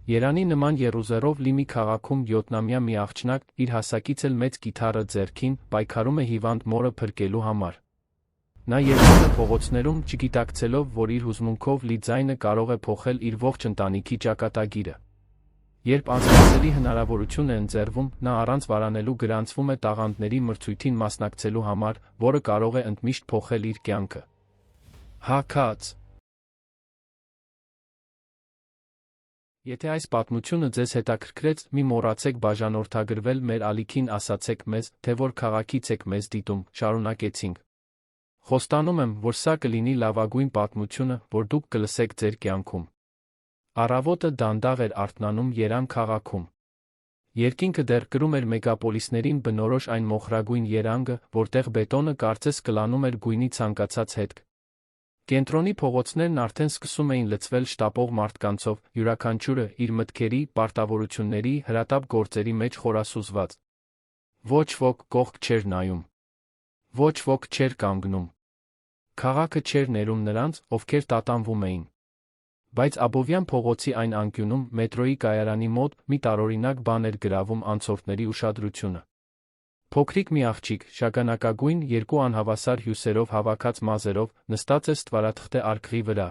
Երանի նման եռուզեռով լի մի քաղաքում 7-ամյա մի աղջնակ իր հասակից էլ մեծ կիթառը ձեռքին պայքարում է հիվանդ մորը փրկելու համար։ Նա երգում է փողոցներում, չգիտակցելով, որ իր հուզմունքով լի ձայնը կարող է փոխել իր ողջ ընտանիքի ճակատագիրը։ Երբ անսպասելի հնարավորություն է ընձեռվում, նա առանց վարանելու գրանցվում է տաղանդների մրցույթին մասնակցելու համար, որը կարող է ընդմիշտ փոխել իր կյանքը։ Հակաց։ Եթե այս պատմությունը ձեզ հետաքրքրեց, մի մոռացեք բաժանորդագրվել մեր ալիքին, ասացեք մեզ, թե որ քաղաքից եք մեզ դիտում, շարունակեցինք։ Խոստանում եմ, որ սա կլինի լավագույն պատմությունը, որ դուք կլսեք ձեր կյանքում։ Առավոտը դանդաղ էր արթնանում Երան քաղաքում։ Երկինքը դեռ կրում էր մեգապոլիսներին բնորոշ այն մոխրագույն երանգը, որտեղ բետոնը կարծես կլանում էր գույնի ցանկացած հետք։ Կենտրոնի փողոցներն արդեն սկսում էին լցվել շտապող մարդկանցով, յուրաքանչյուրը իր մտքերի, պարտավորությունների, հրատապ գործերի մեջ խորասուզված։ Ոչ ոք կողք չէր նայում։ Ոչ ոք չէր կանգնում։ Քաղաքը չէր ներում նրանց, ովքեր տատանվում էին։ Բայց Աբովյան փողոցի այն անկյունում, մետրոյի կայարանի մոտ, մի տարօրինակ բան էր գրավում անցորդների ուշադրությունը։ Փոքրիկ մի աղջիկ, շագանակագույն, երկու անհավասար հյուսերով հավաքած մազերով, նստած էր ստվարաթղթե արկղի վրա։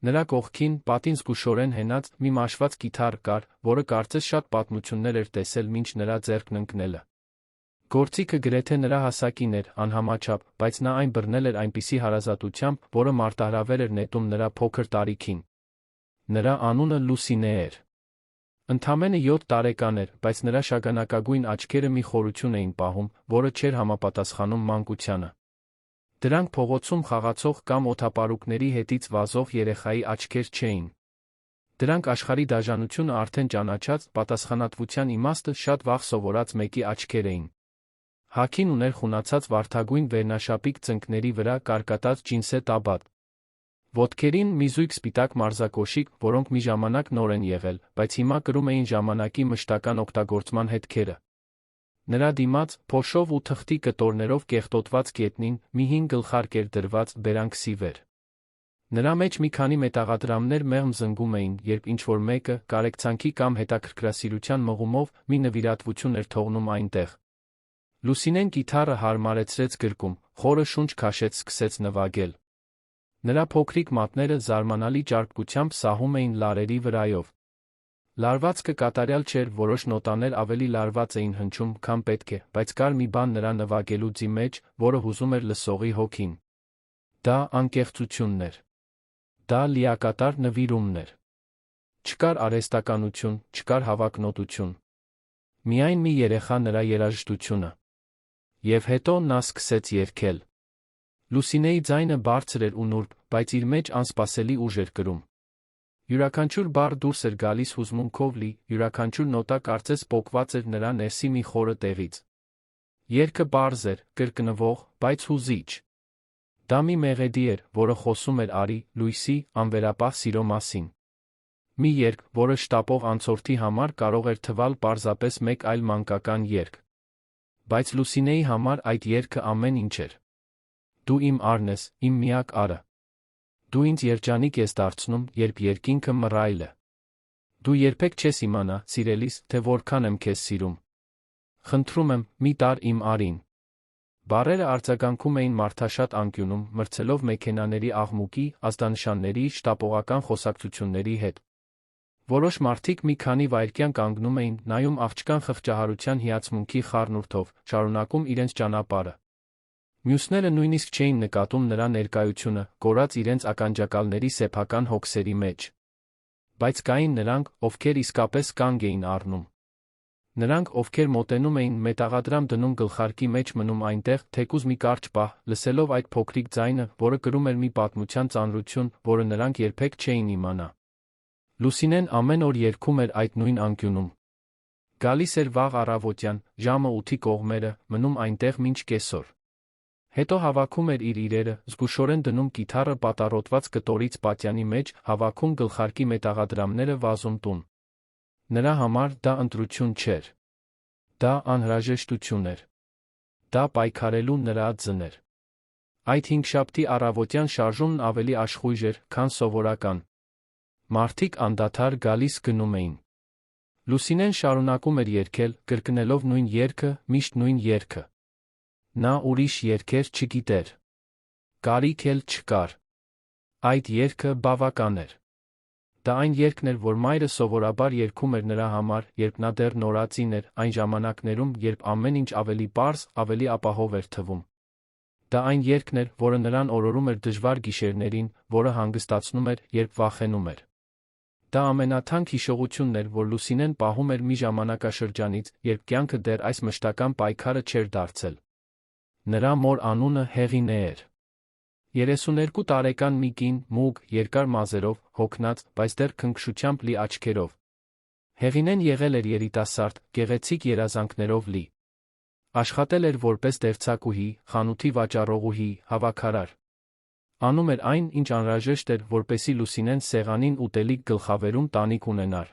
Նրա կողքին, պատին զգուշորեն հենած, մի մաշված կիթառ կար, որը կարծես շատ պատմություններ էր տեսել մինչ նրա ձեռքն ընկնելը։ Գործիքը գրեթե նրա հասակին էր, անհամաչափ, բայց նա այն բռնել էր այնպիսի հարազատությամբ, որը մարտահրավեր էր նետում նրա փոքր տարիքին։ Նրա անունը Լուսինե էր։ Ընդամենը 7 տարեկան էր, բայց նրա շագանակագույն աչքերը մի խորություն էին պահում, որը չէր համապատասխանում մանկությանը։ Դրանք փողոցում խաղացող կամ օդապարուկների հետից վազող երեխայի աչքեր չէին։ Դրանք աշխարհի դաժանությունը արդեն ճանաչած, պատասխանատվության իմաստը շատ վաղ սովորած մեկի աչքեր էին։ Հագին ուներ խունացած վարդագույն վերնաշապիկ ծնկների վրա կարկատած ջինսե տաբատ։ Ոտքերին մի զույգ սպիտակ մարզակոշիկ, որոնք մի ժամանակ նոր են եղել, բայց հիմա կրում էին ժամանակի մշտական օգտագործման հետքերը։ Նրա դիմաց, փոշով ու թղթի կտորներով կեղտոտված գետնին, մի հին գլխարկ էր դրված, բերանքսի վեր։ Նրա մեջ մի քանի մետաղադրամներ մեղմ զնգում էին, երբ ինչ-որ մեկը, կարեկցանքի կամ հետաքրքրասիրության մղումով, մի նվիրատվություն էր թողնում այնտեղ։ Լուսինեն կիթառը հարմարեցրեց գրկում, խորը շունչ քաշեց, սկսեց նվագել։ Նրա փոքրիկ մատները զարմանալի ճարպկությամբ սահում էին լարերի վրայով։ Լարվածքը կատարյալ չէր, որոշ նոտաներ ավելի լարված էին հնչում, քան պետք է, բայց կար մի բան նրա նվագելու ձի մեջ, որը հուզում էր լսողի հոգին։ Դա անկեղծությունն էր։ Դա լիակատար նվիրումն էր։ Չկար արհեստականություն, չկար հավակնոտություն։ Միայն մի երեխա, նրա երաժշտությունը։ Եվ հետո նա սկսեց երգել։ Լուսինեի ձայնը բարձր էր ու նուրբ, բայց իր մեջ անսպասելի ուժ էր կրում։ Յուրաքանչյուր բառ դուրս էր գալիս հուզմունքով լի, յուրաքանչյուր նոտա կարծես պոկված էր նրա ներսի մի խորը տեղից։ Երգը պարզ էր, կրկնվող, բայց հուզիչ։ Դա մի մեղեդի էր, որը խոսում էր արի, լույսի, անվերապահ սիրո մասին։ Մի երգ, որը շտապող անցորդի համար կարող էր թվալ պարզապես մեկ այլ մանկական երգ։ Բայց Լուսինեի համար այդ երգը ամեն ինչ էր։ Դու իմ արն ես, իմ միակ արը։ Դու ինձ երջանիկ ես դարձնում, երբ երկինքը մռայլ է։ Դու երբեք չես իմանա, սիրելիս, թե որքան եմ քեզ սիրում։ Խնդրում եմ, մի տար իմ արին։ Բառերը արձագանքում էին մարդաշատ անկյունում, մրցելով մեքենաների աղմուկի, ազդանշանների, շտապողական խոսակցությունների հետ։ Որոշ մարդիկ մի քանի վայրկյան կանգնում էին, նայում աղջկան խղճահարության հիացմունքի խառնուրդով, շարունակում իրենց ճանապարհը։ Մյուսները նույնիսկ չէին նկատում նրա ներկայությունը, կորած իրենց ականջակալների սեփական հոգսերի մեջ։ Բայց կային նրանք, ովքեր իսկապես կանգ էին առնում։ Նրանք, ովքեր մոտենում էին, մետաղադրամ դնում գլխարկի մեջ մնում այնտեղ, թեկուզ մի կարճ պահ, լսելով այդ փոքրիկ ձայնը, որը կրում էր մի պատմության ծանրություն, որը նրանք երբեք չէին իմանա։ Լուսինեն ամեն օր երգում էր այդ նույն անկյունում։ Գալիս էր վաղ առավոտյան, ժամը 8-ի կողմերը, մնում այնտեղ մինչ կեսօր։ Հետո հավաքում էր իր իրերը, զգուշորեն դնում կիթառը պատառոտված կտորից պատյանի մեջ, հավաքում գլխարկի մետաղադրամները, վազում տուն։ Նրա համար դա ընտրություն չէր։ Դա անհրաժեշտություն էր։ Դա պայքարելու նրա ձն էր։ Այդ հինգշաբթի առավոտյան շարժումն ավելի աշխույժ էր, քան սովորական։ Մարդիկ անդադար գալիս գնում էին։ Լուսինեն շարունակում էր երգել, կրկնելով նույն երգը, միշտ նույն երգը։ Նա ուրիշ երգեր չգիտեր։ Կարիք էլ չկար։ Այդ երգը բավական էր։ Դա այն երգն էր, որ մայրը սովորաբար երգում էր նրա համար, երբ նա դեռ նորածին էր, այն ժամանակներում, երբ ամեն ինչ ավելի պարզ, ավելի ապահով էր թվում։ Դա այն երգն էր, որը նրան օրորում էր դժվար գիշերներին, որը հանգստացնում էր, երբ վախենում էր։ Դա ամենաթանկ հիշողությունն էր, որ Լուսինեն պահում էր մի ժամանակաշրջանից, երբ կյանքը դեռ այս մշտական պայքարը չէր դարձել։ Նրա մոր անունը Հեղինե էր։ 32 տարեկան մի կին, մուգ, երկար մազերով, հոգնած, բայց դեռ քնքշությամբ լի աչքերով։ Հեղինեն եղել էր երիտասարդ, գեղեցիկ երազանքներով լի։ Աշխատել էր որպես դերձակուհի, խանութի վաճառողուհի, հավաքարար։ Անում էր այն, ինչ անհրաժեշտ էր, որպեսզի Լուսինեն սեղանին ուտելիք գլխավերում տանիք ունենար։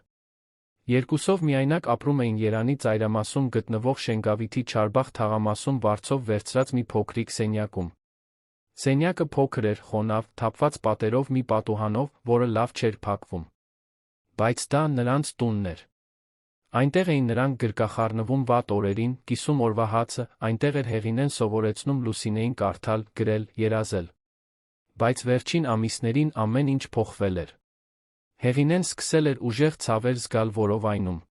Երկուսով միայնակ ապրում էին Երանի ծայրամասում գտնվող Շենգավիթի Չարբախ թաղամասում վարձով վերցրած մի փոքրիկ սենյակում։ Սենյակը փոքր էր, խոնավ, թափված պատերով մի պատուհանով, որը լավ չէր փակվում։ Բայց դա նրանց տունն էր։ Այնտեղ էին նրանք գրկախառնվում վատ օրերին, կիսում օրվա հացը, այնտեղ էր Հեղինեն սովորեցնում Լուսինեին կարդալ, գրել, երազել։ Բայց վերջին ամիսներին ամեն ինչ փոխվել էր։ Հեղինեն սկսել էր ուժեղ ցավեր զգալ որովայնում։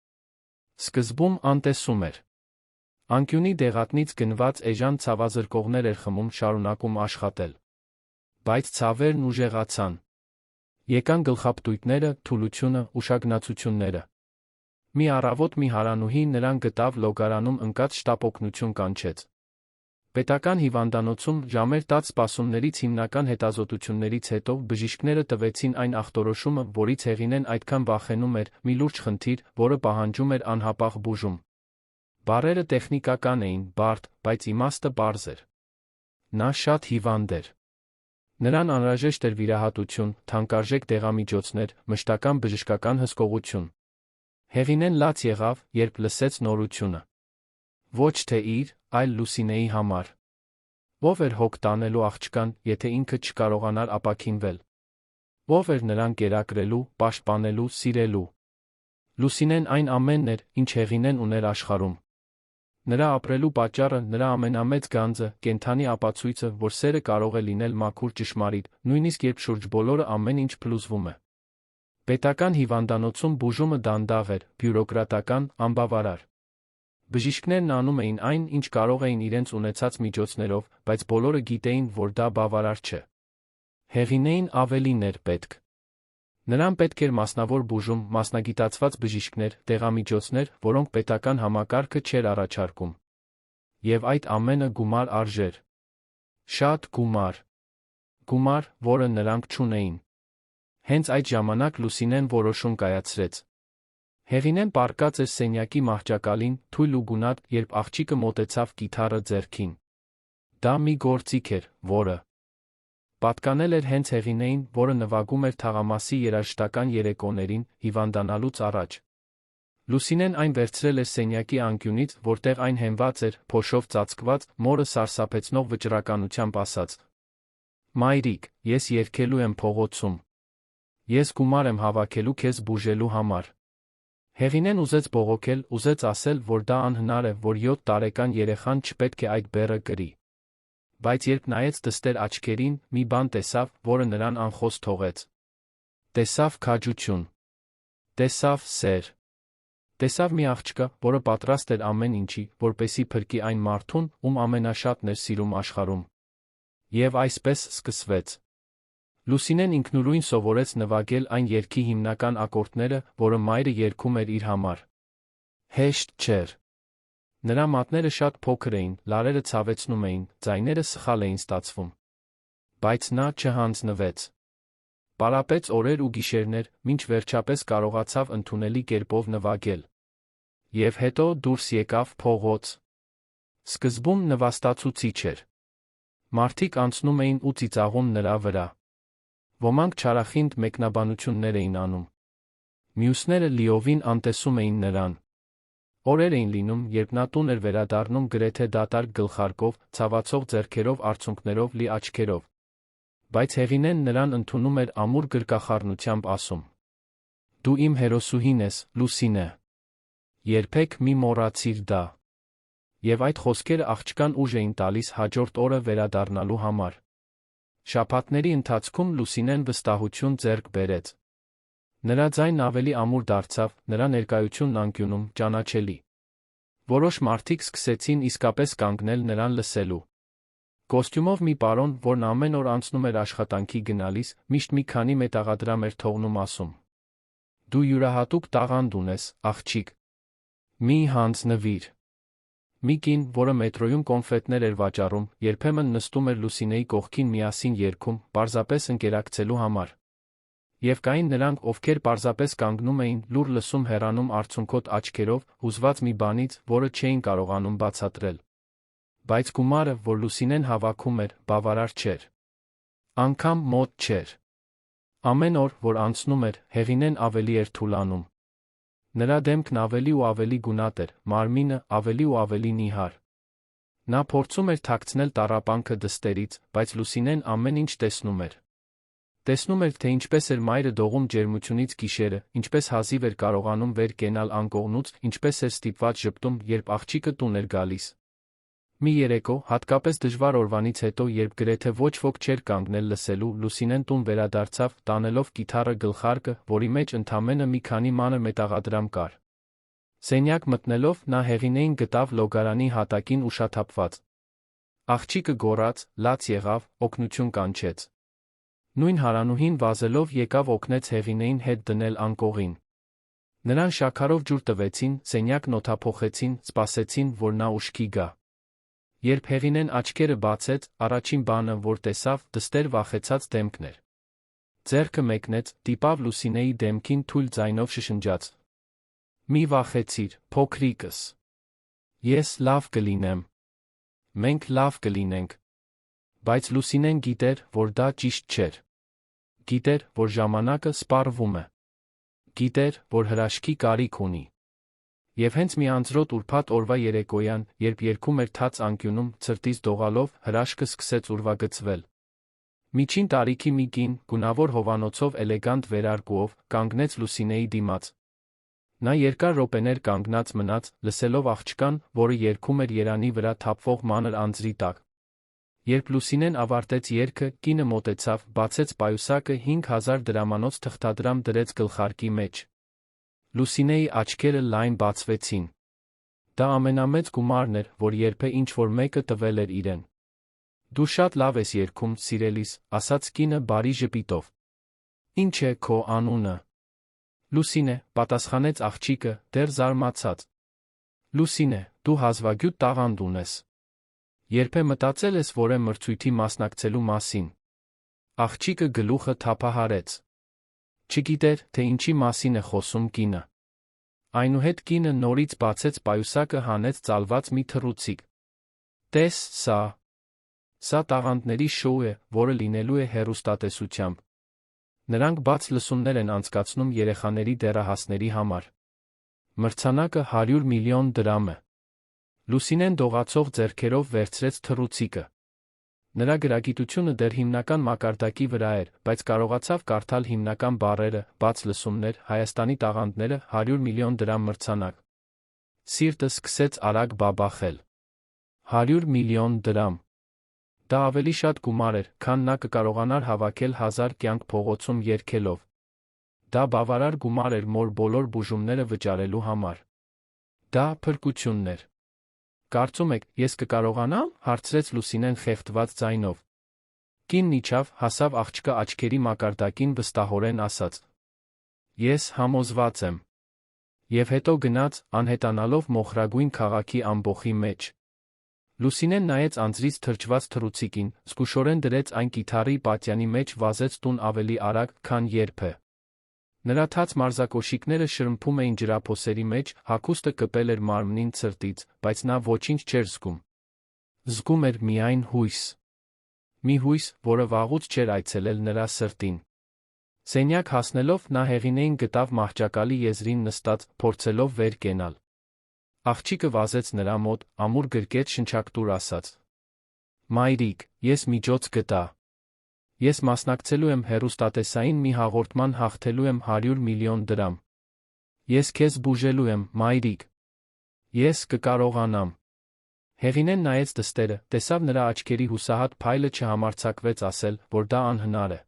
Սկզբում անտեսում էր։ Անկյունի դեղատնից գնված էժան ցավազրկողներ էր խմում, շարունակում աշխատել։ Բայց ցավերն ուժեղացան։ Եկան գլխապտույտները, թուլությունը, ուշագնացությունները։ Մի առավոտ մի հարանուհի նրան գտավ լոգարանում ընկած շտապօգնություն կանչեց։ Պետական հիվանդանոցում ժամեր տաց սպասումներից հիմնական հետազոտություններից հետո բժիշկները տվեցին այն ախտորոշումը, որից Հեղինեն այդքան վախենում էր, մի լուրջ խնդիր, որը պահանջում էր անհապաղ բուժում։ Բառերը տեխնիկական էին, բարդ, բայց իմաստը պարզ էր։ Նա շատ հիվանդ էր։ Նրան անհրաժեշտ էր վիրահատություն, թանկարժեք դեղամիջոցներ, մշտական բժշկական հսկողություն։ Հեղինեն լաց եղավ, երբ լսեց նորությունը։ Ոչ թե իր, այլ Լուսինեի համար։ Ո՞վ էր հոգ տանելու աղջկան, եթե ինքը չկարողանար ապաքինվել։ Ո՞վ էր նրան կերակրելու, պաշտպանելու, սիրելու։ Լուսինեն այն ամենն էր, ինչ Հեղինեն ուներ աշխարհում։ Նրա ապրելու պատճառը, նրա ամենամեծ գանձը, կենդանի ապացույցը, որ սերը կարող է լինել մաքուր ճշմարիտ, նույնիսկ երբ շուրջ բոլորը ամեն ինչ փլուզվում է։ Պետական հիվանդանոցում բուժումը դանդաղ էր, բյուրոկրատական, անբավարար։ Բժիշկներն անում էին այն, ինչ կարող էին իրենց ունեցած միջոցներով, բայց բոլորը գիտեին, որ դա բավարար չէ։ Հեղինեին ավելին էր պետք։ Նրան պետք էր մասնավոր բուժում, մասնագիտացված բժիշկներ, դեղամիջոցներ, որոնք պետական համակարգը չէր առաջարկում։ Եվ այդ ամենը գումար արժեր։ Շատ գումար։ Գումար, որը նրանք չունեին։ Հենց այդ ժամանակ Լուսինեն որոշում կայացրեց։ Հեղինեն պառկած էր սենյակի մահճակալին, թույլ ու գունատ, երբ աղջիկը մոտեցավ կիթառը ձեռքին։ Դա մի գործիք էր, որը պատկանել էր հենց Հեղինեին, որը նվագում էր թաղամասի երաժշտական երեկոներին, հիվանդանալուց առաջ։ Լուսինեն այն վերցրել էր սենյակի անկյունից, որտեղ այն հենված էր, փոշով ծածկված, մորը սարսափեցնող վճռականությամբ ասաց. «Մայրիկ, ես երգելու եմ փողոցում։ Ես գումար եմ հավաքելու քեզ բուժելու համար»։ Հեղինեն ուզեց բողոքել, ուզեց ասել, որ դա անհնար է, որ 7 տարեկան երեխան չպետք է այդ բեռը կրի։ Բայց երբ նայեց դստեր աչքերին, մի բան տեսավ, որը նրան անխոս թողեց։ Տեսավ քաջություն։ Տեսավ սեր։ Տեսավ մի աղջկա, որը պատրաստ էր ամեն ինչի, որպեսզի փրկի այն մարդուն, ում ամենաշատն էր սիրում աշխարհում։ Եվ այսպես սկսվեց։ Լուսինեն ինքնուրույն սովորեց նվագել այն երգի հիմնական ակորդները, որը մայրը երգում էր իր համար։ Հեշտ չէր։ Նրա մատները շատ փոքր էին, լարերը ցավեցնում էին, ձայները սխալ էին ստացվում։ Բայց նա չհանձնվեց։ Պարապեց օրեր ու գիշերներ, մինչ վերջապես կարողացավ ընդունելի կերպով նվագել։ Եվ հետո դուրս եկավ փողոց։ Սկզբում նվաստացուցիչ էր։ Մարդիկ անցնում էին ու ծիծաղում նրա վրա։ Ոմանք չարախինդ մեկնաբանություններ էին անում։ Մյուսները լիովին անտեսում էին նրան։ Օրեր էին լինում, երբ նա տուն էր վերադառնում գրեթե դատարկ գլխարկով, ցավացող ձեռքերով, արցունքներով լի աչքերով։ Բայց Հեղինեն նրան ընդունում էր ամուր գրկախառնությամբ ասում. Դու իմ հերոսուհին ես, Լուսինե։ Երբեք մի մոռացիր դա։ Եվ այդ խոսքերը աղջկան ուժ էին տալիս հաջորդ օրը վերադառնալու համար։ Շաբաթների ընթացքում Լուսինեն վստահություն ձեռք բերեց։ Նրա ձայնն ավելի ամուր դարձավ, նրա ներկայությունն անկյունում ճանաչելի։ Որոշ մարդիկ սկսեցին իսկապես կանգնել նրան լսելու։ Կոստյումով մի պարոն, որն ամեն օր անցնում էր աշխատանքի գնալիս, միշտ մի քանի մետաղադրամ էր թողնում ասում. «Դու յուրահատուկ տաղանդ ունես, աղջիկ։ Մի հանձնվիր»։ Մի կին, որը մետրոյում կոնֆետներ էր վաճառում, երբեմն նստում էր Լուսինեի կողքին միասին երգում, պարզապես ընկերակցելու համար։ Եվ կային նրանք, ովքեր պարզապես կանգնում էին, լուր լսում հեռանում արցունքոտ աչքերով, հուզված մի բանից, որը չէին կարողանում բացատրել։ Բայց գումարը, որ Լուսինեն հավաքում էր, բավարար չէր։ Անգամ մոտ չէր։ Ամեն օր, որ անցնում էր, Հեղինեն ավելի էր թուլանում։ Նրա դեմքն ավելի ու ավելի գունատ էր, մարմինը ավելի ու ավելի նիհար։ Նա փորձում էր թաքցնել տառապանքը դստերից, բայց Լուսինեն ամեն ինչ տեսնում էր։ Տեսնում էր, թե ինչպես էր մայրը դողում ջերմությունից գիշերը, ինչպես հազիվ էր կարողանում վեր կենալ անկողնուց, ինչպես էր ստիպված ժպտում, երբ աղջիկը տուն էր գալիս։ Մի երեկո, հատկապես դժվար օրվանից հետո, երբ գրեթե ոչ ոք չէր կանգնել լսելու, Լուսինեն տուն վերադարձավ, տանելով կիթառը գլխարկը, որի մեջ ընդամենը մի քանի մանր մետաղադրամ կար։ Սենյակ մտնելով, նա Հեղինեին գտավ լոգարանի հատակին ուշաթափված։ Աղջիկը գոռաց, լաց եղավ, օգնություն կանչեց։ Նույն հարանուհին վազելով եկավ օգնեց Հեղինեին հետ դնել անկողին։ Նրան շաքարով ջուր տվեցին, սենյակն օդափոխեցին, սպասեցին, որ նա ուշքի գա։ Երբ Հեղինեն աչքերը բացեց, առաջին բանը, որ տեսավ, դստեր վախեցած դեմքն էր։ Ձեռքը մեկնեց, դիպավ Լուսինեի դեմքին թույլ ձայնով շշնջաց. «Մի վախեցիր, փոքրիկս։ Ես լավ կլինեմ։ Մենք լավ կլինենք»։ Բայց Լուսինեն գիտեր, որ դա ճիշտ չէր։ Գիտեր, որ ժամանակը սպառվում է։ Գիտեր, որ հրաշքի կարիք ունի։ Եվ հենց մի անձրոտ ուրբաթ օրվա երեկոյան, երբ երգում էր թաց անկյունում, ցրտից դողալով, հրաշքը սկսեց ուրվագծվել։ Միջին տարիքի մի կին, գունավոր հովանոցով էլեգանտ վերարկուով, կանգնեց Լուսինեի դիմաց։ Նա երկար րոպեներ կանգնած մնաց, լսելով աղջկան, որը երգում էր երանի վրա թափվող մանր անձրի տակ։ Երբ Լուսինեն ավարտեց երգը, կինը մոտեցավ, բացեց պայուսակը, 5000 դրամանոց թղթադրամ դրեց գլխարկի մեջ։ Լուսինեի աչքերը լայն բացվեցին։ Դա ամենամեծ գումարն էր, որ երբե ինչ-որ մեկը տվել էր իրեն։ «Դու շատ լավ ես երգում, սիրելիս», ասաց կինը բարի ժպիտով։ «Ինչ է քո անունը»։ «Լուսինե», պատասխանեց աղջիկը, դեռ զարմացած։ «Լուսինե, դու հազվագյուտ տաղանդ ունես։ Երբե մտածել ես որևէ մրցույթի մասնակցելու մասին»։ Աղջիկը գլուխը թափահարեց։ Չգիտեր, թե ինչի մասին է խոսում կինը։ Այնուհետ կինը նորից բացեց պայուսակը, հանեց ծալված մի թռուցիկ։ «Տես, սա տաղանդների շոու է, որը լինելու է հեռուստատեսությամբ։ Նրանք բաց լսումներ են անցկացնում երեխաների դեռահասների համար։ Մրցանակը 100 միլիոն դրամ է»։ Լուսինեն դողացող ձեռքերով վերցրեց թռուցիկը։ Նրա գրագիտությունը դեռ հիմնական մակարդակի վրա էր, բայց կարողացավ կարդալ հիմնական բառերը, բաց լսումներ, Հայաստանի տաղանդները, 100 միլիոն դրամ մրցանակ։ Սիրտը սկսեց արագ բաբախել։ 100 միլիոն դրամ։ Դա ավելի շատ գումար էր, քան նա կկարողանար հավաքել 1000 կյանք փողոցում երգելով։ Դա բավարար գումար էր մոր բոլոր բուժումները վճարելու համար։ Դա փրկությունն էր։ «Կարծում եք, ես կկարողանամ», հարցրեց Լուսինեն խեղդված ձայնով։ Կինն իջավ, հասավ աղջկա աչքերի մակարդակին, վստահորեն ասաց. «Ես համոզված եմ»։ Եվ հետո գնաց, անհետանալով մոխրագույն քաղաքի ամբոխի մեջ։ Լուսինեն նայեց անձրից թրջված թռուցիկին, զգուշորեն դրեց այն կիթառի պատյանի մեջ, վազեց տուն ավելի արագ, քան երբե։ Նրա թաց մարզակոշիկները շրմփում էին ջրափոսերի մեջ, հագուստը կպել էր մարմնին ցրտից, բայց նա ոչինչ չէր զգում։ Զգում էր միայն հույս։ Մի հույս, որը վաղուց չէր այցելել նրա սրտին։ Սենյակ հասնելով, նա Հեղինեին գտավ մահճակալի եզրին նստած, փորձելով վեր կենալ։ Աղջիկը վազեց նրա մոտ, ամուր գրկեց, շնչակտուր ասաց. «Մայրիկ, ես միջոց գտա»։ Ես մասնակցելու եմ հեռուստատեսային մի հաղորդման հաղթելու եմ 100 միլիոն դրամ։ Ես քեզ բուժելու եմ, մայրիկ։ Ես կկարողանամ։ Հեղինեն նայեց դստերը, տեսավ նրա աչքերի հուսահատ փայլը, չհամարձակվեց ասել, որ դա անհնար է։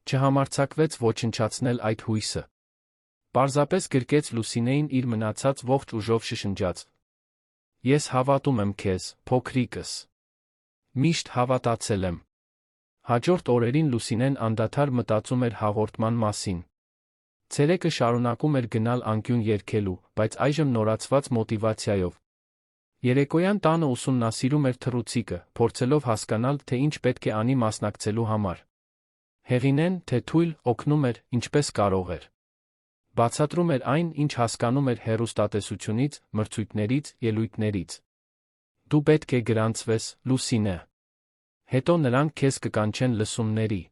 Չհամարձակվեց ոչնչացնել այդ հույսը։ Պարզապես գրկեց Լուսինեին իր մնացած ողջ ուժով շշնջաց. Ես հավատում եմ քեզ, փոքրիկս։ Միշտ հավատացել եմ։ Հաջորդ օրերին Լուսինեն անդադար մտածում էր հաղորդման մասին։ Ցերեկը շարունակում էր գնալ անկյուն երգելու, բայց այժմ նորացված մոտիվացիայով։ Երեկոյան տանը ուսումնասիրում էր թռուցիկը, փորձելով հասկանալ, թե ինչ պետք է անի մասնակցելու համար։ Հեղինեն, թե թույլ, օգնում էր, ինչպես կարող էր։ Բացատրում էր այն, ինչ հասկանում էր հեռուստատեսությունից, մրցույթներից, ելույթներից։ Դու պետք է գրանցվես, Լուսինե։ Հետո նրանք քեզ կկանչեն լսումների։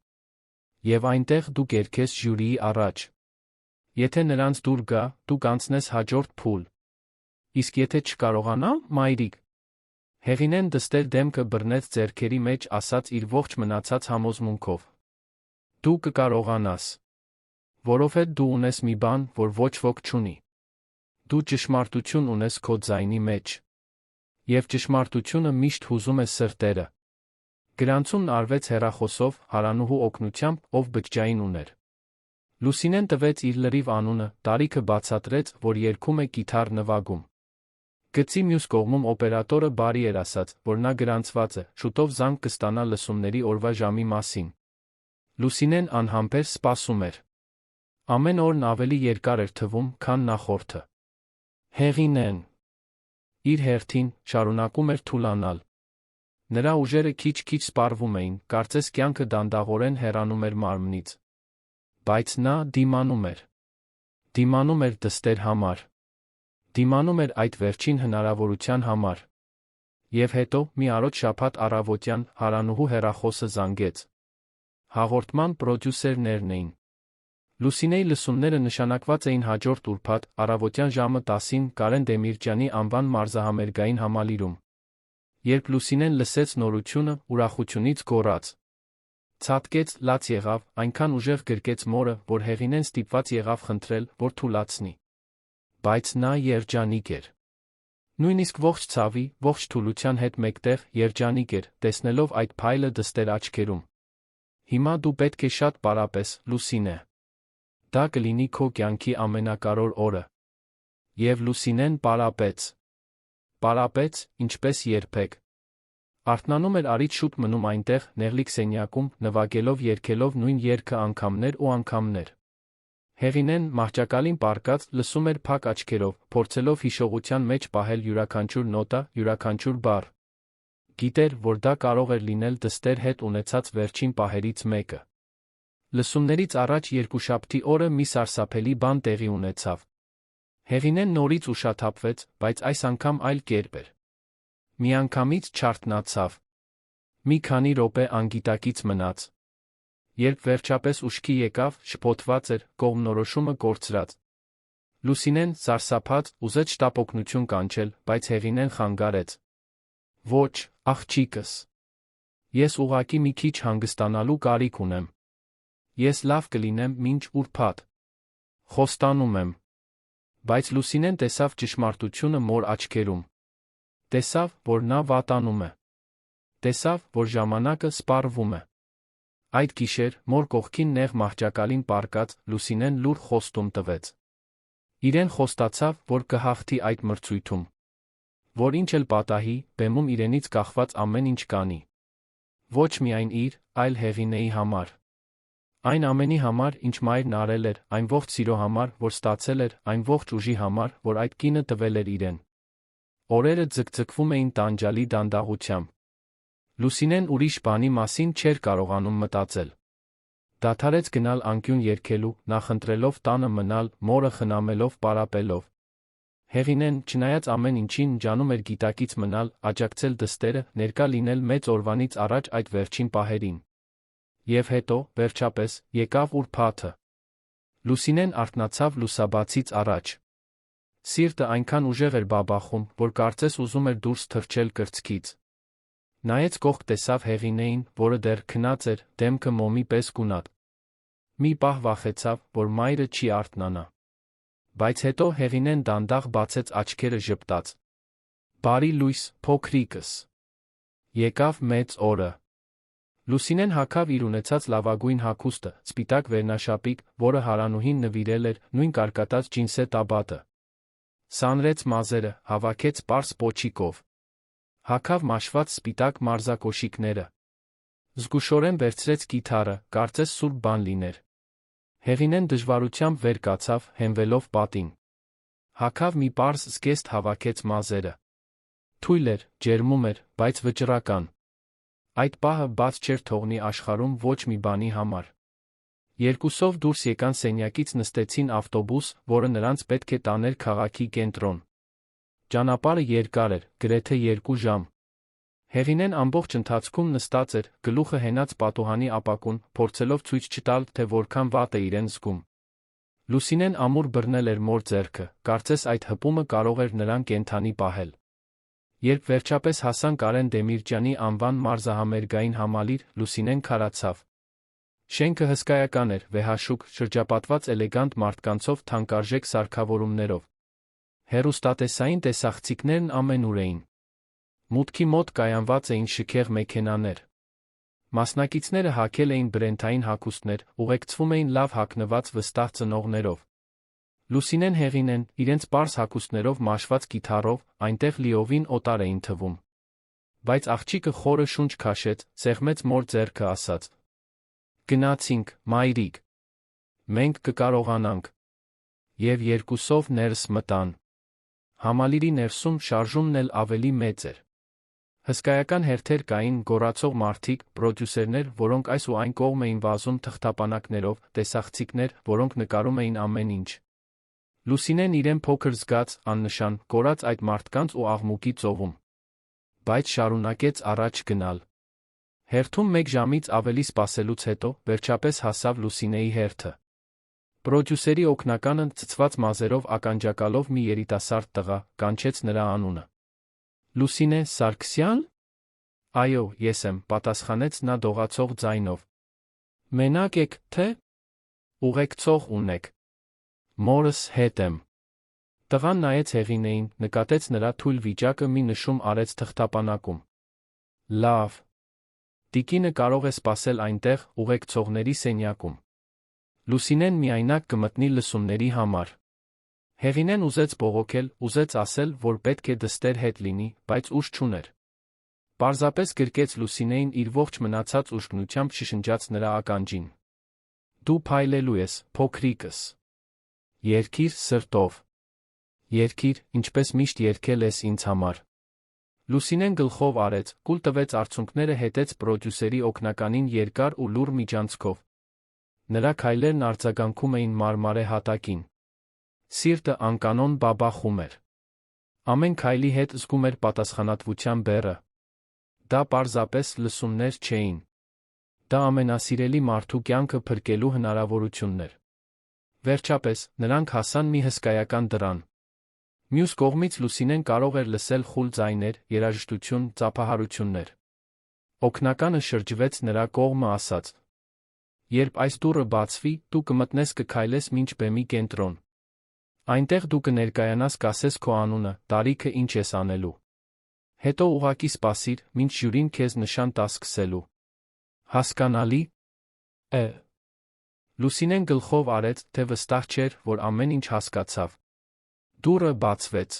Եվ այնտեղ դու կերքես ժյուրիի առաջ։ Եթե նրանց դուր գա, դու կանցնես հաջորդ փուլ։ Իսկ եթե չկարողանամ, մայրիկ։ Հեղինեն դստեր դեմքը բռնեց ձեռքերի մեջ, ասաց իր ողջ մնացած համոզմունքով. Դու կկարողանաս։ Որովհետև դու ունես մի բան, որ ոչ ոք չունի։ Դու ճշմարտություն ունես քո ձայնի մեջ։ Եվ ճշմարտությունը միշտ հուզում է սրտերը։ Գրանցումն արվեց հեռախոսով, Հարանուհու օգնությամբ, ով բջջային ուներ։ Լուսինեն տվեց իր լրիվ անունը, տարիքը բացատրեց, որ երգում է կիթառ նվագում։ Գծի մյուս կողմում օպերատորը բարի էր ասաց, որ նա գրանցված է, շուտով զանգ կստանա լսումների օրվա ժամի մասին։ Լուսինեն անհամբեր սպասում էր։ Ամեն օրն ավելի երկար էր թվում, քան նախորդը։ Հեղինեն իր հերթին շարունակում էր թուլանալ։ Նրա ուժերը քիչ-քիչ սպառվում էին, կարծես կյանքը դանդաղորեն հեռանում էր մարմնից։ Բայց նա դիմանում էր։ Դիմանում էր դստեր համար։ Դիմանում էր այդ վերջին հնարավորության համար։ Եվ հետո, մի առոտ շաբաթ առավոտյան, Հարանուհու հեռախոսը զանգեց։ Հաղորդման պրոդյուսերներն էին։ Լուսինեի լսումները նշանակված էին հաջորդ ուրբաթ, առավոտյան ժամը 10-ին Կարեն Դեմիրճյանի անվան մարզահամերգային համալիրում։ Երբ Լուսինեն լսեց նորությունը, ուրախությունից գոռաց։ Ցատկեց, լաց եղավ, այնքան ուժեղ գրկեց մորը, որ Հեղինեն ստիպված եղավ խնդրել, որ թուլացնի։ Բայց նա երջանիկ էր։ Նույնիսկ ողջ ցավի, ողջ թուլության հետ մեկտեղ երջանիկ էր, տեսնելով այդ փայլը դստեր աչքերում։ Հիմա դու պետք է շատ պարապես, Լուսինե։ Դա կլինի քո կյանքի ամենակարևոր օրը։ Եվ Լուսինեն պարապեց։ Պարապեց, ինչպես երբեք։ Արթնանում էր առիթ շուտ մնում այնտեղ, նեղլիկ սենյակում, նվագելով երգելով նույն երգը անգամներ ու անգամներ։ Հեղինեն, մահճակալին պառկած, լսում էր փակ աչքերով, փորձելով հիշողության մեջ պահել յուրաքանչյուր նոտա, յուրաքանչյուր բառ։ Գիտեր, որ դա կարող էր լինել դստեր հետ ունեցած վերջին պահերից մեկը։ Լսումներից առաջ երկուշաբթի օրը մի սարսափելի բան տեղի ունեցավ։ Հեղինեն նորից ուշաթափվեց, բայց այս անգամ այլ կերպ էր։ Միանգամից չարթնացավ։ Մի քանի րոպե անգիտակից մնաց։ Երբ վերջապես ուշքի եկավ, շփոթված էր, կողմնորոշումը կորցրած։ Լուսինեն, սարսափած, ուզեց շտապօգնություն կանչել, բայց Հեղինեն խանգարեց։ Ոչ, աղջիկս։ Ես ուղղակի մի քիչ հանգստանալու կարիք ունեմ։ Ես լավ կլինեմ մինչ ուրբաթ։ Խոստանում եմ։ Բայց Լուսինեն տեսավ ճշմարտությունը մոր աչքերում։ Տեսավ, որ նա վատանում է։ Տեսավ, որ ժամանակը սպառվում է։ Այդ գիշեր, մոր կողքին նեղ մահճակալին պառկած, Լուսինեն լուռ խոստում տվեց։ Իրեն խոստացավ, որ կհաղթի այդ մրցույթում։ Որ ինչ էլ պատահի, բեմում իրենից կախված ամեն ինչ կանի։ Ոչ միայն իր, այլ Հեղինեի համար։ Այն ամենի համար, ինչ մայրն արել էր, այն ողջ սիրո համար, որ ստացել էր, այն ողջ ուժի համար, որ այդ կինը տվել էր իրեն։ Օրերը ձգձգվում էին տանջալի դանդաղությամբ։ Լուսինեն ուրիշ բանի մասին չէր կարողանում մտածել։ Դադարեց գնալ անկյուն երգելու, նախընտրելով տանը մնալ, մորը խնամելով, պարապելով։ Հեղինեն, չնայած ամեն ինչին, ջանում էր գիտակից մնալ, աջակցել դստերը, ներկա լինել մեծ օրվանից առաջ այդ վերջին պահերին։ Եվ հետո, վերջապես, եկավ ուրբաթը։ Լուսինեն արթնացավ լուսաբացից առաջ։ Սիրտը այնքան ուժեղ էր բաբախում, որ կարծես ուզում էր դուրս թռչել կրծքից։ Նայեց կողք տեսավ Հեղինեին, որը դեռ քնած էր, դեմքը մոմի պես գունատ։ Մի պահ վախեցավ, որ մայրը չի արթնանա։ Բայց հետո Հեղինեն դանդաղ բացեց աչքերը ժպտաց. «Բարի լույս, փոքրիկս։ Եկավ մեծ օրը»։ Լուսինեն հագավ իր ունեցած լավագույն հագուստը, սպիտակ վերնաշապիկ, որը Հարանուհին նվիրել էր, նույն կարկատած ջինսե տաբատը։ Սանրեց մազերը, հավաքեց պարզ պոչիկով։ Հագավ մաշված սպիտակ մարզակոշիկները։ Զգուշորեն վերցրեց կիթառը, կարծես սուրբ բան լիներ։ Հեղինեն դժվարությամբ վեր կացավ, հենվելով պատին։ Հագավ մի պարզ զգեստ, հավաքեց մազերը։ Թույլ էր, ջերմում էր, բայց վճռական։ Այդ պահը բաց չէր թողնի աշխարհում ոչ մի բանի համար։ Երկուսով դուրս եկան սենյակից, նստեցին ավտոբուս, որը նրանց պետք է տաներ քաղաքի կենտրոն։ Ճանապարհը երկար էր, գրեթե 2 ժամ։ Հեղինեն ամբողջ ընթացքում նստած էր, գլուխը հենած պատուհանի ապակուն, փորձելով ցույց չտալ, թե որքան վատ է իրեն զգում։ Լուսինեն ամուր բռնել էր մոր ձեռքը, կարծես այդ հպումը կարող էր նրան կենդանի պահել։ Երբ վերջապես հասան Կարեն Դեմիրճյանի անվան մարզահամերգային համալիր, Լուսինեն քարացավ։ Շենքը հսկայական էր, վեհաշուկ, շրջապատված էլեգանտ մարդկանցով, թանկարժեք սարքավորումներով։ Հեռուստատեսային տեսախցիկներն ամենուր էին։ Մուտքի մոտ կայանված էին շքեղ մեքենաներ։ Մասնակիցները հագել էին բրենդային հագուստներ, ուղեկցվում էին լավ հագնված վստահ ծնողներով։ Լուսինեն Հեղինեն, իրենց պարզ հագուստներով, մաշված կիթառով, այնտեղ լիովին օտար էին թվում։ Բայց աղջիկը խորը շունչ քաշեց, սեղմեց մոր ձեռքը, ասաց. «Գնացինք, մայրիկ։ Մենք կկարողանանք»։ Եվ երկուսով ներս մտան։ Համալիրի ներսում շարժումն էլ ավելի մեծ էր։ Հսկայական հերթեր կային, գոռացող մարդիկ, պրոդյուսերներ, որոնք այս ու այն կողմ էին վազում թղթապանակներով, տեսախցիկներ, որոնք նկարում էին ամեն ինչ։ Լուսինեն իրեն փոքր զգաց, աննշան, կորած այդ մարդկանց ու աղմուկի ծովում։ Բայց շարունակեց առաջ գնալ։ Հերթում 1 ժամից ավելի սպասելուց հետո, վերջապես հասավ Լուսինեի հերթը։ Պրոդյուսերի օգնականը, ցցված մազերով ականջակալով մի երիտասարդ տղա, կանչեց նրա անունը։ «Լուսինե Սարգսյա՞ն»։ «Այո, ես եմ», պատասխանեց նա դողացող ձայնով։ «Մենակ եք, թե»։ «Ուղեկցող ունեք»։ «Մորս հետ եմ»։ Տղան նայեց Հեղինեին, նկատեց նրա թույլ վիճակը, մի նշում արեց թղթապանակում։ «Լավ։ Տիկինը կարող է սպասել այնտեղ, ուղեկցողների սենյակում»։ Լուսինեն միայնակ կմտնի լսումների համար։ Հեղինեն ուզեց բողոքել, ուզեց ասել, որ պետք է դստեր հետ լինի, բայց ուժ չուներ։ Պարզապես գրկեց Լուսինեին, իր ողջ մնացած ուժգնությամբ շշնջաց նրա ականջին. «Դու փայլելու ես, փոքրիկս։ Երգիր սրտով։ Երգիր, ինչպես միշտ երգել ես ինձ համար»։ Լուսինեն գլխով արեց, կուլ տվեց արցունքները, հետեց պրոդյուսերի օգնականին երկար ու լուռ միջանցքով։ Նրա քայլերն արձագանքում էին մարմարե հատակին։ Սիրտը անկանոն բաբախում էր։ Ամեն քայլի հետ զգում էր պատասխանատվության բեռը։ Դա պարզապես լսումներ չէին։ Դա ամենասիրելի մարդու կյանքը փրկելու հնարավորությունն էր։ Վերջապես, նրանք հասան մի հսկայական դռան։ Մյուս կողմից Լուսինեն կարող էր լսել խուլ ձայներ, երաժշտություն, ծափահարություններ։ Օգնականը շրջվեց նրա կողմը, ասաց. «Երբ այս դուռը բացվի, դու կմտնես, կքայլես մինչ բեմի կենտրոն։ Այնտեղ դու կներկայանաս, կասես քո անունը, տարիքը, ինչ ես անելու։ Հետո ուղղակի սպասիր, մինչ ժյուրին քեզ նշան տա սկսելու։ Հասկանալի՞»։ Լուսինեն գլխով արեց, թե վստահ չէր, որ ամեն ինչ հասկացավ։ Դուռը բացվեց։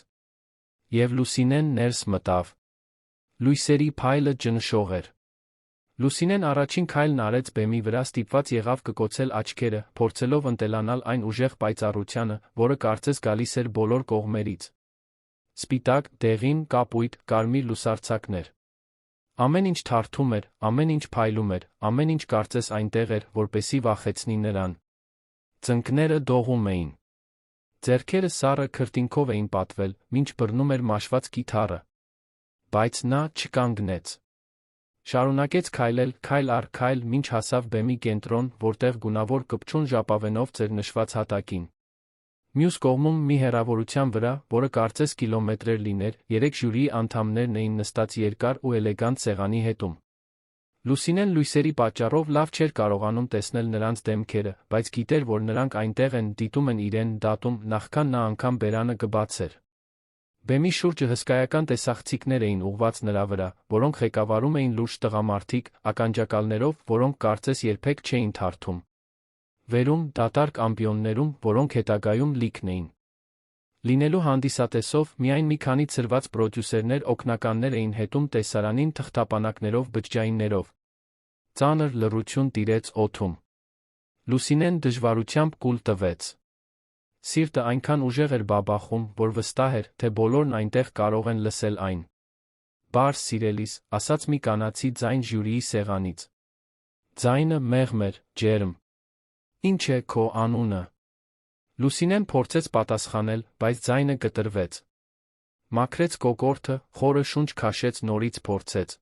Եվ Լուսինեն ներս մտավ։ Լույսերի փայլը ջնշող էր։ Լուսինեն առաջին քայլն արեց բեմի վրա, ստիպված եղավ կկոցել աչքերը, փորձելով ընտելանալ այն ուժեղ պայծառությանը, որը կարծես գալիս էր բոլոր կողմերից։ Սպիտակ, դեղին, կապույտ, կարմիր լուսարձակներ։ Ամեն ինչ թարթում էր, ամեն ինչ փայլում էր, ամեն ինչ կարծես այնտեղ էր, որպեսզի վախեցնի նրան։ Ծնկները դողում էին։ Ձեռքերը սառը քրտինքով էին պատվել, մինչ բռնում էր մաշված կիթառը։ Բայց նա չկանգնեց։ Շարունակեց քայլել, քայլ առ քայլ, մինչ հասավ բեմի կենտրոն, որտեղ գունավոր կպչուն ժապավենով ձեր նշված հատակին։ Մյուս կողմում մի հեռավորության վրա, որը կարծես կիլոմետրեր լիներ, 3 ժյուրիի անդամներն էին նստած երկար ու էլեգանտ սեղանի հետում։ Լուսինեն լույսերի պատճառով լավ չէր կարողանում տեսնել նրանց դեմքերը, բայց գիտեր, որ նրանք այնտեղ են, դիտում են իրեն, դատում, նախքան նա անգամ բերանը կբացեր։ Բեմի շուրջը հսկայական տեսախցիկներ էին ուղղված նրա վրա, որոնք ղեկավարում էին լուրջ տղամարդիկ, ականջակալներով, որոնք կարծես երբեք չէին թարթում։ Վերում, դատարկ ամբիոններում, որոնք հետագայում լիքն էին։ Լինելու հանդիսատեսով միայն մի քանի ցրված պրոդյուսերներ օգնականներ էին հետում տեսարանին թղթապանակներով բջջայիններով։ Ծանր լռություն տիրեց օդում։ Լուսինեն դժվարությամբ կուլ տվեց։ Սիրտը այնքան ուժեղ էր բաբախում, որ վստահ էր, թե բոլորն այնտեղ կարող են լսել այն։ «Բար, սիրելիս», ասաց մի կանացի ձայն ժյուրիի սեղանից։ Ձայնը մեղմ էր, ջերմ։ «Ինչ է քո անունը»։ Լուսինեն փորձեց պատասխանել, բայց ձայնը կտրվեց։ Մաքրեց կոկորդը, խորը շունչ քաշեց, նորից փորձեց։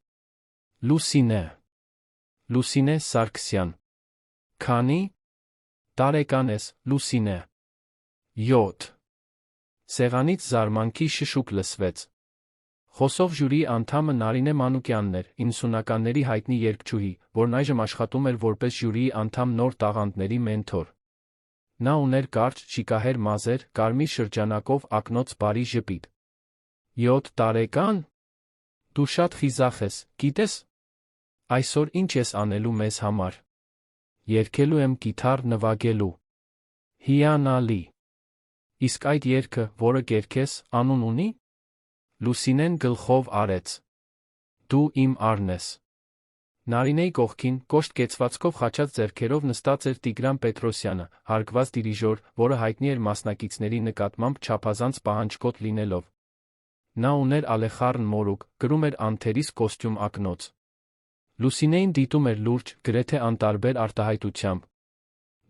Լուսինե։ Լուսինե Սարգսյան։ Քանի՞ տարեկան ես, Լուսինե։ 7։ Սեղանից զարմանքի շշուկ լսվեց։ Խոսող ժյուրիի անդամը Նարինե Մանուկյանն էր, 90-ականների հայտնի երգչուհի, որն այժմ աշխատում էր որպես ժյուրիի անդամ նոր տաղանդների մենթոր։ Նա ուներ կարճ, շիկահեր մազեր, կարմիր շրջանակով ակնոց բարի ժպիտ։ 7 տարեկան։ Դու շատ խիզախ ես, գիտես։ Այսօր ինչ ես անելու մեզ համար։ Երգելու եմ կիթառ նվագելու։ Հիանալի։ Իսկ այդ երգը, որը կերգես, անուն ունի։ Լուսինեն գլխով արեց։ Դու իմ արն ես։ Նարինեի կողքին, կոշտ կեցվածքով խաչած ձեռքերով նստած էր Տիգրան Պետրոսյանը, հարգված դիրիժոր, որը հայտնի էր մասնակիցների նկատմամբ չափազանց պահանջկոտ լինելով։ Նա ուներ ալեխառն մորուք, կրում էր անթերիս կոստյում ակնոց։ Լուսինեին դիտում էր լուրջ, գրեթե անտարբեր արտահայտությամբ։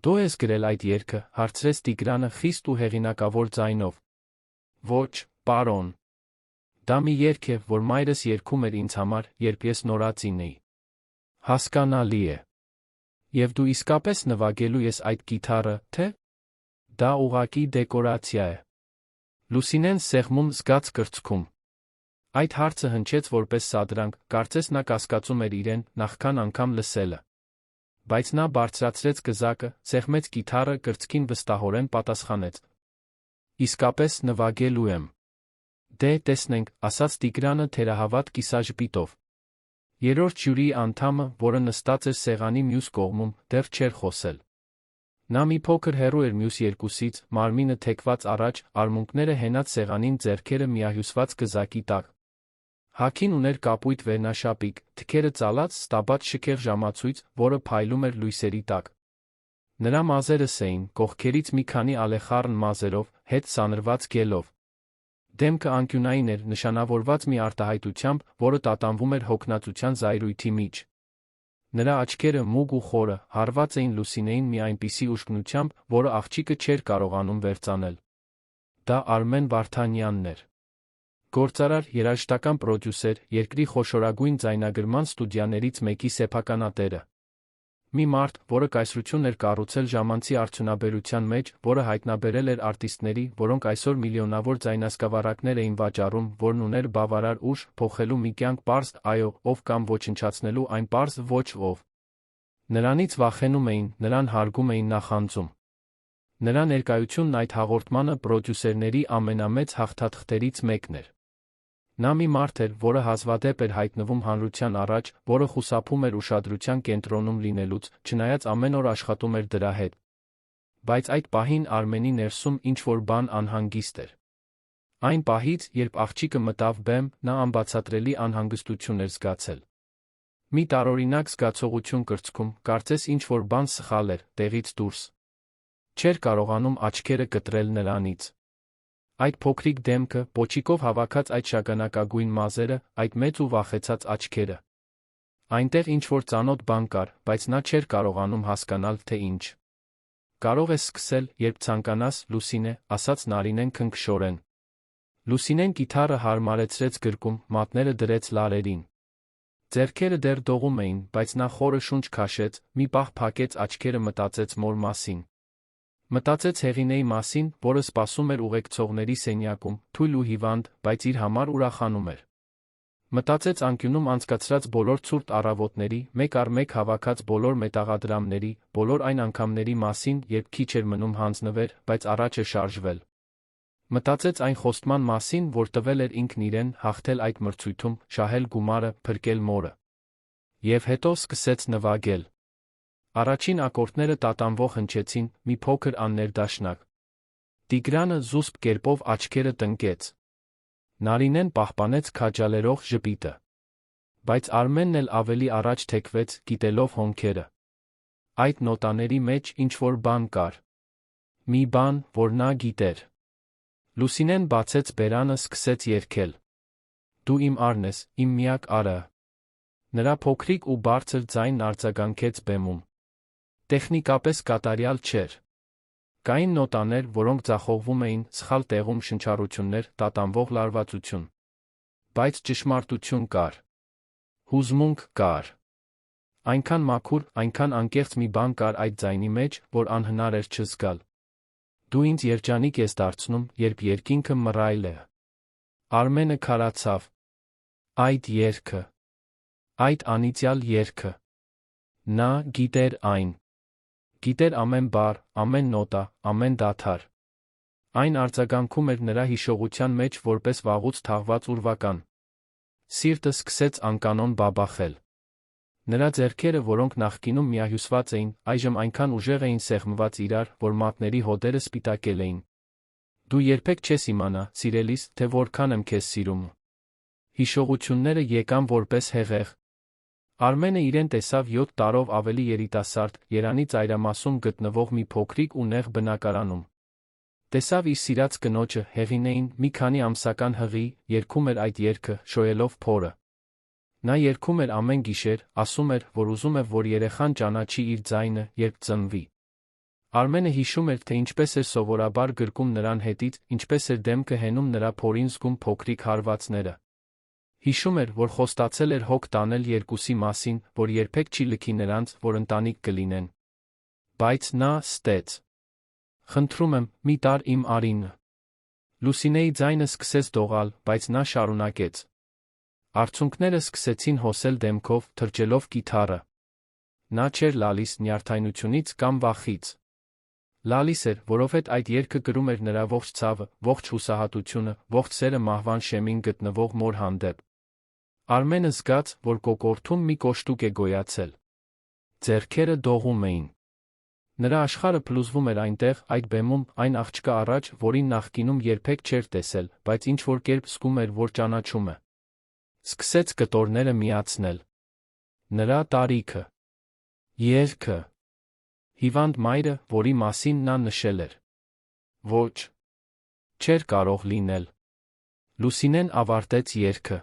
Դու ես գրել այդ երգը, հարցրեց Տիգրանը խիստ ու հեղինակավոր ձայնով։ Ոչ, պարոն։ Դա մի երգ է, որ մայրս երգում էր ինձ համար, երբ ես նորածին էի։ Հասկանալի է։ Եվ դու իսկապես նվագելու ես այդ կիթառը, թե՞։ Դա ուղղակի դեկորացիա է։ Լուսինեն սեղմում զգաց կրծքում։ Այդ հարցը հնչեց որպես սադրանք, կարծես նա կասկածում էր իրեն, նախքան անգամ լսելը։ Բայց նա բարձրացրեց գզակը, սեղմեց կիթառը, կրծքին վստահորեն պատասխանեց. Իսկապես նվագելու եմ։ Դե, տեսնենք, ասաց Տիգրանը թերահավատ կիսաժպիտով։ Երրորդ ժյուրիի անդամը, որը նստած էր սեղանի մյուս կողմում, դեռ չէր խոսել։ Նա մի փոքր հեռու էր մյուս երկուսից, մարմինը թեքված առաջ, արմունկները հենած սեղանին, ձեռքերը միահյուսված գզակի տակ։ Հագին ուներ կապույտ վերնաշապիկ, թքերը ծալած, ստաբաց շքեղ ժամացույց, որը փայլում էր լույսերի տակ։ Նրա մազերը սեին, կողքերից մի քանի ալեխառն մազերով, հետ սանրված գելով։ Դեմքը անկյունային էր, նշանավորված մի արտահայտությամբ, որը տատանվում էր հոգնածության զայրույթի մեջ։ Նրա աչքերը մուգ ու խորը, հարված էին Լուսինեին մի այնպիսի ուշքնությամբ, որը աղջիկը չէր կարողանում վերծանել։ Դա Արմեն Վարդանյանն էր։ Գործարար, երաժշտական պրոդյուսեր, երկրի խոշորագույն ձայնագրման ստուդիաներից մեկի սեփականատերը։ Մի մարդ, որը կայսրություն էր կառուցել ժամանցի արդյունաբերության մեջ, որը հայտնաբերել էր արտիստների, որոնք այսօր միլիոնավոր ձայնասկավառակներ էին վաճառում, որն ուներ բավարար ուժ, փոխելու մի կյանք պարզ, այո, ով կամ ոչնչացնելու այն պարզ ոչ ով։ Նրանից վախենում էին, նրան հարգում էին նախանձում։ Նրա ներկայությունն այդ հաղորդմանը պրոդյուսերների ամենամեծ հաղթաթղթերից մեկն էր։ Նա մի մարդ էր, որը հազվադեպ էր հայտնվում հանրության առաջ, որը խուսափում էր ուշադրության կենտրոնում լինելուց, չնայած ամեն օր աշխատում էր դրա հետ։ Բայց այդ պահին Արմենի ներսում ինչ-որ բան անհանգիստ էր։ Այն պահից, երբ աղջիկը մտավ բեմ, նա անբացատրելի անհանգստություն էր զգացել։ Մի տարօրինակ զգացողություն կրծքում, կարծես ինչ-որ բան սխալ էր, տեղից դուրս։ Չէր կարողանում աչքերը կտրել նրանից։ Այդ փոքրիկ դեմքը, պոչիկով հավաքած այդ շագանակագույն մազերը, այդ մեծ ու վախեցած աչքերը։ Այնտեղ ինչ-որ ծանոթ բան կար, բայց նա չէր կարողանում հասկանալ, թե ինչ։ Կարող ես սկսել, երբ ցանկանաս, Լուսինե, ասաց Նարինեն քնքշորեն։ Լուսինեն կիթառը հարմարեցրեց գրկում, մատները դրեց լարերին։ Ձեռքերը դեռ դողում էին, բայց նա խորը շունչ քաշեց, մի պահ փակեց աչքերը, մտածեց մոր մասին։ Մտածեց Հեղինեի մասին, որը սպասում էր ուղեկցողների սենյակում, թույլ ու հիվանդ, բայց իր համար ուրախանում էր։ Մտածեց անկյունում անցկացրած բոլոր ցուրտ առավոտների, մեկ առ մեկ հավաքած բոլոր մետաղադրամների, բոլոր այն անգամների մասին, երբ քիչ էր մնում հանձնվեր, բայց առաջ է շարժվել։ Մտածեց այն խոստման մասին, որ տվել էր ինքն իրեն, հաղթել այդ մրցույթում, շահել գումարը, փրկել մորը։ Եվ հետո սկսեց նվագել։ Առաջին ակորդները տատանվող հնչեցին, մի փոքր աններդաշնակ։ Տիգրանը զուսպ կերպով աչքերը տնկեց։ Նարինեն պահպանեց քաջալերող ժպիտը։ Բայց Արմենն էլ ավելի առաջ թեքվեց, գիտելով հոնքերը։ Այդ նոտաների մեջ ինչ-որ բան կար։ Մի բան, որ նա գիտեր։ Լուսինեն բացեց բերանը, սկսեց երգել։ Դու իմ արն ես, իմ միակ արը։ Նրա փոքրիկ ու բարձր ձայնն արձագանքեց բեմում։ Տեխնիկապես կատարյալ չէր։ Կային նոտաներ, որոնք ձախողվում էին, սխալ տեղում շնչառություններ, տատանվող լարվածություն։ Բայց ճշմարտություն կար։ Հուզմունք կար։ Այնքան մաքուր, այնքան անկեղծ մի բան կար այդ ձայնի մեջ, որ անհնար էր չզգալ։ Դու ինձ երջանիկ ես դարձնում, երբ երկինքը մռայլ է։ Արմենը քարացավ։ Այդ երգը։ Այդ անիծյալ երգը։ Նա գիտեր այն։ Գիտեր ամեն բառ, ամեն նոտա, ամեն դադար։ Այն արձագանքում էր նրա հիշողության մեջ որպես վաղուց թաղված ուրվական։ Սիրտը սկսեց անկանոն բաբախել։ Նրա ձեռքերը, որոնք նախկինում միահյուսված էին, այժմ այնքան ուժեղ էին սեղմված իրար, որ մատների հոդերը սպիտակել էին։ Դու երբեք չես իմանա, սիրելիս, թե որքան եմ քեզ սիրում։ Հիշողությունները եկան որպես հեղեղ։ Արմենը իրեն տեսավ 7 տարով ավելի երիտասարդ, Երանի ծայրամասում գտնվող մի փոքրիկ ու նեղ բնակարանում։ Տեսավ իր սիրած կնոջը, Հեղինեին, մի քանի ամսական հղի, երգում էր այդ երգը, շոյելով փորը։ Նա երգում էր ամեն գիշեր, ասում էր, որ ուզում է, որ երեխան ճանաչի իր ձայնը, երբ ծնվի։ Արմենը հիշում էր, թե ինչպես էր սովորաբար գրկում նրան հետից, ինչպես էր դեմքը հենում նրա փորին զգում փոքրիկ հարվածները։ Հիշում էր, որ խոստացել էր հոգ տանել երկուսի մասին, որ երբեք չի լքի նրանց, որ ընտանիք կլինեն։ Բայց նա ստեց։ Խնդրում եմ, մի տար իմ Արինը։ Լուսինեի ձայնը սկսեց դողալ, բայց նա շարունակեց։ Արցունքները սկսեցին հոսել դեմքով, թրջելով կիթառը։ Նա չէր լալիս նյարդայնությունից կամ վախից։ Լալիս էր, որովհետև այդ երգը կրում էր նրա ողջ ցավը, ողջ հուսահատությունը, ողջ սերը մահվան շեմին գտնվող մոր հանդեպ։ Արմենը զգաց, որ կոկորդում մի կոշտուկ է գոյացել։ Ձեռքերը դողում էին։ Նրա աշխարհը փլուզվում էր այնտեղ, այդ բեմում, այն աղջկա առաջ, որին նախկինում երբեք չէր տեսել, բայց ինչ-որ կերպ զգում էր, որ ճանաչում է։ Սկսեց կտորները միացնել։ Նրա տարիքը։ Երգը։ Հիվանդ մայրը, որի մասին նա նշել էր։ Ոչ։ Չէր կարող լինել։ Լուսինեն ավարտեց երգը։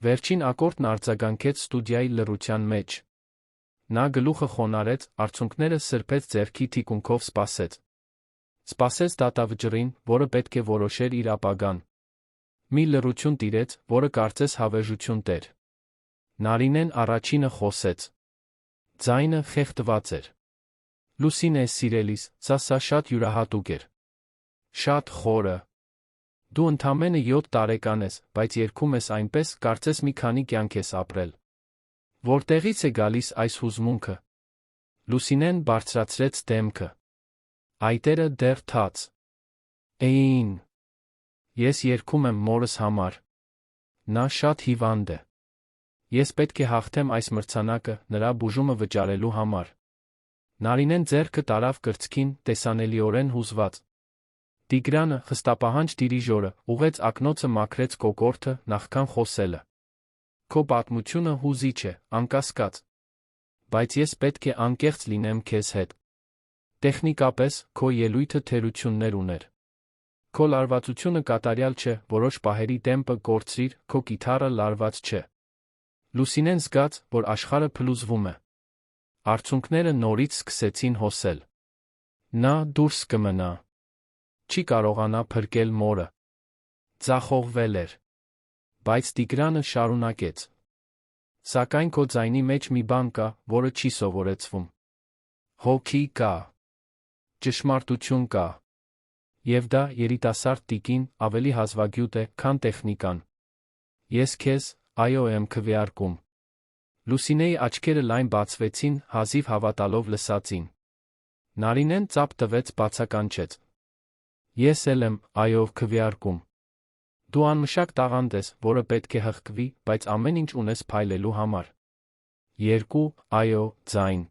Վերջին ակորդն արձագանքեց ստուդիայի լռության մեջ։ Նա գլուխը խոնարհեց, արցունքները սրբեց ձեռքի թիկունքով սպասեց։ Սպասեց դատավճռին, որը պետք է որոշեր իր ապագան։ Մի լռություն տիրեց, որը կարծես հավերժություն տեր։ Նարինեն առաջինը խոսեց։ Ձայնը խեղդված էր։ Լուսինե, սիրելիս, սա շատ յուրահատուկ էր։ Շատ խորը։ Դու ընդամենը 7 տարեկան ես, բայց երգում ես այնպես, կարծես մի քանի կյանք ես ապրել։ Որտեղից է գալիս այս հուզմունքը։ Լուսինեն բարձրացրեց դեմքը։ Այտերը դեռ թաց։ Էին։ Ես երգում եմ մորս համար։ Նա շատ հիվանդ է։ Ես պետք է հաղթեմ այս մրցանակը, նրա բուժումը վճարելու համար։ Նարինեն ձեռքը տարավ կրծքին, տեսանելիորեն հուզված։ Տիգրանը, խստապահանջ դիրիժորը, ուղեց ակնոցը մաքրեց կոկորդը, նախքան խոսելը։ Քո պատմությունը հուզիչ է, անկասկած։ Բայց ես պետք է անկեղծ լինեմ քեզ հետ։ Տեխնիկապես, քո ելույթը թերություններ ուներ։ Քո լարվածությունը կատարյալ չէ, որոշ պահերի տեմպը կորցրիր, քո կիթառը լարված չէ։ Լուսինեն զգաց, որ աշխարհը փլուզվում է։ Արցունքները նորից սկսեցին հոսել։ Նա դուրս կմնա։ Չի կարողանա փրկել մորը։ Ձախողվել էր։ Բայց Տիգրանը շարունակեց։ Սակայն քո ձայնի մեջ մի բան կա, որը չի սովորեցվում։ Հոգի կա։ ճշմարտություն կա։ Եվ դա երիտասարդ տիկին ավելի հազվագյուտ է, քան տեխնիկան։ Ես քեզ, այո, եմ քվեարկում։ Լուսինեի աչքերը լայն բացվեցին, հազիվ հավատալով լսածին։ Նարինեն ծափ տվեց, բացականչեց. Ես էլ եմ, այո, քվեարկում։ Դու անմշակ տաղանդ ես, որը պետք է հղկվի, բայց ամեն ինչ ունես փայլելու համար։ 2, այո, ձայն։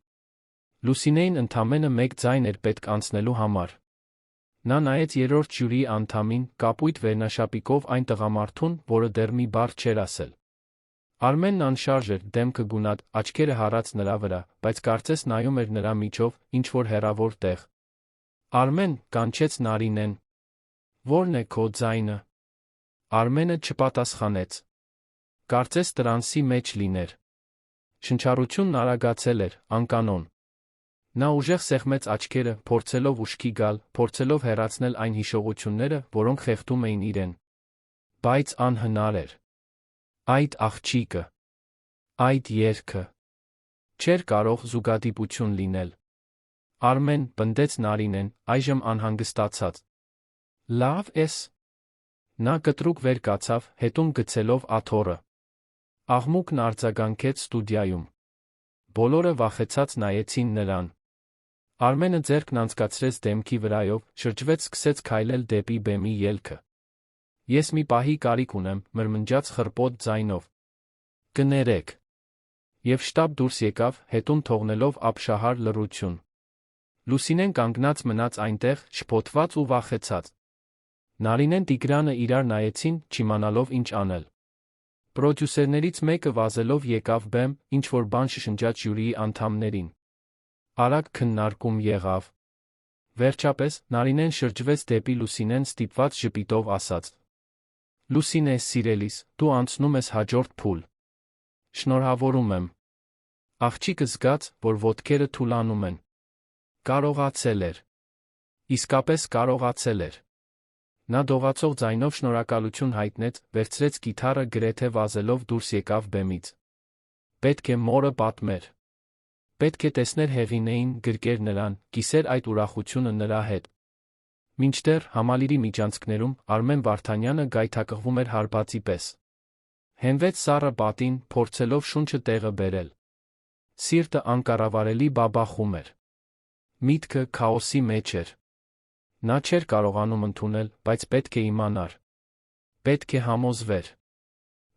Լուսինեին ընդամենը մեկ ձայն էր պետք անցնելու համար։ Նա նայեց երրորդ ժյուրիի անդամին, կապույտ վերնաշապիկով այն տղամարդուն, որը դեռ մի բառ չէր ասել։ Արմենն անշարժ էր, դեմքը գունատ, աչքերը հառած նրա վրա, բայց կարծես նայում էր նրա միջով, ինչ-որ հեռավոր տեղ։ Արմեն, կանչեց Նարինեն։ Ո՞րն է քո ձայնը։ Արմենը չպատասխանեց։ Կարծես տրանսի մեջ լիներ։ Շնչառությունն արագացել էր, անկանոն։ Նա ուժեղ սեղմեց աչքերը, փորձելով ուշքի գալ, փորձելով հեռացնել այն հիշողությունները, որոնք խեղդում էին իրեն։ Բայց անհնար էր։ Այդ աղջիկը, այդ երգը չէր կարող զուգադիպություն լինել։ Արմեն, պնդեց Նարինեն, այժմ անհանգստացած։ Լավ ես։ Նա կտրուկ վեր կացավ, հետում գցելով աթոռը։ Աղմուկն արձագանքեց ստուդիայում։ Բոլորը վախեցած նայեցին նրան։ Արմենը ձեռքն անցկացրեց դեմքի վրայով, շրջվեց, սկսեց քայլել դեպի բեմի ելքը։ Ես մի պահի կարիք ունեմ, մրմնջաց խռպոտ ձայնով։ Կներեք։ Եվ շտապ դուրս եկավ, հետում թողնելով ապշահար լռություն։ Լուսինեն կանգնած մնաց այնտեղ, շփոթված ու վախեցած։ Նարինեն Տիգրանը իրար նայեցին, չիմանալով ինչ անել։ Պրոդյուսերներից մեկը վազելով եկավ բեմ, ինչ-որ բան շշնջաց ժյուրիի անդամներին։ Արագ քննարկում եղավ։ Վերջապես, Նարինեն շրջվեց դեպի Լուսինեն, ստիպված ժպիտով ասաց. Լուսինե, սիրելիս, դու անցնում ես հաջորդ փուլ։ Շնորհավորում եմ։ Աղջիկը զգաց, որ ոտքերը թուլանում են։ Կարողացել էր։ Իսկապես կարողացել էր։ Նա դողացող ձայնով շնորհակալություն հայտնեց, վերցրեց կիթառը, գրեթե վազելով դուրս եկավ բեմից։ Պետք է մորը պատմեր։ Պետք է տեսներ Հեղինեին, գրկեր նրան, կիսեր այդ ուրախությունը նրա հետ։ Մինչդեռ համալիրի միջանցքներում Արմեն Վարդանյանը գայթակղվում էր հարբածի պես։ Հենվեց սառը պատին, փորձելով շունչը տեղը բերել։ Սիրտը անկառավարելի բաբախում էր։ Միտքը քաոսի մեջ էր։ Նա չէր կարողանում ընդունել, բայց պետք է իմանար։ Պետք է համոզվեր։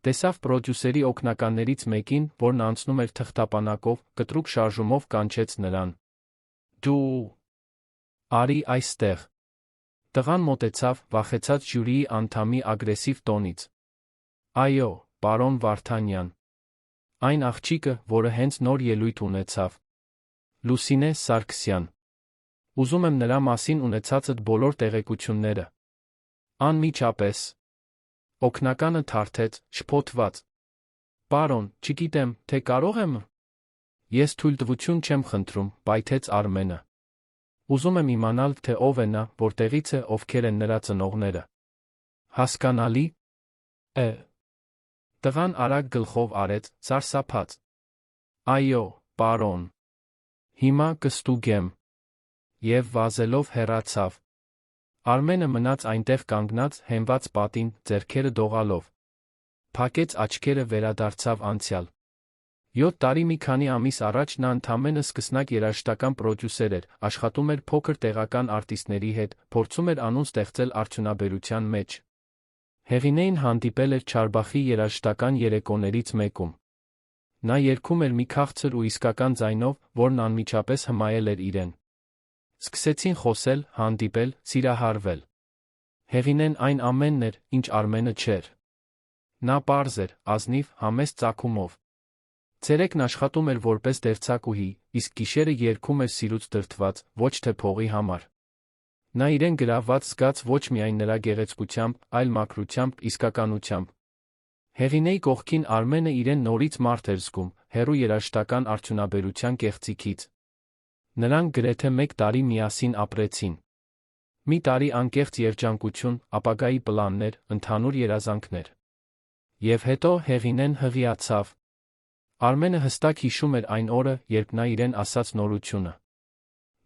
Տեսավ պրոդյուսերի օգնականներից մեկին, որն անցնում էր թղթապանակով, կտրուկ շարժումով կանչեց նրան։ Դու… Արի այստեղ։ Տղան մոտեցավ, վախեցած ժյուրիի անդամի ագրեսիվ տոնից։ Այո, պարոն Վարդանյան։ Այն աղջիկը, որը հենց նոր ելույթ ունեցավ։ Լուսինե Սարգսյան։ Ուզում եմ նրա մասին ունեցածդ բոլոր տեղեկությունները։ Անմիջապես։ Օգնականը թարթեց, շփոթված։ Պարոն, չգիտեմ, թե կարող եմ… Ես թույլտվություն չեմ խնդրում, պայթեց Արմենը։ Ուզում եմ իմանալ, թե ով է նա, որտեղից է, ովքեր են նրա ծնողները։ Հասկանալի է։ Տղան արագ գլխով արեց, սարսափած։ Այո, պարոն։ Հիմա կստուգեմ։ Եվ վազելով հեռացավ։ Արմենը մնաց այնտեղ կանգնած, հենված պատին, ձեռքերը դողալով։ Փակեց աչքերը, վերադարձավ անցյալ։ 7 տարի մի քանի ամիս առաջ նա ընդամենը սկսնակ երաժշտական պրոդյուսեր էր, աշխատում էր փոքր տեղական արտիստների հետ, փորձում էր անուն ստեղծել արդյունաբերության մեջ։ Հեղինեին հանդիպել էր Չարբախի երաժշտական երեկոներից մեկում։ Նա երգում էր մի քաղցր ու իսկական ձայնով, որն անմիջապես հմայել էր իրեն։ Սկսեցին խոսել, հանդիպել, սիրահարվել։ Հեղինեն այն ամենն էր, ինչ Արմենը չէր։ Նա պարզ էր, ազնիվ, համեստ ծագումով։ Ցերեկն աշխատում էր որպես դերձակուհի, իսկ գիշերը երգում էր սիրուց դրդված, ոչ թե փողի համար։ Նա իրեն գրավված զգաց ոչ միայն նրա գեղեցկությամբ, այլ մաքրությամբ, իսկականությամբ։ Հեղինեի կողքին Արմենը իրեն նորից մարդ էր զգում, հեռու երաժշտական արդյունաբերության կեղծիքից։ Նրանք գրեթե 1 տարի միասին ապրեցին։ Մի տարի անկեղծ երջանկություն, ապագայի պլաններ, ընդհանուր երազանքներ։ Եվ հետո Հեղինեն հղիացավ։ Արմենը հստակ հիշում էր այն օրը, երբ նա իրեն ասաց նորությունը։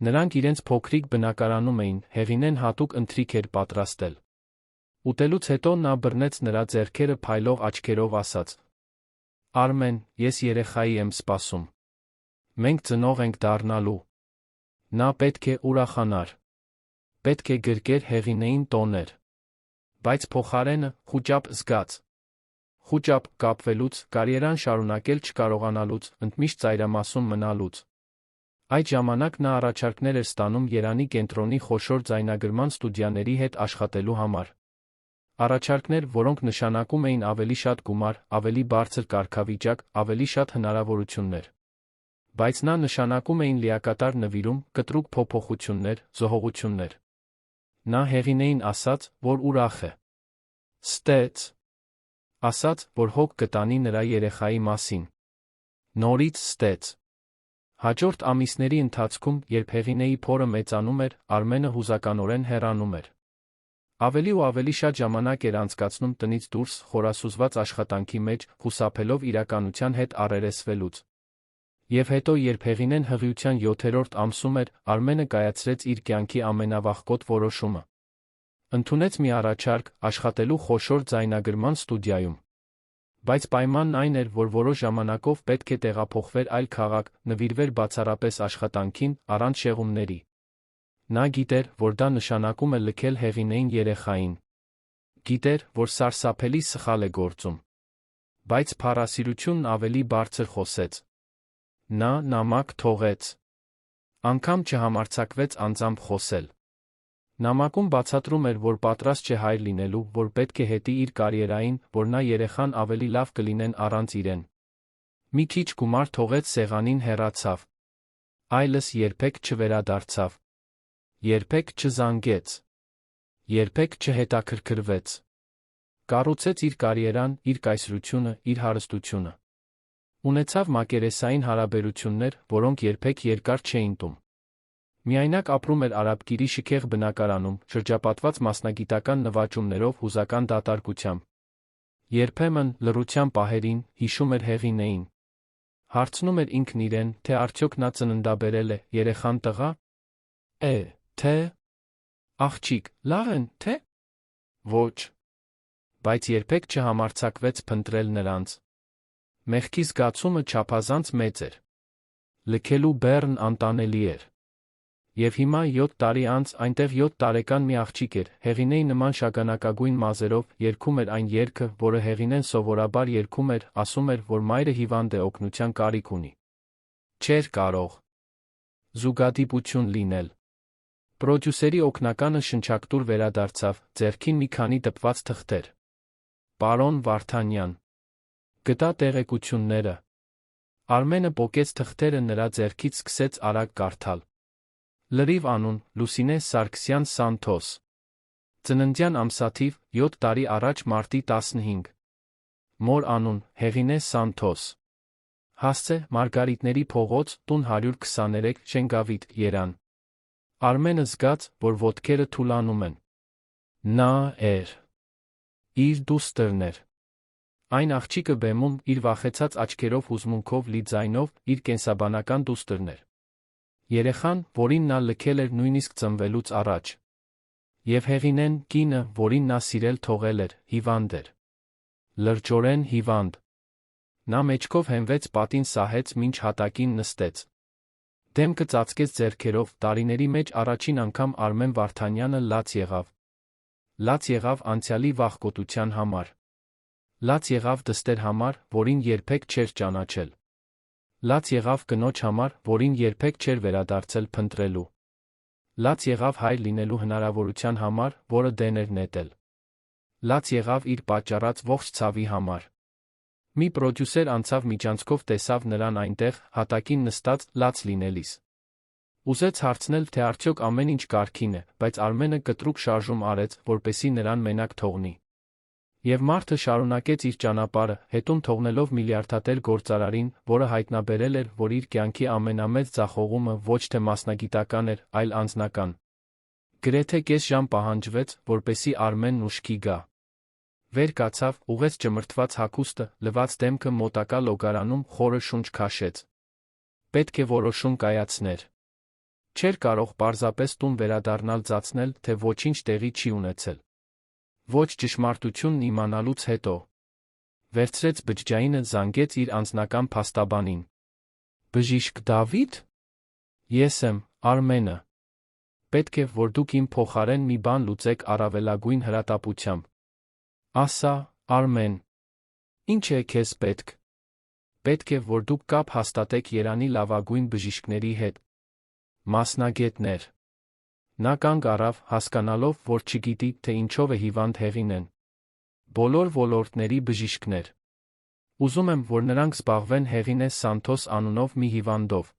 Նրանք իրենց փոքրիկ բնակարանում էին, Հեղինեն հատուկ ընթրիք էր պատրաստել։ Ուտելուց հետո նա բռնեց նրա ձեռքերը փայլող աչքերով ասաց. «Արմեն, ես երեխայի եմ սպասում։ Մենք ծնող ենք դառնալու»։ Նա պետք է ուրախանար։ Պետք է գրկեր Հեղինեին տոներ։ Բայց փոխարենը խուճապ զգաց։ Խուճապ կապվելուց, կարիերան շարունակել չկարողանալուց, ընդմիշտ ծայրամասում մնալուց։ Այդ ժամանակ նա առաջարկներ էր ստանում Երանի կենտրոնի խոշոր ձայնագրման ստուդիաների հետ աշխատելու համար։ Առաջարկներ, որոնք նշանակում էին ավելի շատ գումար, ավելի բարձր կարգավիճակ, ավելի շատ հնարավորություններ։ Բայց նա նշանակում էին լիակատար նվիրում, կտրուկ փոփոխություններ, զոհողություններ։ Նա Հեղինեին ասաց, որ ուրախ է։ Ստեց։ Ասաց, որ հոգ կտանի նրա երեխայի մասին։ Նորից ստեց։ Հաջորդ ամիսների ընթացքում, երբ Հեղինեի փորը մեծանում էր, Արմենը հուզականորեն հեռանում էր։ Ավելի ու ավելի շատ ժամանակ էր անցկացնում տնից դուրս, խորասուզված աշխատանքի մեջ, խուսափելով իրականության հետ առերեսվելուց։ Եվ հետո, երբ Հեղինեն հղիության 7-րդ ամսում էր, Արմենը կայացրեց իր կյանքի ամենավախկոտ որոշումը։ Ընդունեց մի առաջարկ աշխատելու խոշոր ձայնագրման ստուդիայում։ Բայց պայմանն այն էր, որ որոշ ժամանակով պետք է տեղափոխվեր այլ քաղաք, նվիրվեր բացառապես աշխատանքին, առանց շեղումների։ Նա գիտեր, որ դա նշանակում է լքել Հեղինեին երեխային։ Գիտեր, որ սարսափելի սխալ է գործում։ Բայց փառասիրությունն ավելի բարձր խոսեց։ Նա նամակ թողեց։ Անգամ չհամարձակվեց անձամբ խոսել։ Նամակում բացատրում էր, որ պատրաստ չէ հայր լինելու, որ պետք է հետի իր կարիերային, որ նա երեխան ավելի լավ կլինեն առանց իրեն։ Մի քիչ գումար թողեց սեղանին, հեռացավ։ Այլս երբեք չվերադարձավ։ Երբեք չզանգեց։ Երբեք չհետաքրքրվեց։ Կառուցեց իր կարիերան, իր կայսրությունը, իր հարստությունը։ Ունեցավ մակերեսային հարաբերություններ, որոնք երբեք երկար չէին տում։ Միայնակ ապրում էր Արաբկիրի շքեղ բնակարանում, շրջապատված մասնագիտական նվաճումներով, հուզական դատարկությամբ։ Երբեմն, լռության պահերին, հիշում էր Հեղինեին։ Հարցնում էր ինքն իրեն, թե արդյոք նա ծննդաբերել է, երեխան տղա է, թե աղջիկ, լավ են, թե ոչ։ Բայց երբեք չհամարձակվեց փնտրել նրանց։ Մեղքի զգացումը չափազանց մեծ էր։ Լքելու բեռն անտանելի էր։ Եվ հիմա 7 տարի անց այնտեղ 7 տարեկան մի աղջիկ էր, Հեղինեի նման շագանակագույն մազերով, երգում էր այն երգը, որը Հեղինեն սովորաբար երգում էր, ասում էր, որ մայրը հիվանդ է, օգնության կարիք ունի։ Չէր կարող զուգադիպություն լինել։ Պրոդյուսերի օգնականը շնչակտուր վերադարձավ, ձեռքին մի քանի դպված թղթեր։ Պարոն Վարդանյան։ Գտա տեղեկությունները։ Արմենը պոկեց թղթերը նրա ձեռքից, սկսեց արագ կարդալ։ Լրիվ անուն՝ Լուսինե Սարգսյան Սանթոս։ Ծննդյան ամսաթիվ՝ 7 տարի առաջ մարտի 15։ Մոր անուն՝ Հեղինե Սանթոս։ Հասցե՝ Մարգարիտների փողոց, տուն 123, Շենգավիթ, Երան։ Արմենը զգաց, որ ոտքերը թուլանում են։ Նա էր իր դուստրն էր։ Այն աղջիկը բեմում, իր վախեցած աչքերով, հուզմունքով լի ձայնով, իր կենսաբանական դուստրն էր։ Երեխան, որին նա լքել էր նույնիսկ ծնվելուց առաջ։ Եվ Հեղինեն, կինը, որին նա սիրել թողել էր, հիվանդ էր։ Լրջորեն հիվանդ։ Նա մեջքով հենվեց պատին, սահեց, մինչ հատակին նստեց։ Դեմքը ծածկեց ձեռքերով, տարիների մեջ առաջին անգամ Արմեն Վարդանյանը լաց եղավ։ Լաց եղավ անցյալի վախկոտության համար։ Լաց եղավ դստեր համար, որին երբեք չէր ճանաչել։ Լաց եղավ կնոջ համար, որին երբեք չէր վերադարձել փնտրելու։ Լաց եղավ հայր լինելու հնարավորության համար, որը դեն էր նետել։ Լաց եղավ իր պատճառած ողջ ցավի համար։ Մի պրոդյուսեր անցավ միջանցքով, տեսավ նրան այնտեղ, հատակին նստած, լաց լինելիս։ Ուզեց հարցնել, թե արդյոք ամեն ինչ կարգին է, բայց Արմենը կտրուկ շարժում արեց, որպեսզի նրան մենակ թողնի։ Եվ մարդը շարունակեց իր ճանապարհը, հետում թողնելով միլիարդատեր գործարարին, որը հայտնաբերել էր, որ իր կյանքի ամենամեծ ձախողումը ոչ թե մասնագիտական էր, այլ անձնական։ Գրեթե կես ժամ պահանջվեց, որպեսզի Արմենն ուշքի գա։ Վեր կացավ, ուղղեց ճմրթված հագուստը, լվաց դեմքը, մոտակա լոգարանում խորը շունչ քաշեց։ Պետք է որոշում կայացներ։ Չէր կարող պարզապես տուն վերադառնալ ծածնել, թե ոչինչ տեղի չի ունեցել։ Ոչ ճշմարտությունն իմանալուց հետո։ Վերցրեց բջջայինը, զանգեց իր անձնական փաստաբանին։ Բժիշկ Դավիթ։ Ես եմ, Արմենը։ Պետք է, որ դուք իմ փոխարեն մի բան լուծեք առավելագույն հրատապությամբ։ Ասա, Արմեն։ Ինչ է քեզ պետք։ Պետք է, որ դուք կապ հաստատեք Երանի լավագույն բժիշկների հետ։ Մասնագետներ։ Նա կանգ առավ, հասկանալով, որ չգիտի, թե ինչով է հիվանդ Հեղինեն։ Բոլոր ոլորտների բժիշկներ։ Ուզում եմ, որ նրանք զբաղվեն Հեղինե Սանթոս անունով մի հիվանդով։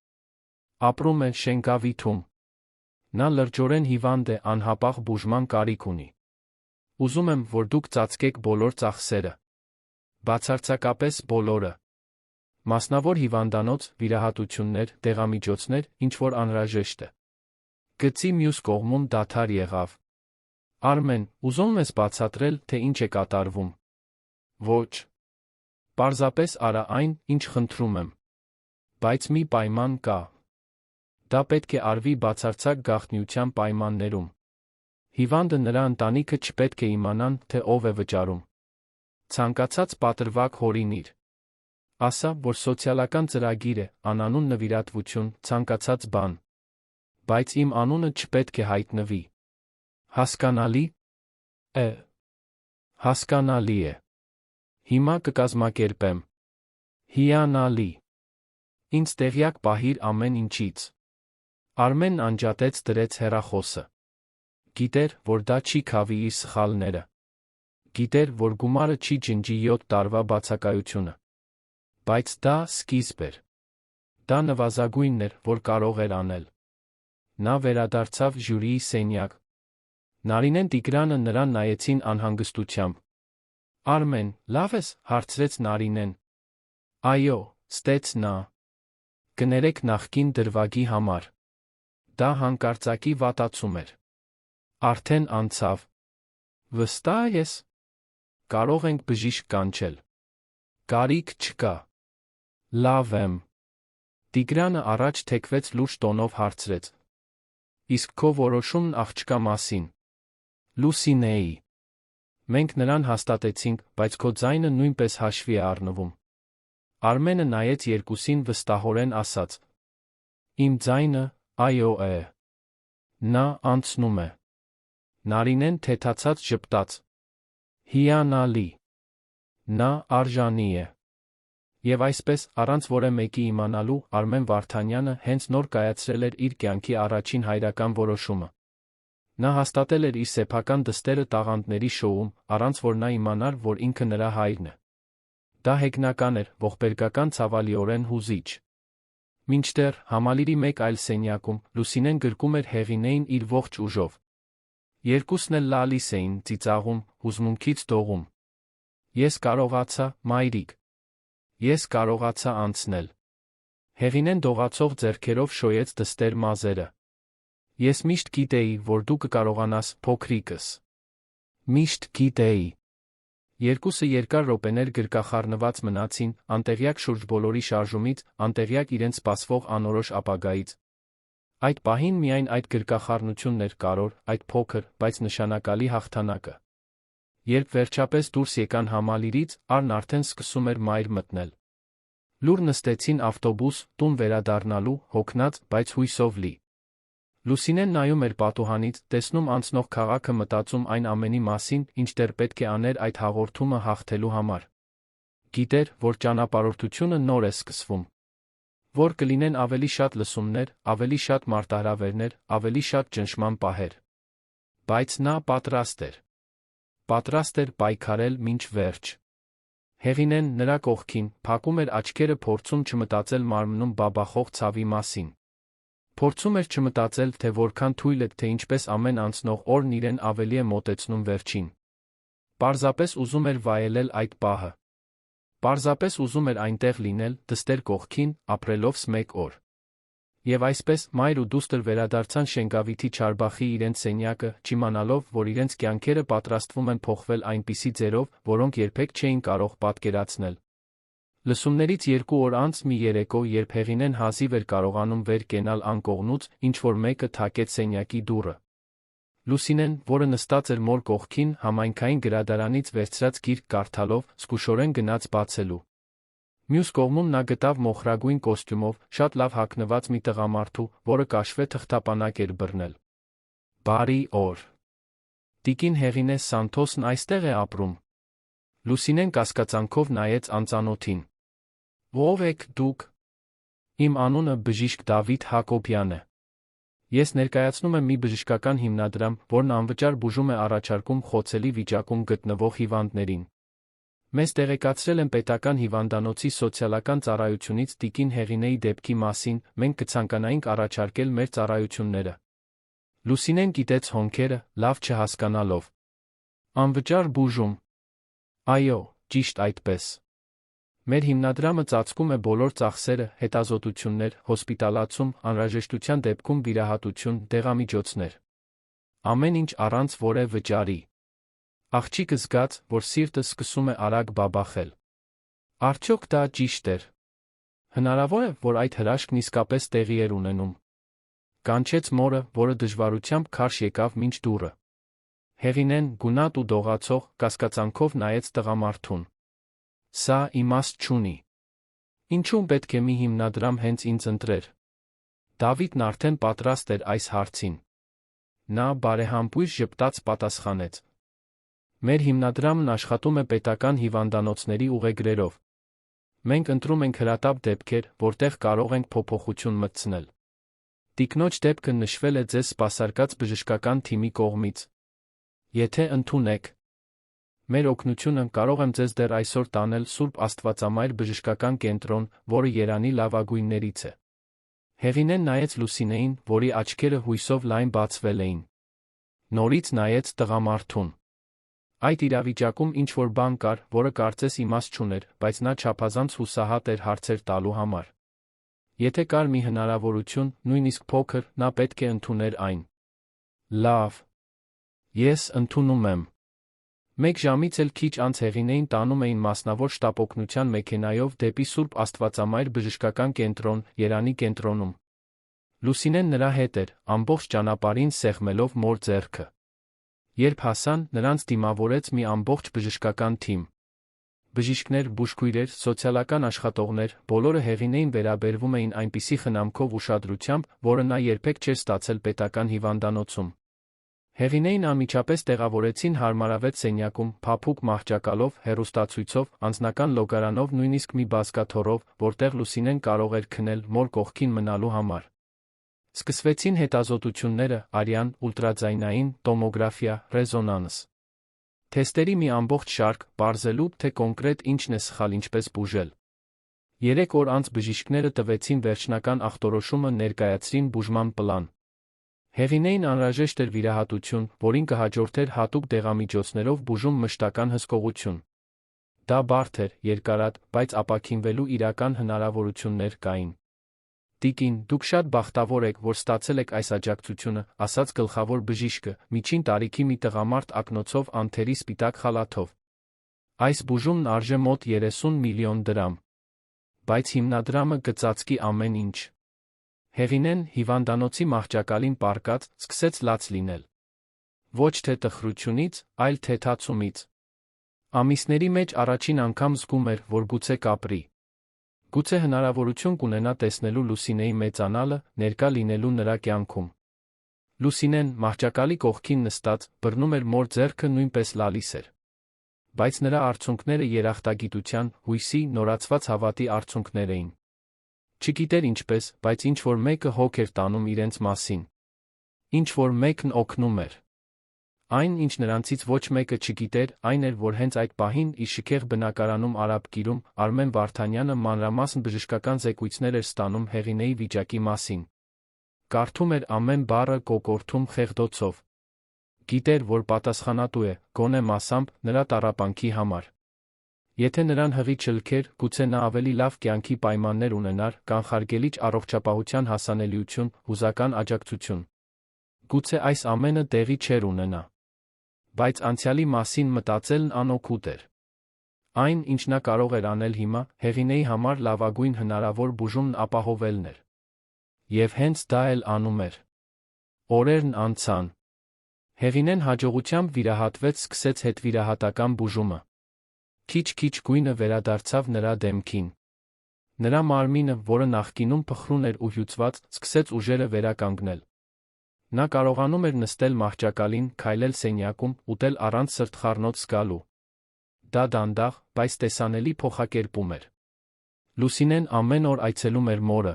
Ապրում է Շենգավիթում։ Նա լրջորեն հիվանդ է, անհապաղ բուժման կարիք ունի։ Ուզում եմ, որ դուք ծածկեք բոլոր ծախսերը։ Բացարձակապես բոլորը։ Մասնավոր հիվանդանոց, վիրահատություններ, դեղամիջոցներ, ինչ որ անհրաժեշտ է։ Գծի մյուս կողմում դադար եղավ։ Արմեն, ուզում ես բացատրել, թե ինչ է կատարվում։ Ոչ։ Պարզապես արա այն, ինչ խնդրում եմ։ Բայց մի պայման կա։ Դա պետք է արվի բացարձակ գաղտնիության պայմաններում։ Հիվանդը նրա ընտանիքը չպետք է իմանան, թե ով է վճարում։ Ցանկացած պատրվակ հորինիր։ Ասա, որ սոցիալական ծրագիր է, անանուն նվիրատվություն, ցանկացած բան։ Բայց իմ անունը չպետք է հայտնվի։ Հասկանալի է։ Հասկանալի է։ Հիմա կկազմակերպեմ։ Հիանալի։ Ինձ տեղյակ պահիր ամեն ինչից։ Արմենն անջատեց դրեց հեռախոսը։ Գիտեր, որ դա չի քավի իր սխալները։ Գիտեր, որ գումարը չի ջնջի 7 տարվա բացակայությունը։ Բայց դա սկիզբ էր։ Դա նվազագույնն էր, որ կարող էր անել։ Նա վերադարձավ ժյուրիի սենյակ։ Նարինեն Տիգրանը նրան նայեցին անհանգստությամբ։ Արմեն, լավ ես, հարցրեց Նարինեն։ Այո, ստեց նա։ Կներեք նախկին դրվագի համար։ Դա հանկարծակի վատացում էր։ Արդեն անցավ։ Վստահ ես։ Կարող ենք բժիշկ կանչել։ Կարիք չկա։ Լավ եմ։ Տիգրանը առաջ թեքվեց լուրջ տոնով հարցրեց. Իսկ քո որոշումն աղջկա մասին։ Լուսինեի։ Մենք նրան հաստատեցինք, բայց քո ձայնը նույնպես հաշվի է առնվում։ Արմենը նայեց երկուսին վստահորեն ասաց. Իմ ձայնը, այո է։ Նա անցնում է։ Նարինեն թեթացած ժպտաց։ Հիանալի։ Նա արժանի է։ Եվ այսպես, առանց որևէ մեկի իմանալու, Արմեն Վարդանյանը հենց նոր կայացրել էր իր կյանքի առաջին հայրական որոշումը։ Նա հաստատել էր իր սեփական դստերը տաղանդների շոուում, առանց որ նա իմանար, որ ինքը նրա հայրն է։ Դա հեգնական էր, ողբերգական ցավալիորեն հուզիչ։ Մինչդեռ, համալիրի մեկ այլ սենյակում, Լուսինեն գրկում էր Հեղինեին իր ողջ ուժով։ Երկուսն էլ լալիս էին, ծիծաղում, հուզմունքից դողում։ Ես կարողացա, մայրիկ։ Ես կարողացա անցնել։ Հեղինեն դողացող ձեռքերով շոյեց դստեր մազերը։ Ես միշտ գիտեի, որ դու կկարողանաս, փոքրիկս։ Միշտ գիտեի։ Երկուսը երկար րոպեներ գրկախառնված մնացին, անտեղյակ շուրջ բոլորի շարժումից, անտեղյակ իրենց սպասվող անորոշ ապագայից։ Այդ պահին միայն այդ գրկախառնությունն էր կարոր, այդ փոքր, բայց նշանակալի հաղթանակը։ Երբ վերջապես դուրս եկան համալիրից, Արն արդեն սկսում էր մայր մտնել։ Լուր նստեցին ավտոբուս, տուն վերադառնալու, հոգնած, բայց հույսով լի։ Լուսինեն նայում էր պատուհանից, տեսնում անցնող քաղաքը, մտածում այն ամենի մասին, ինչ դեռ պետք է աներ այդ հաղորդումը հաղթելու համար։ Գիտեր, որ ճանապարհորդությունը նոր է սկսվում։ Որ կլինեն ավելի շատ լսումներ, ավելի շատ մարտահրավերներ, ավելի շատ ճնշման պահեր։ Բայց նա պատրաստ էր։ Պատրաստ էր պայքարել մինչ վերջ։ Հեղինեն նրա կողքին, փակում էր աչքերը, փորձում չմտածել մարմնում բաբախող ցավի մասին։ Փորձում էր չմտածել, թե որքան թույլ է, թե ինչպես ամեն անցնող օրն իրեն ավելի է մոտեցնում վերջին։ Պարզապես ուզում էր վայելել այդ պահը։ Պարզապես ուզում էր այնտեղ լինել, դստեր կողքին, ապրելովս մեկ օր։ Եվ այսպես, մայր ու դուստր վերադարձան Շենգավիթի Չարբախի իրենց սենյակը, չիմանալով, որ իրենց կյանքերը պատրաստվում են փոխվել այնպիսի ձևով, որոնք երբեք չէին կարող պատկերացնել։ Լսումներից 2 օր անց մի երեկո, երբ Հեղինեն հազիվ էր կարողանում վեր կենալ անկողնուց, ինչ-որ մեկը թակեց սենյակի դուռը։ Լուսինեն, որը նստած էր մոր կողքին, համայնքային գրադարանից վերցրած գիրք կարդալով, զգուշորեն գնաց բացելու։ Մյուս կողմում նա գտավ մոխրագույն կոստյումով, շատ լավ հագնված մի տղամարդու, որը կաշվե թղթապանակ էր բռնել։ «Բարի օր։ Տիկին Հեղինե Սանթոսն այստեղ է ապրում»։ Լուսինեն կասկածանքով նայեց անծանոթին։ «Ո՞վ եք դուք»։ «Իմ անունը բժիշկ Դավիթ Հակոբյան է։ Ես ներկայացնում եմ մի բժշկական հիմնադրամ, որն անվճար բուժում է առաջարկում խոցելի վիճակում գտնվող հիվանդներին։ Մեզ տեղեկացրել են պետական հիվանդանոցի սոցիալական ծառայությունից տիկին Հեղինեի դեպքի մասին, մենք կցանկանայինք առաջարկել մեր ծառայությունները»։ Լուսինեն կիտեց հոնքերը, լավ չհասկանալով։ «Անվճար բուժում»։ «Այո, ճիշտ այդպես։ Մեր հիմնադրամը ծածկում է բոլոր ծախսերը, հետազոտություններ, հոսպիտալացում, անհրաժեշտության դեպքում վիրահատություն, դեղամիջոցներ։ Ամեն ինչ առանց որևէ վճարի»։ Աղջիկը զգաց, որ սիրտը սկսում է արագ բաբախել։ Արդյոք դա ճիշտ էր։ Հնարավոր է, որ այդ հրաշքն իսկապես տեղի էր ունենում։ Կանչեց մորը, որը դժվարությամբ քարշ եկավ մինչ դուռը։ Հեղինեն, գունատ ու դողացող, կասկածանքով նայեց տղամարդուն։ «Սա իմաստ չունի։ Ինչու պետք է մի հիմնադրամ հենց ինձ ընտրեր»։ Դավիթն արդեն պատրաստ էր այս հարցին։ Նա բարեհամբույր ժպտաց պատասխանեց. «Մեր հիմնադրամն աշխատում է պետական հիվանդանոցների ուղեգրերով։ Մենք ընտրում ենք հրատապ դեպքեր, որտեղ կարող ենք փոփոխություն մտցնել։ Տիկնոջ դեպքը նշվել է ձեզ սպասարկած բժշկական թիմի կողմից։ Եթե ընդունեք մեր օգնությունը, կարող եմ ձեզ դեռ այսօր տանել Սուրբ Աստվածամայր բժշկական կենտրոն, որը Երանի լավագույններից է»։ Հեղինեն նայեց Լուսինեին, որի աչքերը հույսով լայն բացվել էին։ Նորից նայեց տղամարդուն։ Այդ իրավիճակում ինչ-որ բան կար, որը կարծես իմաստ չուներ, բայց նա չափազանց հուսահատ էր հարցեր տալու համար։ Եթե կար մի հնարավորություն, նույնիսկ փոքր, նա պետք է ընդուներ այն։ «Լավ։ Ես ընդունում եմ»։ Մեկ ժամից էլ քիչ անց Հեղինեին տանում էին մասնավոր շտապօգնության մեքենայով դեպի Սուրբ Աստվածամայր բժշկական կենտրոն, Երանի կենտրոնում։ Լուսինեն նրա հետ էր, ամբողջ ճանապարհին սեղմելով մոր ձեռքը։ Երբ հասան, նրանց դիմավորեց մի ամբողջ բժշկական թիմ։ Բժիշկներ, բուժքույրեր, սոցիալական աշխատողներ, բոլորը Հեղինեին վերաբերվում էին այնպիսի խնամքով ու ուշադրությամբ, որը նա երբեք չէր ստացել պետական հիվանդանոցում։ Հեղինեին անմիջապես տեղավորեցին հարմարավետ սենյակում, փափուկ մահճակալով, հեռուստացույցով, անձնական լոգարանով, նույնիսկ մի բազկաթոռով, որտեղ Լուսինեն կարող էր քնել մոր կողքին մնալու համար։ Սկսվեցին հետազոտությունները՝ արյան, ուլտրաձայնային, տոմոգրաֆիա, ռեզոնանս թեստերի մի ամբողջ շարք, պարզելու, թե կոնկրետ ինչն է սխալ, ինչպես բուժել։ 3 օր անց բժիշկները տվեցին վերջնական ախտորոշումը, ներկայացրին բուժման պլան։ Հեղինեին անհրաժեշտ էր վիրահատություն, որին կհաջորդեր հատուկ դեղամիջոցներով բուժում մշտական հսկողություն։ Դա բարդ էր, երկարատ, բայց ապաքինվելու իրական հնարավորություններ կային։ «Տիկին, դուք շատ բախտավոր եք, որ ստացել եք այս աջակցությունը», ասաց գլխավոր բժիշկը, միջին տարիքի մի տղամարդ ակնոցով անթերի սպիտակ խալաթով։ «Այս բուժումն արժե մոտ 30 միլիոն դրամ։ Բայց հիմնադրամը կծածկի ամեն ինչ»։ Հեղինեն, հիվանդանոցի մահճակալին պառկած, սկսեց լաց լինել։ Ոչ թե տխրությունից, այլ թեթացումից։ Ամիսների մեջ առաջին անգամ զգում էր, որ գուցե կապրի։ Գուցե հնարավորություն կունենա տեսնելու Լուսինեի մեծանալը, ներկա լինելու նրա կյանքում։ Լուսինեն, մահճակալի կողքին նստած, բռնում էր մոր ձեռքը, նույնպես լալիս էր։ Բայց նրա արցունքները երախտագիտության, հույսի, նորացված հավատի արցունքներ էին։ Չգիտեր ինչպես, բայց ինչ-որ մեկը հոգ էր տանում իրենց մասին։ Ինչ-որ մեկն օգնում էր։ Այն, ինչ նրանցից ոչ մեկը չգիտեր, այն էր, որ հենց այդ պահին իր շքեղ բնակարանում Արաբկիրում Արմեն Վարդանյանը մանրամասն բժշկական զեկույցներ էր ստանում Հեղինեի վիճակի մասին։ Կարդում էր ամեն բառը կոկորդում խեղդոցով։ Գիտեր, որ պատասխանատու է, գոնե մասամբ, նրա տառապանքի համար։ Եթե նրան հղի չլքեր, գուցե նա ավելի լավ կյանքի պայմաններ ունենար, կանխարգելիչ առողջապահության հասանելիություն, հուզական աջակցություն։ Գուցե այս ամենը տեղի չէր ունենա։ Բայց անցյալի մասին մտածելն անօգուտ էր։ Այն, ինչ նա կարող էր անել հիմա, Հեղինեի համար լավագույն հնարավոր բուժումն ապահովելն էր։ Եվ հենց դա էլ անում էր։ Օրերն անցան։ Հեղինեն հաջողությամբ վիրահատվեց, սկսեց հետվիրահատական բուժումը։ Քիչ-քիչ գույնը վերադարձավ նրա դեմքին։ Նրա մարմինը, որը նախկինում փխրուն էր ու հյուծված, սկսեց ուժերը վերականգնել։ Նա կարողանում էր նստել մահճակալին, քայլել սենյակում, ուտել առանց սրտխառնոց զգալու։ Դա դանդաղ, բայց տեսանելի փոխակերպում էր։ Լուսինեն ամեն օր այցելում էր մորը։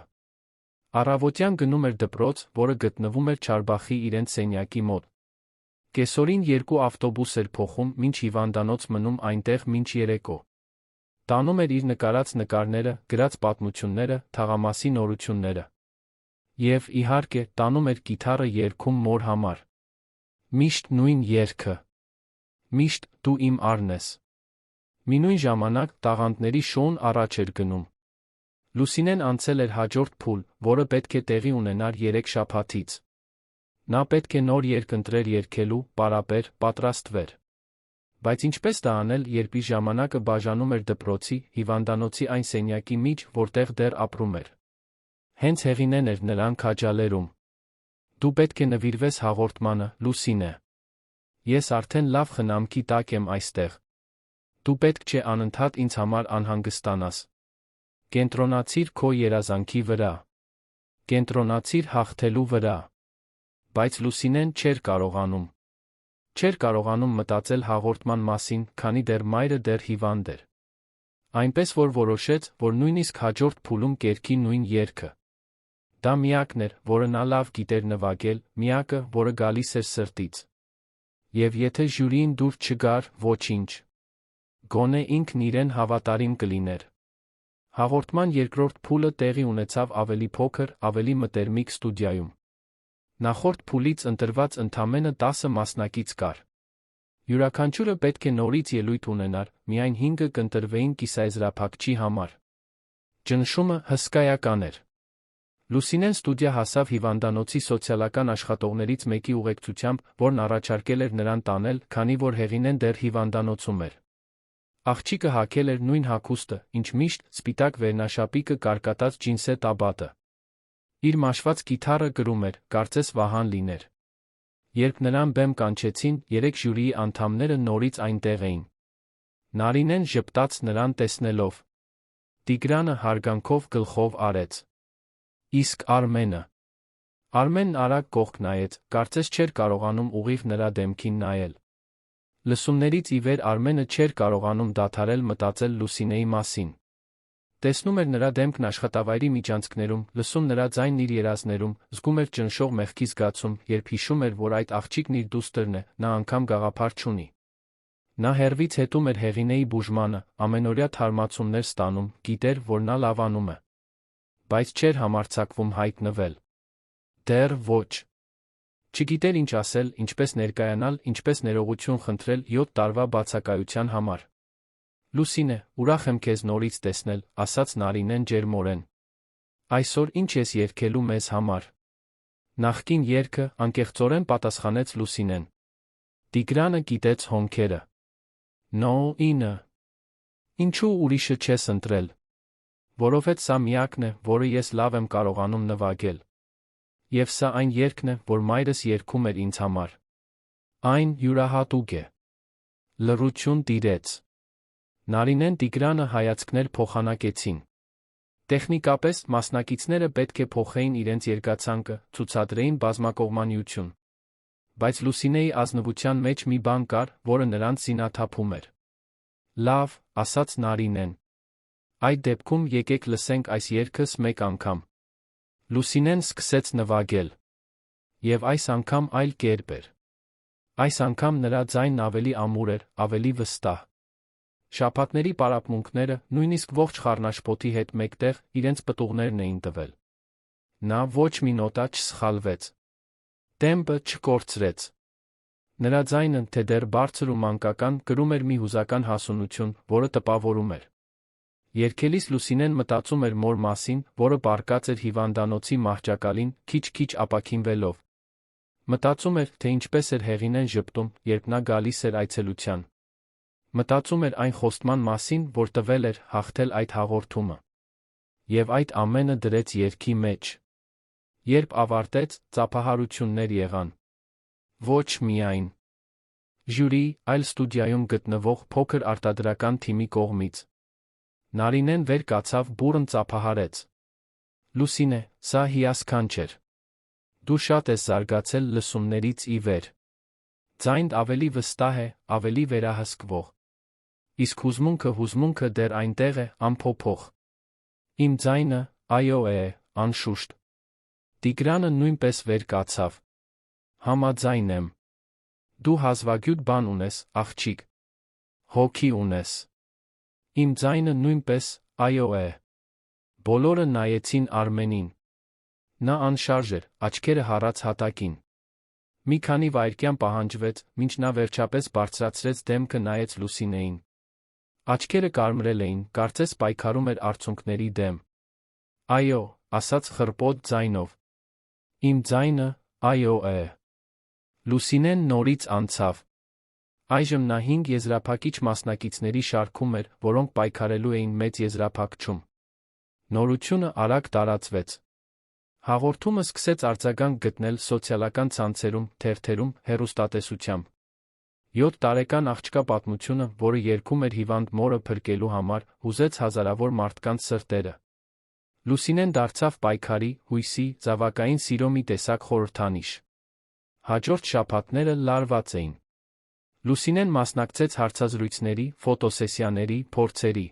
Առավոտյան գնում էր դպրոց, որը գտնվում էր Չարբախի իրենց սենյակի մոտ։ Կեսօրին 2 ավտոբուս էր փոխում, մինչ հիվանդանոց մնում այնտեղ մինչ երեկո։ Տանում էր իր նկարած նկարները, գրած պատմությունները, թաղամասի նորությունները։ Եվ, իհարկե, տանում էր կիթառը երգում մոր համար։ Միշտ նույն երգը։ Միշտ «Դու իմ առն ես»։ Մի նույն ժամանակ տաղանդների շոուն առաջ էր գնում։ Լուսինեն անցել էր հաջորդ փուլ, որը պետք է տեղի ունենար 3 շաբաթից։ Նա պետք է նոր երգ ընտրեր երգելու, պարապեր, պատրաստվեր։ Բայց ինչպես դա անել, երբ իր ժամանակը բաժանում էր դպրոցի, հիվանդանոցի այն սենյակի միջ, որտեղ դեռ ապրում էր։ Հենց Հեղինեն էր նրան քաջալերում։ Դու պետք է նվիրվես հաղորդմանը, Լուսինե։ Ես արդեն լավ խնամքի տակ եմ այստեղ։ Դու պետք չէ անընդհատ ինձ համար անհանգստանաս։ Կենտրոնացիր քո երազանքի վրա։ Կենտրոնացիր հաղթելու վրա։ Բայց Լուսինեն չէր կարողանում։ Չէր կարողանում մտածել հաղորդման մասին, քանի դեռ մայրը դեռ հիվանդ էր։ Այնպես որ որոշեց, որ նույնիսկ հաջորդ փուլում կերքի նույն երգը։ Դա միակն էր, որը նա լավ գիտեր նվագել, միակը, որը գալիս էր սրտից։ Եվ եթե ժյուրիին դուր չգար, ոչինչ։ Գոնե ինքն իրեն հավատարիմ կլիներ։ Հաղորդման երկրորդ փուլը տեղի ունեցավ ավելի փոքր, ավելի մտերմիկ ստուդիայում։ Նախորդ փուլից ընտրված ընդամենը 10 մասնակից կար։ Յուրաքանչյուրը պետք է նորից ելույթ ունենար, միայն 5-ը կընտրվեին կիսաեզրափակչի համար։ Ճնշումը հսկայական էր։ Լուսինեն ստուդիա հասավ հիվանդանոցի սոցիալական աշխատողներից մեկի ուղեկցությամբ, որն առաջարկել էր նրան տանել, քանի որ Հեղինեն դեռ հիվանդանոցում էր։ Աղջիկը հագել էր նույն հագուստը, ինչ միշտ, սպիտակ վերնաշապիկը կարկատած ջինսե տաբատը։ Իր մաշված կիթառը գրում էր, կարծես Վահան լիներ։ Երբ նրան բեմ կանչեցին, 3 ժյուրիի անդամները նորից այնտեղ էին։ Նարինեն ժպտաց նրան տեսնելով։ Տիգրանը հարգանքով գլխով արեց։ Իսկ Արմենը։ Արմենն արագ կողք նայեց, կարծես չէր կարողանում ուղիղ նրա դեմքին նայել։ Լսումներից ի վեր Արմենը չէր կարողանում դադարել մտածել Լուսինեի մասին։ Տեսնում էր նրա դեմքն աշխատավայրի միջանցքներում, լսում նրա ձայնն իր երազներում, զգում էր ճնշող մեղքի զգացում, երբ հիշում էր, որ այդ աղջիկն իր դուստրն է, նա անգամ գաղափար չունի։ Նա հեռվից հետում էր Հեղինեի բուժմանը, ամենօրյա թարմացումներ ստանում, գիտեր, որ նա լավանում է։ Բայց չէր համարձակվում հայտնվել։ Դեռ ոչ։ Չգիտեր ինչ ասել, ինչպես ներկայանալ, ինչպես ներողություն խնդրել 7 տարվա բացակայության համար։ Լուսինե, ուրախ եմ քեզ նորից տեսնել, ասաց Նարինեն ջերմորեն։ Այսօր ինչ ես երգելու մեզ համար։ Նախկին երգը, անկեղծորեն պատասխանեց Լուսինեն։ Տիգրանը կիտեց հոնքերը։ No, ինը։ Ինչու ուրիշը չես ընտրել։ Որովհետև սա միակն է, որը ես լավ եմ կարողանում նվագել։ Եվ սա այն երգն է, որ մայրս երգում էր ինձ համար։ Այն յուրահատուկ է։ Լռություն տիրեց։ Նարինեն Տիգրանը հայացքներ փոխանակեցին։ Տեխնիկապես, մասնակիցները պետք է փոխեին իրենց երգացանկը, ցուցադրեին բազմակողմանիություն։ Բայց Լուսինեի ազնվության մեջ մի բան կար, որը նրանց զինաթափում էր։ Լավ, ասաց Նարինեն։ Այդ դեպքում եկեք լսենք այս երգս մեկ անգամ։ Լուսինեն սկսեց նվագել։ Եվ այս անգամ այլ կերպ էր։ Այս անգամ նրա ձայնն ավելի ամուր էր, ավելի վստահ։ Շաբաթների պարապմունքները, նույնիսկ ողջ խառնաշփոթի հետ մեկտեղ, իրենց պտուղներն էին տվել։ Նա ոչ մի նոտա չսխալվեց։ Տեմպը չկորցրեց։ Նրա ձայնը, թե դեռ բարձր ու մանկական, կրում էր մի հուզական հասունություն, որը տպավորում էր։ Երգելիս Լուսինեն մտածում էր մոր մասին, որը պառկած էր հիվանդանոցի մահճակալին, քիչ-քիչ ապաքինվելով։ Մտածում էր, թե ինչպես էր Հեղինեն ժպտում, երբ նա գալիս էր այցելության։ Մտածում էր այն խոստման մասին, որ տվել էր հաղթել այդ հաղորդումը։ Եվ այդ ամենը դրեց երգի մեջ։ Երբ ավարտեց, ծափահարություններ եղան։ Ոչ միայն ժյուրիի, այլ ստուդիայում գտնվող փոքր արտադրական թիմի կողմից։ Նարինեն վեր կացավ, բուռն ծափահարեց։ Լուսինե, սա հիասքանչ էր։ Դու շատ ես զարգացել լսումներից ի վեր։ Ձայնդ ավելի վստահ է, ավելի վերահսկվող։ Իսկ հուզմունքը դեռ այնտեղ է, անփոփոխ։ Իմ ձայնը, այո, անշուշտ։ Տիգրանը նույնպես վեր կացավ։ Համաձայն եմ։ Դու հազվագյուտ բան ունես, աղջիկ։ Հոգի ունես։ Իմ ձայնը նույնպես, այո։ Բոլորը նայեցին Արմենին։ Նա անշարժ էր, աչքերը հառած հատակին։ Մի քանի վայրկյան պահանջվեց, մինչ նա վերջապես բարձրացրեց դեմքը, նայեց Լուսինեին։ Աչքերը կարմրել էին, կարծես պայքարում էր արցունքների դեմ։ Այո, ասաց խռպոտ ձայնով։ Իմ ձայնը, այո։ Լուսինեն նորից անցավ։ Այժմ նա 5 եզրափակիչ մասնակիցների շարքում էր, որոնք պայքարելու էին մեծ եզրափակչում։ Նորությունը արագ տարածվեց։ Հաղորդումը սկսեց արձագանք գտնել սոցիալական ցանցերում, թերթերում, հեռուստատեսությամբ։ 7 տարեկան աղջկա պատմությունը, որը երգում էր հիվանդ մորը փրկելու համար, հուզեց հազարավոր մարդկանց սրտերը։ Լուսինեն դարձավ պայքարի, հույսի, զավակային սիրո մի տեսակ խորհրդանիշ։ Հաջորդ շաբաթները լարված էին։ Լուսինեն մասնակցեց հարցազրույցների, ֆոտոսեսիաների, փորձերի։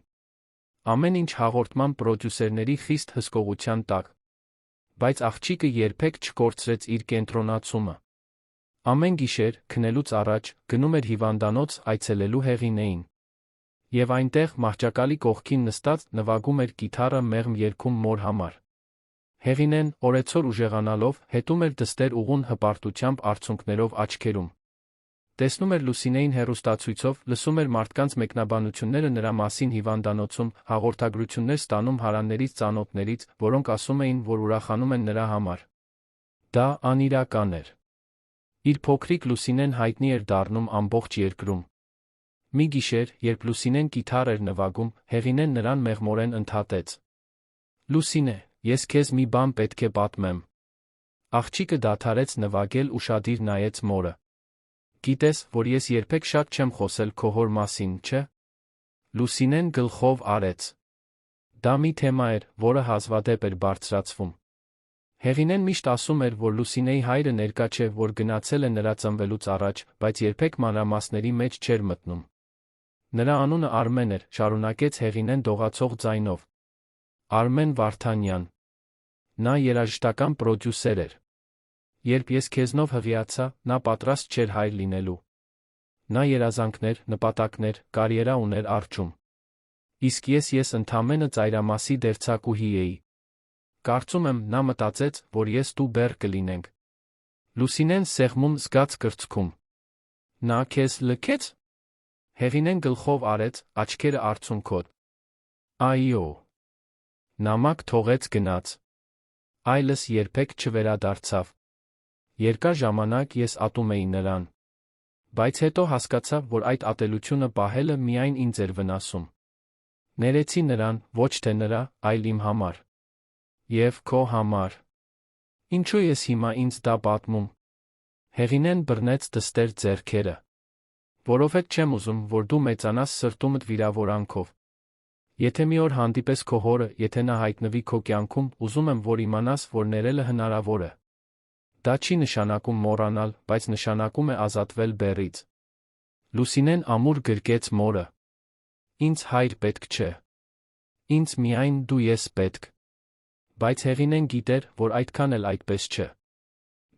Ամեն ինչ հաղորդման պրոդյուսերների խիստ հսկողության տակ։ Բայց աղջիկը երբեք չկորցրեց իր կենտրոնացումը։ Ամեն գիշեր, քնելուց առաջ, գնում էր հիվանդանոց այցելելու Հեղինեին։ Եվ այնտեղ, մահճակալի կողքին նստած, նվագում էր կիթառը, մեղմ երգում մոր համար։ Հեղինեն, օրեցօր ուժեղանալով, հետում էր դստեր ուղուն հպարտությամբ արցունքներով աչքերում։ Տեսնում էր Լուսինեին հեռուստացույցով, լսում էր մարդկանց մեկնաբանությունները նրա մասին հիվանդանոցում, հաղորդագրություններ ստանում հարաններից, ծանոթներից, որոնք ասում էին, որ ուրախանում են նրա համար։ Դա անիրական էր։ Իր փոքրիկ Լուսինեն հայտնի էր դառնում ամբողջ երկրում։ Մի գիշեր, երբ Լուսինեն կիթառ էր նվագում, Հեղինեն նրան մեղմորեն ընդհատեց։ Լուսինե, ես քեզ մի բան պետք է պատմեմ։ Աղջիկը դադարեց նվագել, ուշադիր նայեց մորը։ Գիտես, որ ես երբեք շատ չեմ խոսել քո հոր մասին, չէ՞։ Լուսինեն գլխով արեց։ Դա մի թեմա էր, որը հազվադեպ էր բարձրացվում։ Հեղինեն միշտ ասում էր, որ Լուսինեի հայրը ներկա չէ, որ գնացել է նրա ծնվելուց առաջ, բայց երբեք մանրամասների մեջ չէր մտնում։ Նրա անունը Արմեն էր, շարունակեց Հեղինեն դողացող ձայնով։ Արմեն Վարդանյան։ Նա երաժշտական պրոդյուսեր էր։ Երբ ես քեզնով հղիացա, նա պատրաստ չէր հայր լինելու։ Նա երազանքներ, նպատակներ, կարիերա ուներ առջում։ Իսկ ես ընդամենը ծայրամասի դերձակուհի էի։ Կարծում եմ, նա մտածեց, որ ես դու բեռ կլինենք։ Լուսինեն սեղմում զգաց կրծքում։ Նա քեզ լքեց։ Հեղինեն գլխով արեց, աչքերը արցունքոտ։ Այո։ Նամակ թողեց գնաց։ Այլս երբեք չվերադարձավ։ Երկար ժամանակ ես ատում էի նրան։ Բայց հետո հասկացա, որ այդ ատելությունը պահելը միայն ինձ էր վնասում։ Ներեցի նրան, ոչ թե նրա, այլ իմ համար։ Եվ քո համար։ Ինչու ես հիմա ինձ դա պատմում։ Հեղինեն բռնեց դստեր ձեռքերը։ Որովհետև չեմ ուզում, որ դու մեծանաս սրտումդ վիրավորանքով։ Եթե մի օր հանդիպես քո հորը, եթե նա հայտնվի քո կյանքում, ուզում եմ, որ իմանաս, որ ներելը հնարավոր է։ Դա չի նշանակում մոռանալ, բայց նշանակում է ազատվել բեռից։ Լուսինեն ամուր գրկեց մորը։ Ինձ հայր պետք չէ։ Ինձ միայն դու ես պետք։ Բայց Հեղինեն գիտեր, որ այդքան էլ այդպես չէ։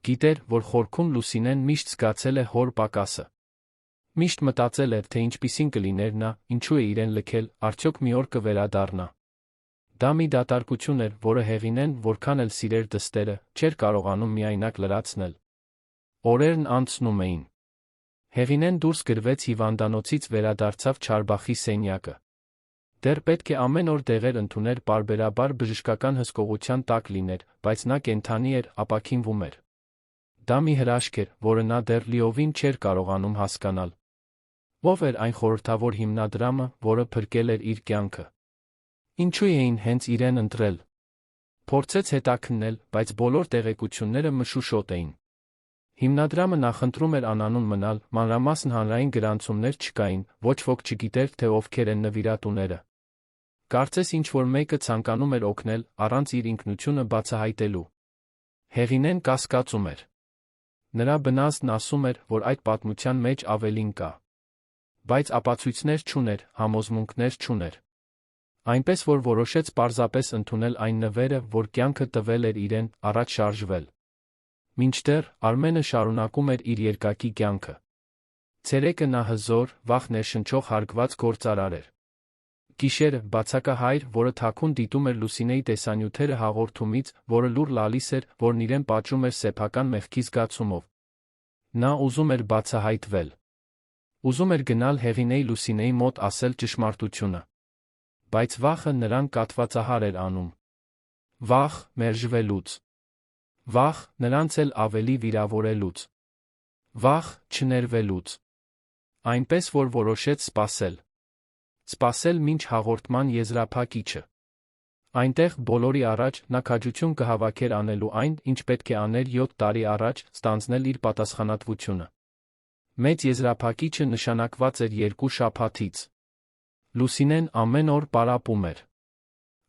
Գիտեր, որ խորքում Լուսինեն միշտ զգացել է հոր պակասը։ Միշտ մտածել էր, թե ինչպիսին կլիներ նա, ինչու է իրեն լքել, արդյոք մի օր կվերադառնա։ Դա մի դատարկություն էր, որը Հեղինեն, որքան էլ սիրեր դստերը, չէր կարողանում միայնակ լրացնել։ Օրերն անցնում էին։ Հեղինեն դուրս գրվեց հիվանդանոցից, վերադարձավ Չարբախի սենյակը։ Դեռ պետք է ամեն օր դեղեր ընդուներ, պարբերաբար բժշկական հսկողության տակ լիներ, բայց նա կենդանի էր, ապաքինվում էր։ Դա մի հրաշք էր, որը նա դեռ լիովին չէր կարողանում հասկանալ։ Ով էր այն խորհրդավոր հիմնադրամը, որը փրկել էր իր կյանքը։ Ինչու էին հենց իրեն ընտրել։ Փորձեց հետաքննել, բայց բոլոր տեղեկությունները մշուշոտ էին։ Հիմնադրամը նախընտրում էր անանուն մնալ, մանրամասն հանրային գրանցումներ չկային, ոչ ոք չգիտեր, թե ովքեր են նվիրատուները։ Կարծես ինչ-որ մեկը ցանկանում էր օգնել, առանց իր ինքնությունը բացահայտելու։ Հեղինեն կասկածում էր։ Նրա բնազդն ասում էր, որ այդ պատմության մեջ ավելին կա։ Բայց ապացույցներ չուներ, համոզմունքներ չուներ։ Այնպես որ որոշեց պարզապես ընդունել այն նվերը, որ կյանքը տվել էր իրեն, առաջ շարժվել։ Մինչդեռ Արմենը շարունակում էր իր երկակի կյանքը։ Ցերեկը նա հզոր, վախ ներշնչող հարգված գործարար էր։ Գիշերը բացակահայր, որը թաքուն դիտում էր Լուսինեի տեսանյութերը հաղորդումից, որը լուր լալիս էր, որն իրեն պատժում էր սեփական մեղքի զգացումով։ Նա ուզում էր բացահայտվել։ Ուզում էր գնալ Հեղինեի Լուսինեի մոտ ասել ճշմարտությունը։ Բայց վախը նրան կատվածահար էր անում։ Վախ մերժվելուց։ Վախ նրանց էլ ավելի վիրավորելուց։ Վախ չներվելուց։ Այնպես որ որոշեց սպասել։ Սպասել մինչ հաղորդման եզրափակիչը։ Այնտեղ բոլորի առաջ նա քաջություն կհավաքեր անելու այն, ինչ պետք է աներ 7 տարի առաջ, ստանձնել իր պատասխանատվությունը։ Մեծ եզրափակիչը նշանակված էր 2 շաբաթից։ Լուսինեն ամեն օր պարապում էր։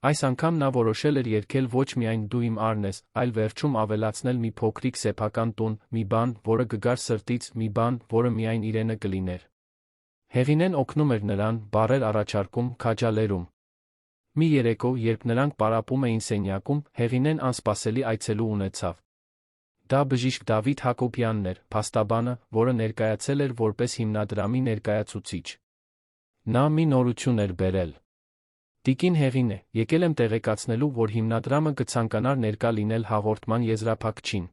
Այս անգամ նա որոշել էր երգել ոչ միայն «Դու իմ արն ես», այլ վերջում ավելացնել մի փոքրիկ սեփական տուն, մի բան, որը կգար սրտից, մի բան, որը միայն իրենը կլիներ։ Հեղինեն օգնում էր նրան, բառեր առաջարկում, քաջալերում։ Մի երեկո, երբ նրանք պարապում էին սենյակում, Հեղինեն անսպասելի այցելու ունեցավ։ Դա բժիշկ Դավիթ Հակոբյանն էր, փաստաբանը, որը ներկայացել էր որպես հիմնադրամի ներկայացուցիչ։ Նա մի նորություն էր բերել։ Տիկին Հեղինե, եկել եմ տեղեկացնելու, որ հիմնադրամը կցանկանար ներկա լինել հաղորդման եզրափակչին։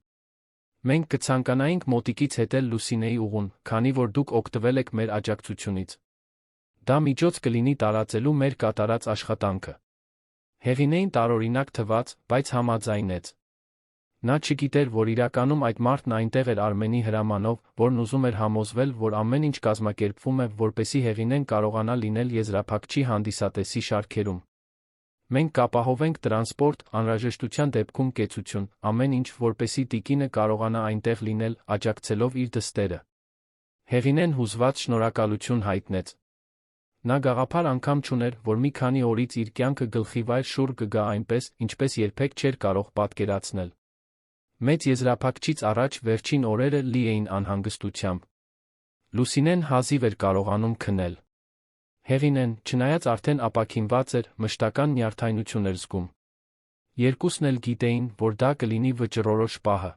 Մենք կցանկանայինք մոտիկից հետել Լուսինեի ուղուն, քանի որ դուք օգտվել եք մեր աջակցությունից։ Դա միջոց կլինի տարածելու մեր կատարած աշխատանքը։ Հեղինեին տարօրինակ թվաց, բայց համաձայնեց։ Նա չգիտեր, որ իրականում այդ մարդն այնտեղ էր Արմենի հրամանով, որն ուզում էր համոզվել, որ ամեն ինչ կազմակերպվում է, որպեսզի Հեղինեն կարողանա լինել եզրափակչի հանդիսատեսի շարքերում։ Մենք կապահովենք տրանսպորտ, անհրաժեշտության դեպքում կեցություն, ամեն ինչ, որպեսզի տիկինը կարողանա այնտեղ լինել, աջակցելով իր դստերը։ Հեղինեն հուզված շնորհակալություն հայտնեց։ Նա գաղափար անգամ չուներ, որ մի քանի օրից իր կյանքը գլխիվայր շուռ կգա այնպես, ինչպես երբեք չէր կարող պատկերացնել։ Մեծ եզրափակչից առաջ վերջին օրերը լի էին անհանգստությամբ։ Լուսինեն հազիվ էր կարողանում քնել։ Հեղինեն, չնայած արդեն ապաքինված էր, մշտական նյարդայնություն էր զգում։ Երկուսն էլ գիտեին, որ դա կլինի վճռորոշ պահը։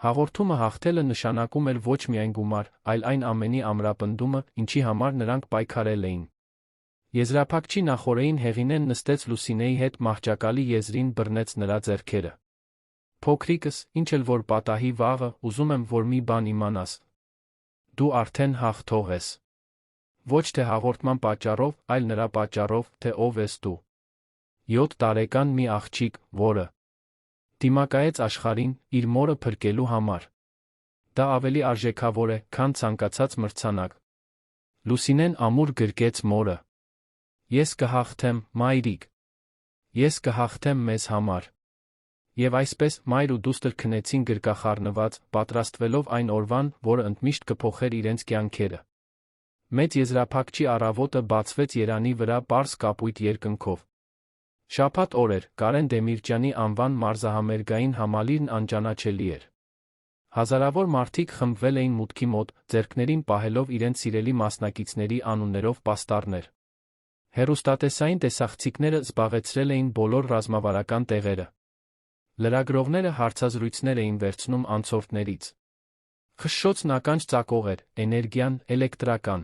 Հաղորդումը հաղթելը նշանակում էր ոչ միայն գումար, այլ այն ամենի ամրապնդումը, ինչի համար նրանք պայքարել էին։ Եզրափակչի նախօրեին Հեղինեն նստեց Լուսինեի հետ մահճակալի եզրին, բռնեց նրա ձեռքերը։ Փոքրիկս, ինչ էլ որ պատահի վաղը, ուզում եմ, որ մի բան իմանաս։ Դու արդեն հաղթող ես։ Ոչ թե հաղորդման պատճառով, այլ նրա պատճառով, թե ով ես դու։ 7 տարեկան մի աղջիկ, որը դիմակայեց աշխարհին, իր մորը փրկելու համար։ Դա ավելի արժեքավոր է, քան ցանկացած մրցանակ։ Լուսինեն ամուր գրկեց մորը։ Ես կհաղթեմ, մայրիկ։ Ես կհաղթեմ մեզ համար։ Եվ այսպես մայր ու դուստր քնեցին գրկախառնված, պատրաստվելով այն օրվան, որը ընդմիշտ կփոխեր իրենց կյանքերը։ Մեծ եզրափակչի առավոտը բացվեց Երանի վրա պարզ կապույտ երկնքով։ Շաբաթ օր էր, Կարեն Դեմիրճյանի անվան մարզահամերգային համալիրն անճանաչելի էր։ Հազարավոր մարդիկ խմբվել էին մուտքի մոտ, ձեռքներին պահելով իրենց սիրելի մասնակիցների անուններով պաստառներ։ Հեռուստատեսային տեսախցիկները զբաղեցրել էին բոլոր ռազմավարական տեղերը։ Լրագրողները հարցազրույցներ էին վերցնում անցորդներից։ Խշշոցն ականջ ծակող էր, էներգիան, էլեկտրական։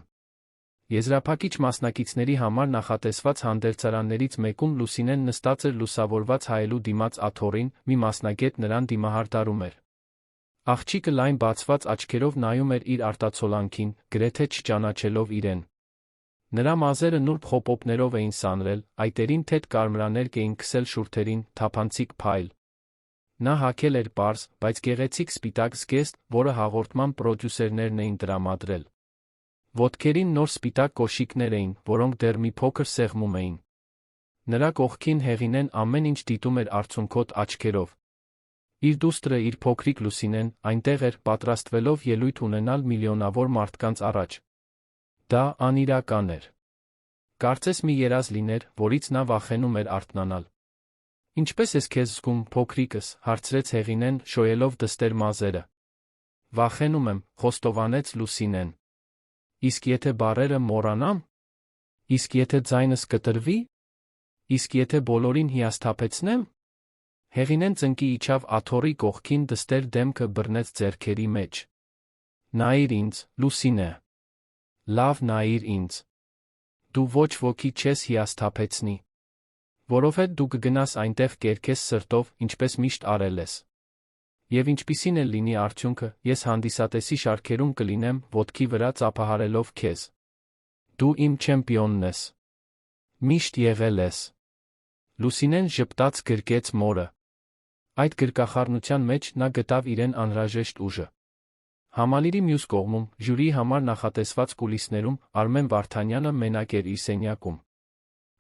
Եզրափակիչ մասնակիցների համար նախատեսված հանդերձարաններից մեկում Լուսինեն նստած էր լուսավորված հայելու դիմաց աթոռին, մի մասնագետ նրան դիմահարդարում էր։ Աղջիկը լայն բացված աչքերով նայում էր իր արտացոլանքին, գրեթե չճանաչելով իրեն։ Նրա մազերը նուրբ խոպոպներով էին սանրել, այտերին թեթ կարմրաներկ էին քսել շուրթերին, թափանցիկ փայլ։ Նա հագել էր պարզ, բայց գեղեցիկ սպիտակ զգեստ, որը հաղորդման պրոդյուսերներն էին տրամադրել։ Ոտքերին նոր սպիտակ կոշիկներ էին, որոնք դեռ մի փոքր սեղմում էին։ Նրա կողքին Հեղինեն ամեն ինչ դիտում էր արցունքոտ աչքերով։ Իր դուստրը, իր փոքրիկ Լուսինեն, այնտեղ էր, պատրաստվելով ելույթ ունենալ միլիոնավոր մարդկանց առաջ։ Դա անիրական էր։ Կարծես մի երազ լիներ, որից նա վախենում էր արթնանալ։ Ինչպե՞ս ես քեզ զգում, փոքրիկս, հարցրեց Հեղինեն, շոյելով դստեր մազերը։ Վախենում եմ, խոստովանեց Լուսինեն։ Իսկ եթե բառերը մոռանամ։ Իսկ եթե ձայնս կտրվի։ Իսկ եթե բոլորին հիասթափեցնեմ։ Հեղինեն ծնկի իջավ աթոռի կողքին, դստեր դեմքը բռնեց ձեռքերի մեջ։ Նայիր ինձ, Լուսինե։ Լավ նայիր ինձ։ Դու ոչ ոքի չես հիասթափեցնի։ Որովհետև դու կգնաս այնտեղ կերքես սրտով, ինչպես միշտ արել ես։ Եվ ինչպիսին էլ լինի արդյունքը, ես հանդիսատեսի շարքերում կլինեմ, ոտքի վրա ծափահարելով քեզ։ Դու իմ չեմպիոնն ես։ Միշտ եղել ես։ Լուսինեն ժպտաց գրկեց մորը։ Այդ գրկախառնության մեջ նա գտավ իրեն անհրաժեշտ ուժը։ Համալիրի մյուս կողմում, ժյուրիի համար նախատեսված կուլիսներում, Արմեն Վարդանյանը մենակ էր իր սենյակում։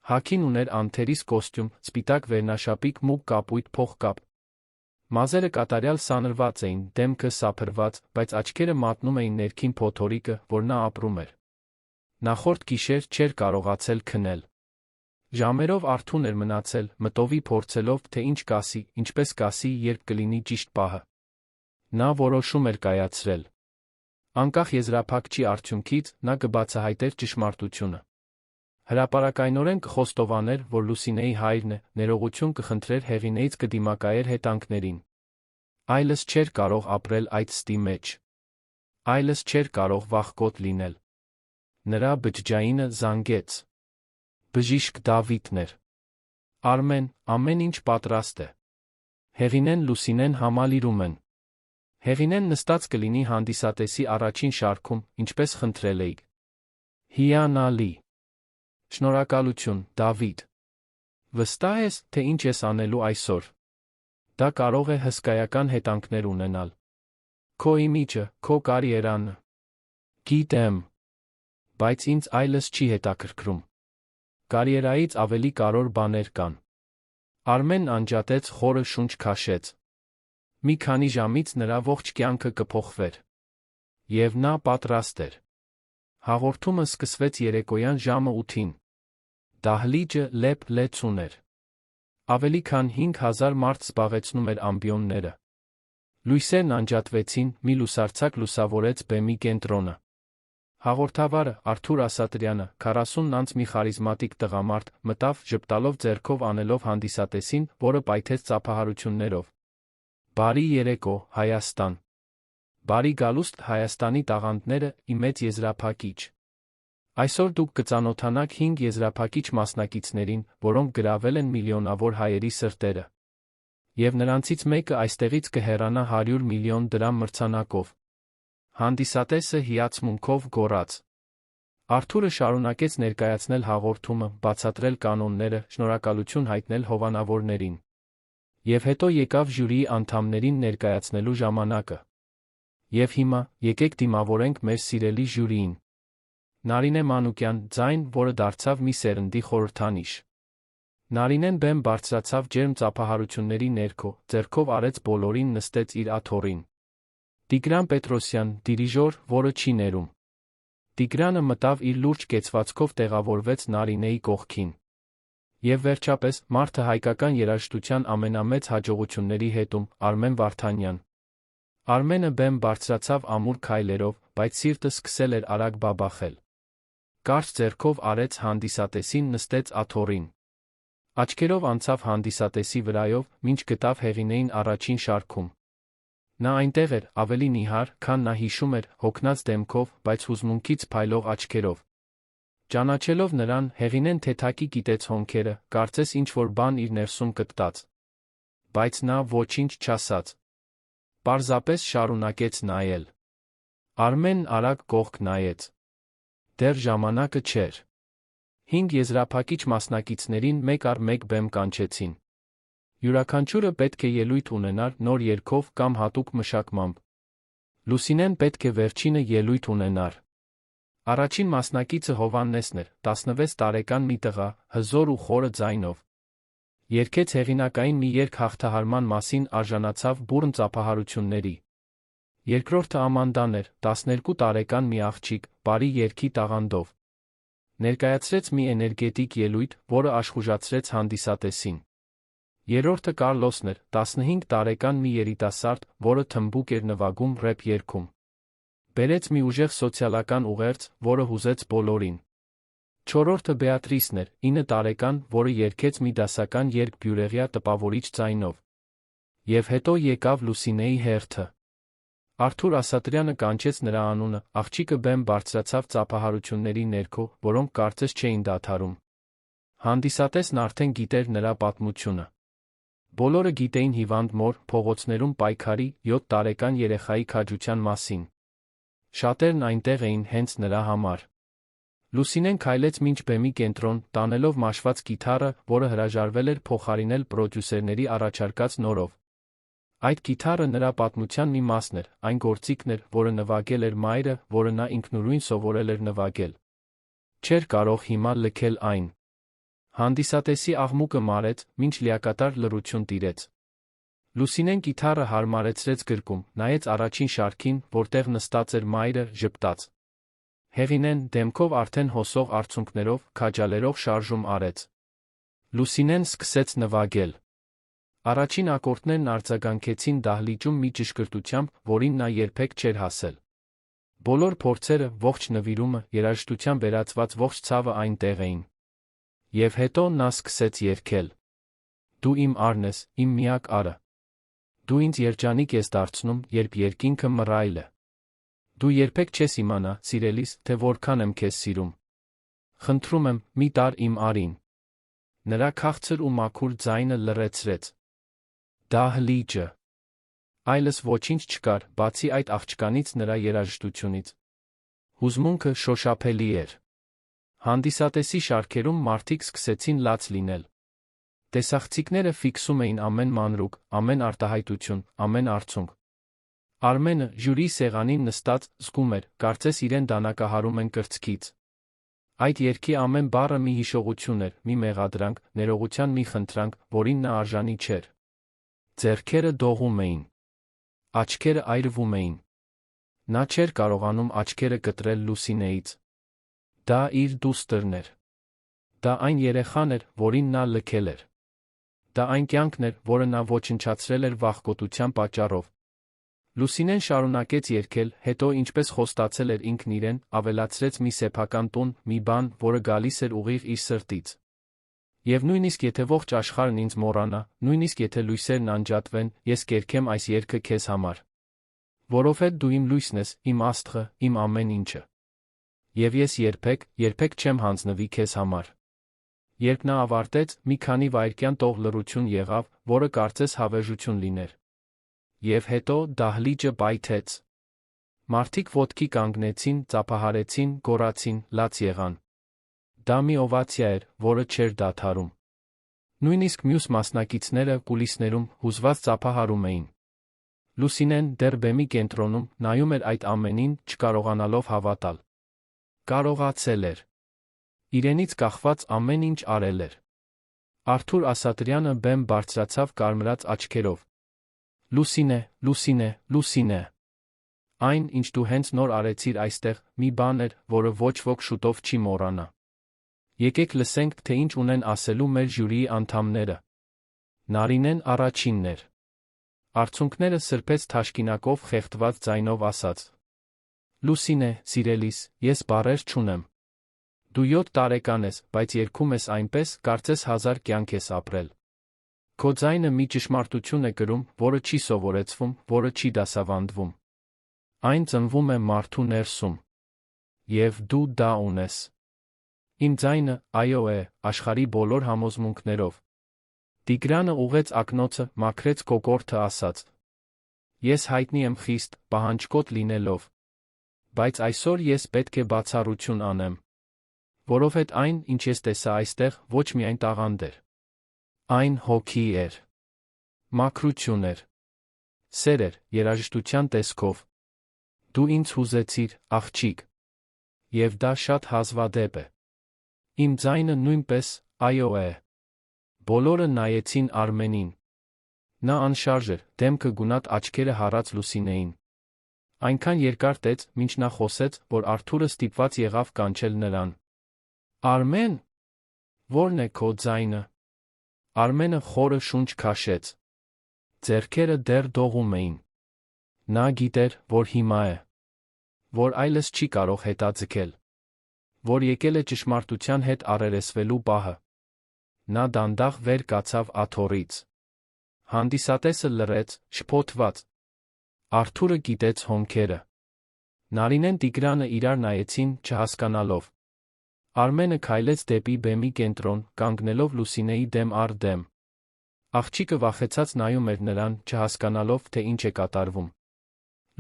Հագին ուներ անթերիս կոստյում, սպիտակ վերնաշապիկ, մուգ կապույտ փողկապ։ Մազերը կատարյալ սանրված էին, դեմքը սափրված, բայց աչքերը մատնում էին ներքին փոթորիկը, որ նա ապրում էր։ Նախորդ գիշեր չէր կարողացել քնել։ Ժամերով արթուն էր մնացել, մտովի փորձելով, թե ինչ կասի, ինչպես կասի, երբ կլինի ճիշտ պահը։ Նա որոշում էր կայացրել։ Անկախ եզրափակչի արդյունքից, նա կբացահայտեր ճշմարտությունը։ Հրապարակայնորեն կխոստովաներ, որ Լուսինեի հայրն է, ներողություն կխնդրեր Հեղինեից, կդիմակայեր հետանքներին։ Այլս չէր կարող ապրել այդ ստի մեջ։ Այլս չէր կարող վախկոտ լինել։ Նրա բջջայինը զանգեց։ Բժիշկ Դավիթն էր։ Արմեն, ամեն ինչ պատրաստ է։ Հեղինեն, Լուսինեն համալիրում են։ Հեղինեն նստած կլինի հանդիսատեսի առաջին շարքում, ինչպես խնդրել էիք։ Հիանալի։ Շնորհակալություն, Դավիթ։ Վստահ ես, թե ինչ ես անելու այսօր։ Դա կարող է հսկայական հետանքներ ունենալ։ Քո իմիջը, քո կարիերան։ Գիտեմ։ Բայց ինձ այլս չի հետաքրքրում։ Կարիերայից ավելի կարևոր բաներ կան։ Արմենն անջատեց, խորը շունչ քաշեց։ Մի քանի ժամից նրա ողջ կյանքը կփոխվեր։ Եվ նա պատրաստ էր։ Հաղորդումը սկսվեց երեկոյան ժամը 8-ին։ Դահլիճը լեփ-լեցուն էր։ Ավելի քան 5000 մարդ զբաղեցնում էր ամբիոնները։ Լույսերն անջատվեցին, մի լուսարձակ լուսավորեց բեմի կենտրոնը։ Հաղորդավարը, Արթուր Ասատրյանը, 40 անց մի խարիզմատիկ տղամարդ, մտավ, ժպտալով ձեռքով անելով հանդիսատեսին, որը պայթեց ծափահարություններով։ Բարի երեկո, Հայաստան։ Բարի գալուստ, Հայաստանի տաղանդները, ի մեծ եզրափակիչ։ Այսօր դուք կծանոթանաք 5 եզրափակիչ մասնակիցներին, որոնք գրավել են միլիոնավոր հայերի սրտերը։ Եվ նրանցից մեկը այստեղից կհեռանա 100 միլիոն դրամ մրցանակով։ Հանդիսատեսը հիացմունքով գոռաց։ Արթուրը շարունակեց ներկայացնել հաղորդումը, բացատրել կանոնները, շնորհակալություն հայտնել հովանավորներին։ Եվ հետո եկավ ժյուրիի անդամներին ներկայացնելու ժամանակը։ Եվ հիմա, եկեք դիմավորենք մեր սիրելի ժյուրիին։ Նարինե Մանուկյան, ձայն, որը դարձավ մի սերնդի խորհրդանիշ։ Նարինեն բեմ բարձրացավ ջերմ ծափահարությունների ներքո, ձեռքով արեց բոլորին, նստեց իր աթոռին։ Տիգրան Պետրոսյան, դիրիժոր, որը չի ներում։ Տիգրանը մտավ իր լուրջ կեցվածքով տեղավորվեց Նարինեի կողքին։ Եվ վերջապես, մարդը հայկական երաժշտության ամենամեծ հաջողությունների հետում, Արմեն Վարդանյան։ Արմենը բեմ բարձրացավ ամուր քայլերով, բայց սիրտը սկսել էր արագ բաբախել։ Կարճ ձեռքով արեց հանդիսատեսին, նստեց աթոռին։ Աչքերով անցավ հանդիսատեսի վրայով, մինչ գտավ Հեղինեին առաջին շարքում։ Նա այնտեղ էր, ավելի նիհար, քան նա հիշում էր, հոգնած դեմքով, բայց հուզմունքից փայլող աչքերով։ Ճանաչելով նրան, Հեղինեն թեթակի կիտեց հոնքերը, կարծես ինչ-որ բան իր ներսում կտտած։ Բայց նա ոչինչ չասաց։ Պարզապես շարունակեց նայել։ Արմենն արագ կողք նայեց։ Դեռ ժամանակը չէր։ 5 եզրափակիչ մասնակիցներին մեկ առ մեկ բեմ կանչեցին։ Յուրաքանչյուրը պետք է ելույթ ունենար նոր երգով կամ հատուկ մշակմամբ։ Լուսինեն պետք է վերջինը ելույթ ունենար։ Առաջին մասնակիցը Հովհաննեսն էր, 16 տարեկան մի տղա, հզոր ու խորը ձայնով։ Երգեց հեղինակային մի երգ հաղթահարման մասին, արժանացավ բուռն ծափահարությունների։ Երկրորդը Ամանդան էր, 12 տարեկան մի աղջիկ, բարի երգի տաղանդով։ Ներկայացրեց մի էներգետիկ ելույթ, որը աշխուժացրեց հանդիսատեսին։ Երրորդը Կարլոսն էր, 15 տարեկան մի երիտասարդ, որը թմբուկ էր նվագում ռեփ երգում։ Բերեց մի ուժեղ սոցիալական ուղերձ, որը հուզեց բոլորին։ Չորրորդը Բեատրիսն էր, 9 տարեկան, որը երգեց մի դասական երգ բյուրեղյա տպավորիչ ձայնով։ Եվ հետո եկավ Լուսինեի հերթը։ Արթուր Ասատրյանը կանչեց նրա անունը, աղջիկը բեմ բարձրացավ ծափահարությունների ներքո, որոնք կարծես չէին դադարում։ Հանդիսատեսն արդեն գիտեր նրա պատմությունը։ Բոլորը գիտեին հիվանդ մոր, փողոցներում պայքարի, 7 տարեկան երեխայի քաջության մասին։ Շատերն այնտեղ էին հենց նրա համար։ Լուսինեն քայլեց մինչ բեմի կենտրոն, տանելով մաշված կիթառը, որը հրաժարվել էր փոխարինել պրոդյուսերների առաջարկած նորով։ Այդ կիթառը նրա պատմության մի մասն էր, այն գործիքն էր, որը նվագել էր մայրը, որը նա ինքնուրույն սովորել էր նվագել։ Չէր կարող հիմա լքել այն։ Հանդիսատեսի աղմուկը մարեց, մինչ լիակատար լռություն տիրեց։ Լուսինեն կիթառը հարմարեցրեց գրկում, նայեց առաջին շարքին, որտեղ նստած էր մայրը, ժպտաց։ Հեղինեն, դեմքով արդեն հոսող արցունքներով, քաջալերող շարժում արեց։ Լուսինեն սկսեց նվագել։ Առաջին ակորդներն արձագանքեցին դահլիճում մի ճշգրտությամբ, որին նա երբեք չէր հասել։ Բոլոր փորձերը, ողջ նվիրումը, երաժշտության վերածված ողջ ցավը այնտեղ էին։ Եվ հետո նա սկսեց երգել. Դու իմ արն ես, իմ միակ արը։ Դու ինձ երջանիկ ես դարձնում, երբ երկինքը մռայլ է։ Դու երբեք չես իմանա, սիրելիս, թե որքան եմ քեզ սիրում։ Խնդրում եմ, մի տար իմ արին։ Նրա քաղցր ու մաքուր ձայնը լռեցրեց։ Դահլիճը։ Այլս ոչինչ չկար, բացի այդ աղջկանից, նրա երաժշտությունից։ Հուզմունքը շոշափելի էր։ Հանդիսատեսի շարքերում մարդիկ սկսեցին լաց լինել։ Տեսախցիկները ֆիքսում էին ամեն մանրուք, ամեն արտահայտություն, ամեն արցունք։ Արմենը, ժյուրիի սեղանին նստած, զգում էր, կարծես իրեն դանակահարում են կրծքից։ Այդ երգի ամեն բառը մի հիշողություն էր, մի մեղադրանք, ներողության մի խնդրանք, որին նա արժանի չէր։ Ձեռքերը դողում էին։ Աչքերը այրվում էին։ Նա չէր կարողանում աչքերը կտրել Լուսինեից։ Դա իր դուստրն էր։ Դա այն երեխան էր, որին նա լքել էր։ Դա այն կյանքն էր, որը նա ոչնչացրել էր վախկոտության պատճառով։ Լուսինեն շարունակեց երգել, հետո ինչպես խոստացել էր ինքն իրեն, ավելացրեց մի սեփական տուն, մի բան, որը գալիս էր ուղիղ իր սրտից։ Եվ նույնիսկ եթե ողջ աշխարհն ինձ մոռանա, նույնիսկ եթե լույսերն անջատվեն, ես կերգեմ այս երգը քեզ համար։ Որովհետև դու իմ լույսն ես, իմ աստղը, իմ ամեն ինչը։ Եվ ես երբեք չեմ հանձնվի քեզ համար։ Երբ նա ավարտեց, մի քանի վայրկյան տող լռություն եղավ, որը կարծես հավերժություն լիներ։ Եվ հետո դահլիճը պայթեց։ Մարդիկ ոտքի կանգնեցին, ծափահարեցին, գոռացին, լաց եղան։ Դա մի օվացիա էր, որը չէր դադարում։ Նույնիսկ մյուս մասնակիցները կուլիսներում հուզված ծափահարում էին։ Լուսինեն դեռ բեմի կենտրոնում նայում էր այդ ամենին, չկարողանալով հավատալ։ Կարողացել էր։ Իրենից կախված ամեն ինչ արել էր։ Արթուր Ասատրյանը բեմ բարձրացավ կարմրած աչքերով։ Լուսինե, Լուսինե, Լուսինե։ Այն, ինչ դու հենց նոր արեցիր այստեղ, մի բան էր, որը ոչ ոք շուտով չի մոռանա։ Եկեք լսենք, թե ինչ ունեն ասելու մեր ժյուրիի անդամները։ Նարինեն առաջինն էր։ Արցունքները սրբեց թաշկինակով խեղդված ձայնով ասաց. Լուսինե, սիրելիս, ես բառեր չունեմ։ Դու 7 տարեկան ես, բայց երգում ես այնպես, կարծես 1000 կյանք ես ապրել։ Քո ձայնը մի ճշմարտություն է կրում, որը չի սովորեցվում, որը չի դասավանդվում։ Այն ծնվում է մարդու ներսում։ Եվ դու դա ունես։ Իմ ձայնը, այո է, աշխարհի բոլոր համոզմունքներով։ Տիգրանը ուղեց ակնոցը, մաքրեց կոկորդը ասաց. Ես հայտնի եմ խիստ, պահանջկոտ լինելով։ Բայց այսօր ես պետք է բացառություն անեմ։ Որովհետև այն, ինչ ես տեսա այստեղ, ոչ միայն տաղանդ էր։ Այն հոգի էր։ Մաքրություն էր։ Սեր էր, երաժշտության տեսքով։ Դու ինձ հուզեցիր, աղջիկ։ Եվ դա շատ հազվադեպ է։ Իմ ձայնը նույնպես այո է։ Բոլորը նայեցին Արմենին։ Նա անշարժ էր, դեմքը գունատ, աչքերը հառած Լուսինեին։ Այնքան երկար տեց, մինչ նա խոսեց, որ Արթուրը ստիպված եղավ կանչել նրան։ Արմեն, ո՞րն է քո ձայնը։ Արմենը խորը շունչ քաշեց։ Ձեռքերը դեռ դողում էին։ Նա գիտեր, որ հիմա է, որ այլս չի կարող հետաձգել, որ եկել է ճշմարտության հետ առերեսվելու պահը։ Նա դանդաղ վեր կացավ աթոռից։ Հանդիսատեսը լռեց, շփոթված։ Արթուրը գիտեց հոնքերը։ Նարինեն Տիգրանը իրար նայեցին, չհասկանալով։ Արմենը քայլեց դեպի բեմի կենտրոն, կանգնելով Լուսինեի դեմ առ դեմ։ Աղջիկը վախեցած նայում էր նրան, չհասկանալով, թե ինչ է կատարվում։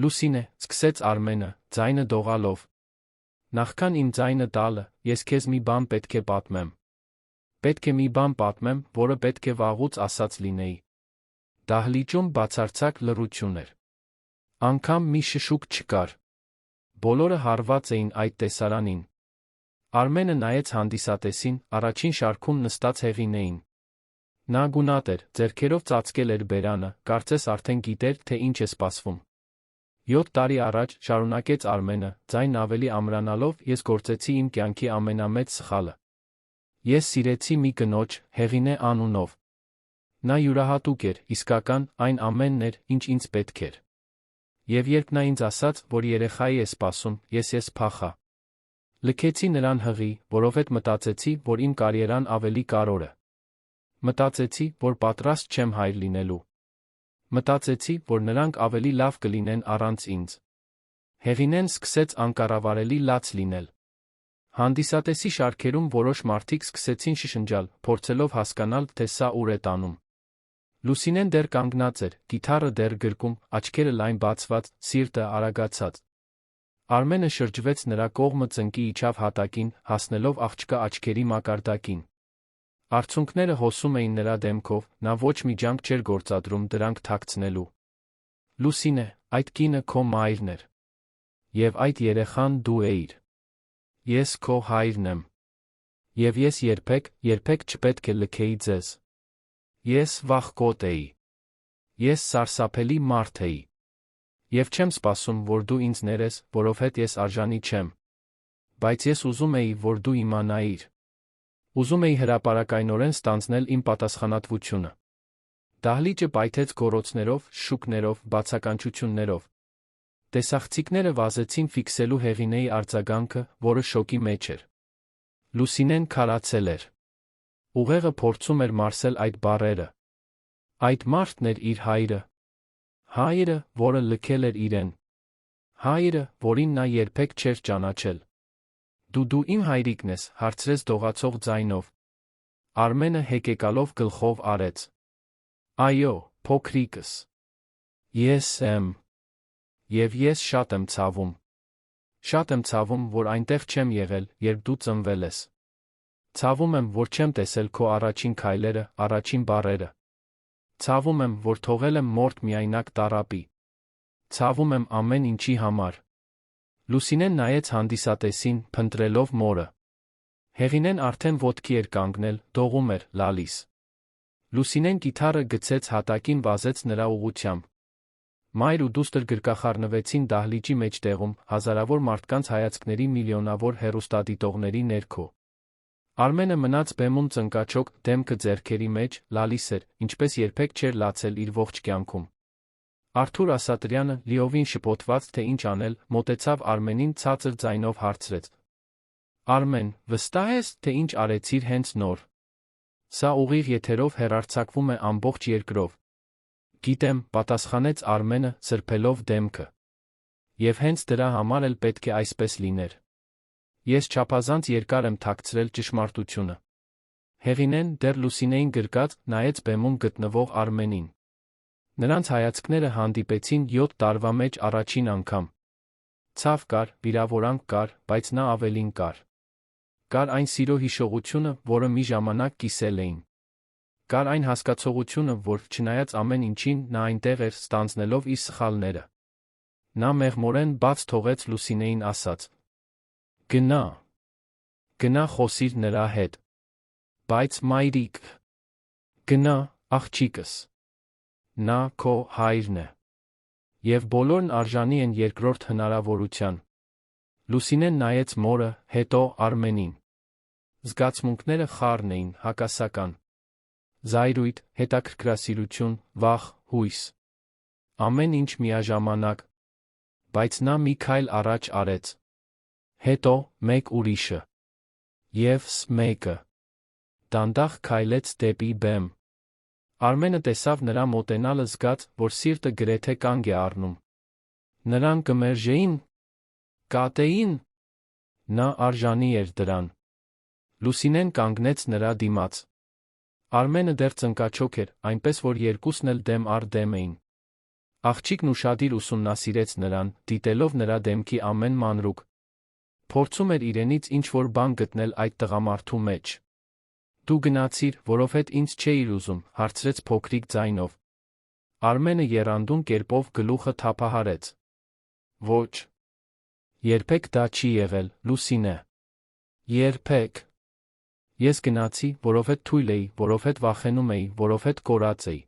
Լուսինե, սկսեց Արմենը, ձայնը դողալով։ Նախքան իմ ձայնը տալը, ես քեզ մի բան պետք է պատմեմ։ Պետք է մի բան պատմեմ, որը պետք է վաղուց ասած լինեի։ Դահլիճում բացարձակ լռություն էր։ Անգամ մի շշուկ չկար։ Բոլորը հարված էին այդ տեսարանին։ Արմենը նայեց հանդիսատեսին, առաջին շարքում նստած հեղինեին։ Նա գունատ էր, ձեռքերով ծածկել էր բերանը, կարծես արդեն գիտեր, թե ինչ է սպասվում։ 7 տարի առաջ, շարունակեց Արմենը, ձայնն ավելի ամրանալով, ես գործեցի իմ կյանքի ամենամեծ սխալը։ Ես սիրեցի մի կնոջ, Հեղինե անունով։ Նա յուրահատուկ էր, իսկական, այն ամենն էր, ինչ ինձ պետք էր։ Եվ երբ նա ինձ ասաց, որ երեխայի է սպասում, ես փախա։ Լքեցի նրան հղի, որովհետև մտածեցի, որ իմ կարիերան ավելի կարևոր է։ Մտածեցի, որ պատրաստ չեմ հայր լինելու։ Մտածեցի, որ նրանք ավելի լավ կլինեն առանց ինձ։ Հեղինեն սկսեց անկառավարելի լաց լինել։ Հանդիսատեսի շարքերում որոշ մարդիկ սկսեցին շշնջալ, փորձելով հասկանալ, թե սա ուր է տանում։ Լուսինեն դեռ կանգնած էր, գիթառը դեռ գրկում, աչքերը լայն բացված, սիրտը արագացած։ Արմենը շրջվեց նրա կողմը, ծնկի իջավ հատակին, հասնելով աղջկա աչքերի մակարդակին։ Արցունքները հոսում էին նրա դեմքով, նա ոչ մի ջանք չէր գործադրում դրանք թաքցնելու։ Լուսինե, այդ կինը քո մայրն էր։ Եվ այդ երեխան դու էիր։ Ես քո հայրն եմ։ Եվ ես երբեք չպետք է լքեի ձեզ։ Ես վախկոտ էի։ Ես սարսափելի մարդ էի։ Եվ չեմ սպասում, որ դու ինձ ներես, որովհետև ես արժանի չեմ։ Բայց ես ուզում էի, որ դու իմանայիր։ Ուզում էի հրապարակայնորեն ստանձնել իմ պատասխանատվությունը։ Դահլիճը պայթեց գոռոցներով, շշուկներով, բացականչություններով։ Տեսախցիկները վազեցին ֆիքսելու Հեղինեի արձագանքը, որը շոկի մեջ էր։ Լուսինեն քարացել էր։ Ուղեղը փորձում էր մարսել այդ բառերը։ Այդ մարդն էր իր հայրը։ Հայրը, որը լքել էր իրեն։ Հայրը, որին նա երբեք չէր ճանաչել։ Դու իմ հայրիկն ես, հարցրեց դողացող ձայնով։ Արմենը հեկեկալով գլխով արեց։ Այո, փոքրիկս։ Ես եմ։ Եվ ես շատ եմ ցավում։ Շատ եմ ցավում, որ այնտեղ չեմ եղել, երբ դու ծնվել ես։ Ցավում եմ, որ չեմ տեսել քո առաջին քայլերը, առաջին բառերը։ Ցավում եմ, որ թողել եմ մորթ միայնակ տառապի։ Ցավում եմ ամեն ինչի համար։ Լուսինեն նայեց հանդիսատեսին, փնտրելով մորը։ Հեղինեն արդեն ոտքի էր կանգնել, դողում էր, լալիս։ Լուսինեն կիթառը գցեց հատակին, վազեց նրա ուղղությամբ։ Մայր ու դուստր գրկախառնվեցին դահլիճի մեջտեղում, հազարավոր մարդկանց հայացքների, միլիոնավոր հեռուստադիտողների ներքո։ Արմենը մնաց բեմում ծնկաչոք, դեմքը ձեռքերի մեջ, լալիս էր, ինչպես երբեք չէր լացել իր ողջ կյանքում։ Արթուր Ասատրյանը, լիովին շփոթված, թե ինչ անել, մոտեցավ Արմենին, ցածր ձայնով հարցրեց. Արմեն, վստահ ես, թե ինչ արեցիր հենց նոր։ Սա ուղիղ եթերով հեռարձակվում է ամբողջ երկրով։ Գիտեմ, պատասխանեց Արմենը, սրբելով դեմքը։ Եվ հենց դրա համար էլ պետք է այսպես լիներ։ Ես չափազանց երկար եմ թաքցրել ճշմարտությունը։ Հեղինեն, դեռ Լուսինեին գրկած, նայեց բեմում գտնվող Արմենին։ Նրանց հայացքները հանդիպեցին 7 տարվա մեջ առաջին անգամ։ Ցավ կար, վիրավորանք կար, բայց նա ավելին կար։ Կար այն սիրո հիշողությունը, որը մի ժամանակ կիսել էին։ Կար այն հասկացողությունը, որ չնայած ամեն ինչին, նա այնտեղ էր, ստանձնելով իր սխալները։ Նա մեղմորեն բաց թողեց Լուսինեին ասաց. Գնա։ Գնա խոսիր նրա հետ։ Բայց մայրիկ։ Գնա, աղջիկս։ Նա քո հայրն է։ Եվ բոլորն արժանի են երկրորդ հնարավորության։ Լուսինեն նայեց մորը, հետո Արմենին։ Զգացմունքները խառն էին, հակասական։ Զայրույթ, հետաքրքրասիրություն, վախ, հույս։ Ամեն ինչ միաժամանակ։ Բայց նա մի քայլ առաջ արեց։ Հետո մեկ ուրիշը։ Եվս մեկը։ Դանդաղ քայլեց դեպի բեմ։ Արմենը տեսավ նրա մոտենալը, զգաց, որ սիրտը գրեթե կանգ է առնում։ Նրան կմերժեին, կատեին։ Նա արժանի էր դրան։ Լուսինեն կանգնեց նրա դիմաց։ Արմենը դեռ ծնկաչոք էր, այնպես որ երկուսն էլ դեմ առ դեմ էին։ Աղջիկն ուշադիր ուսումնասիրեց նրան, դիտելով նրա դեմքի ամեն մանրուք։ Փորձում էր իրենից ինչ-որ բան գտնել այդ տղամարդու մեջ։ Դու գնացիր, որովհետև ինձ չէիր ուզում, հարցրեց փոքրիկ ձայնով։ Արմենը եռանդուն կերպով գլուխը թափահարեց։ Ոչ։ Երբեք դա չի եղել, Լուսինե։ Երբեք։ Ես գնացի, որովհետև թույլ էի, որովհետև վախենում էի, որովհետև կորած էի։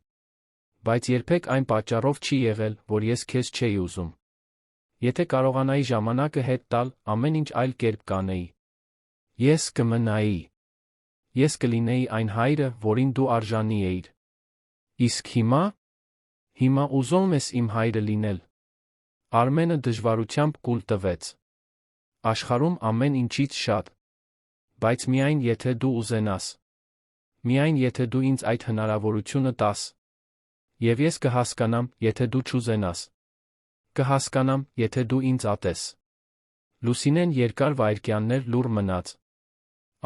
Բայց երբեք այն պատճառով չի եղել, որ ես քեզ չէի ուզում։ Եթե կարողանայի ժամանակը հետ տալ, ամեն ինչ այլ կերպ կանեի։ Ես կմնայի։ Ես կլինեի այն հայրը, որին դու արժանի էիր։ Իսկ հիմա։ Հիմա ուզում ես իմ հայրը լինել։ Արմենը դժվարությամբ կուլ տվեց։ Աշխարհում ամեն ինչից շատ։ Բայց միայն եթե դու ուզենաս։ Միայն եթե դու ինձ այդ հնարավորությունը տաս։ Եվ ես կհասկանամ, եթե դու չուզենաս։ Կհասկանամ, եթե դու ինձ ատես։ Լուսինեն երկար վայրկյաններ լուռ մնաց։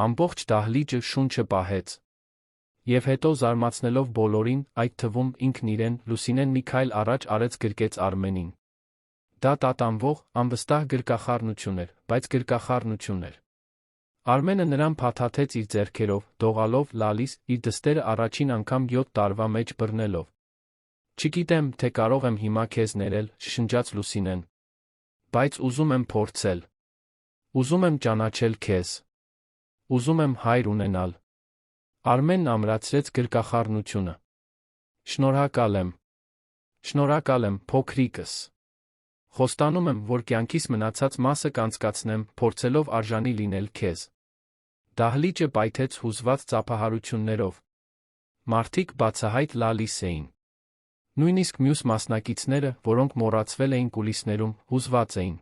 Ամբողջ դահլիճը շունչը պահեց։ Եվ հետո զարմացնելով բոլորին, այդ թվում ինքն իրեն, Լուսինեն մի քայլ առաջ արեց, գրկեց Արմենին։ Դա տատանվող, անվստահ գրկախառնություն էր, բայց գրկախառնություն էր։ Արմենը նրան փաթաթեց իր ձեռքերով, դողալով, լալիս, իր դստերը առաջին անգամ 7 տարվա մեջ բռնելով։ Չգիտեմ, թե կարող եմ հիմա քեզ ներել, շշնջաց Լուսինեն։ Բայց ուզում եմ փորձել։ Ուզում եմ ճանաչել քեզ։ Ուզում եմ հայր ունենալ։ Արմենն ամրացրեց գրկախառնությունը։ Շնորհակալ եմ։ Շնորհակալ եմ, փոքրիկս։ Խոստանում եմ, որ կյանքիս մնացած մասը կանցկացնեմ, փորձելով արժանի լինել քեզ։ Դահլիճը պայթեց հուզված ծափահարություններով։ Մարդիկ բացահայտ լալիս էին։ Նույնիսկ մյուս մասնակիցները, որոնք մոռացվել էին կուլիսներում, հուզված էին։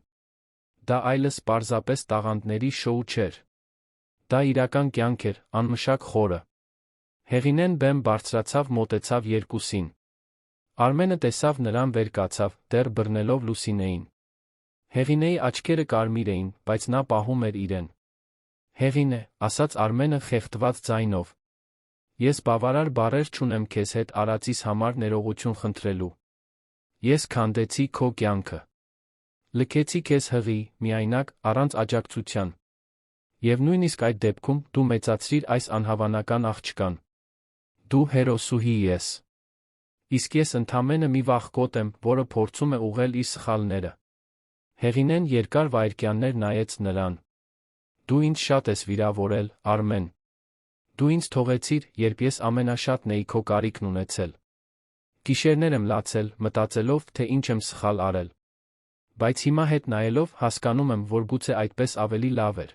Դա այլս պարզապես տաղանդների շոու չէր։ Դա իրական կյանք էր, անմշակ խորը։ Հեղինեն բեմ բարձրացավ, մոտեցավ երկուսին։ Արմենը տեսավ նրան, վեր կացավ, դեռ բռնելով Լուսինեին։ Հեղինեի աչքերը կարմիր էին, բայց նա պահում էր իրեն։ Հեղինե, ասաց Արմենը խեղդված ձայնով։ Ես բավարար բառեր չունեմ քեզ հետ արածիս համար ներողություն խնդրելու։ Ես քանդեցի քո կյանքը։ Լքեցի քեզ հղի, միայնակ, առանց աջակցության։ Եվ նույնիսկ այդ դեպքում դու մեծացրիր այս անհավանական աղջկան։ Դու հերոսուհի ես։ Իսկ ես ընդամենը մի վախկոտ եմ, որը փորձում է ուղղել իր սխալները։ Հեղինեն երկար վայրկյաններ նայեց նրան։ Դու ինձ շատ ես վիրավորել, Արմեն։ Դու ինձ թողեցիր, երբ ես ամենաշատն էի քո կարիքն ունեցել։ Գիշերներ եմ լացել, մտածելով, թե ինչ եմ սխալ արել։ Բայց հիմա հետ նայելով հասկանում եմ, որ գուցե այդպես ավելի լավ էր։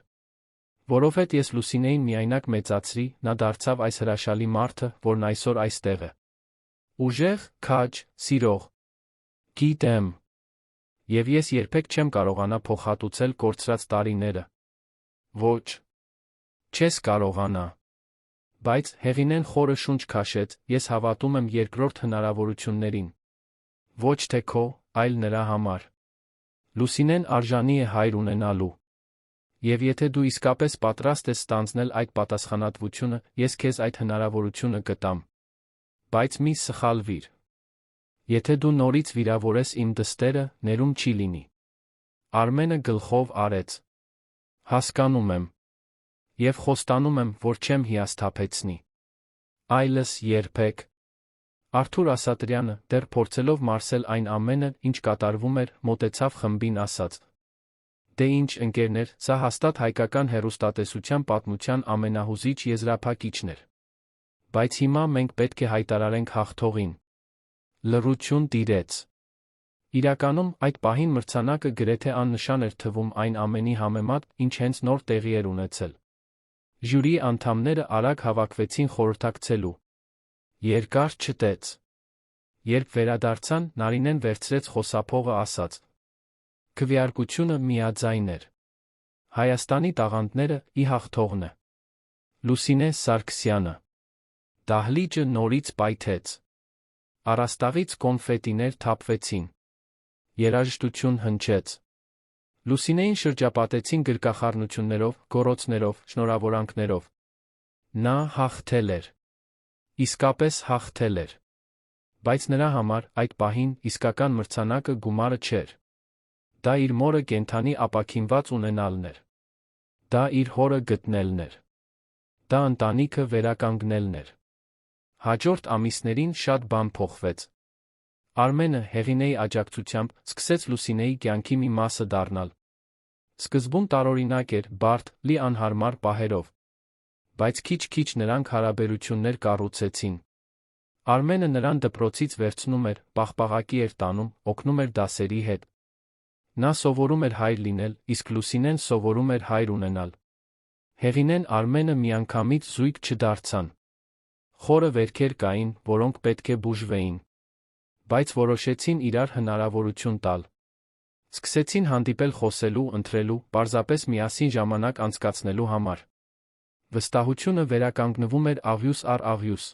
Որովհետև ես Լուսինեին միայնակ մեծացրի, նա դարձավ այս հրաշալի մարդը, որն այսօր այստեղ է։ Ուժեղ, քաջ, սիրող։ Գիտեմ։ Եվ ես երբեք չեմ կարողանա փոխհատուցել կորցրած տարիները։ Ոչ։ Չես կարողանա։ Բայց հեղինեն խորը շունչ քաշեց, ես հավատում եմ երկրորդ հնարավորություններին։ Ոչ թե քո, այլ նրա համար։ Լուսինեն արժանի է հայր ունենալու։ Եվ եթե դու իսկապես պատրաստ ես ստանձնել այդ պատասխանատվությունը, ես քեզ այդ հնարավորությունը կտամ։ Բայց մի սխալվիր։ Եթե դու նորից վիրավորես իմ դստերը, ներում չի լինի։ Արմենը գլխով արեց։ Հասկանում եմ։ Եվ խոստանում եմ, որ չեմ հիասթափեցնի։ Այլս երբեք։ Արթուր Ասատրյանը, դեռ փորձելով մարսել այն ամենը, ինչ կատարվում էր, մոտեցավ խմբին, ասաց. Դե ինչ ընկերներ, սա հաստատ հայկական հեռուստատեսության պատմության ամենահուզիչ եզրափակիչն էր։ Բայց հիմա մենք պետք է հայտարարենք հաղթողին։ Լռություն տիրեց։ Իրականում, այդ պահին մրցանակը գրեթե աննշան էր թվում այն ամենի համեմատ, ինչ հենց նոր տեղի էր ունեցել։ Ժյուրիի անդամները արագ հավաքվեցին խորհրդակցելու։ Երկար չտեց։ Երբ վերադարձան, Նարինեն վերցրեց խոսափողը ասաց. «Քվեարկությունը միաձայն էր։ Հայաստանի տաղանդները ի հաղթողն է»։ Լուսինե Սարգսյանը։ Դահլիճը նորից պայթեց։ Առաստաղից կոնֆետիներ թափվեցին։ Երաժշտություն հնչեց։ Լուսինեին շրջապատեցին գրկախառնություններով, գոռոցներով, շնորհավորանքներով։ Նա հաղթել էր։ Իսկապես հաղթել էր։ Բայց նրա համար այդ պահին իսկական մրցանակը գումարը չէր։ Դա իր մորը կենդանի ապաքինված ունենալն էր։ Դա իր հորը գտնելն էր։ Դա ընտանիքը վերականգնելն էր։ Հաջորդ ամիսներին շատ բան փոխվեց։ Արմենը Հեղինեի աջակցությամբ սկսեց Լուսինեի կյանքի մի մասը դառնալ։ Սկզբում տարօրինակ էր, բարդ, լի անհարմար պահերով։ Բայց քիչ-քիչ նրանք հարաբերություններ կառուցեցին։ Արմենը նրան դպրոցից վերցնում էր, պաղպաղակի էր տանում, օգնում էր դասերի հետ։ Նա սովորում էր հայր լինել, իսկ Լուսինեն սովորում էր հայր ունենալ։ Հեղինեն Արմենը միանգամից զույգ չդարձան։ Խորը վերքեր կային, որոնք պետք է բուժվեին։ Բայց որոշեցին իրար հնարավորություն տալ։ Սկսեցին հանդիպել խոսելու, ընթրելու, պարզապես միասին ժամանակ անցկացնելու համար։ Վստահությունը վերականգնվում էր աղյուս առ աղյուս։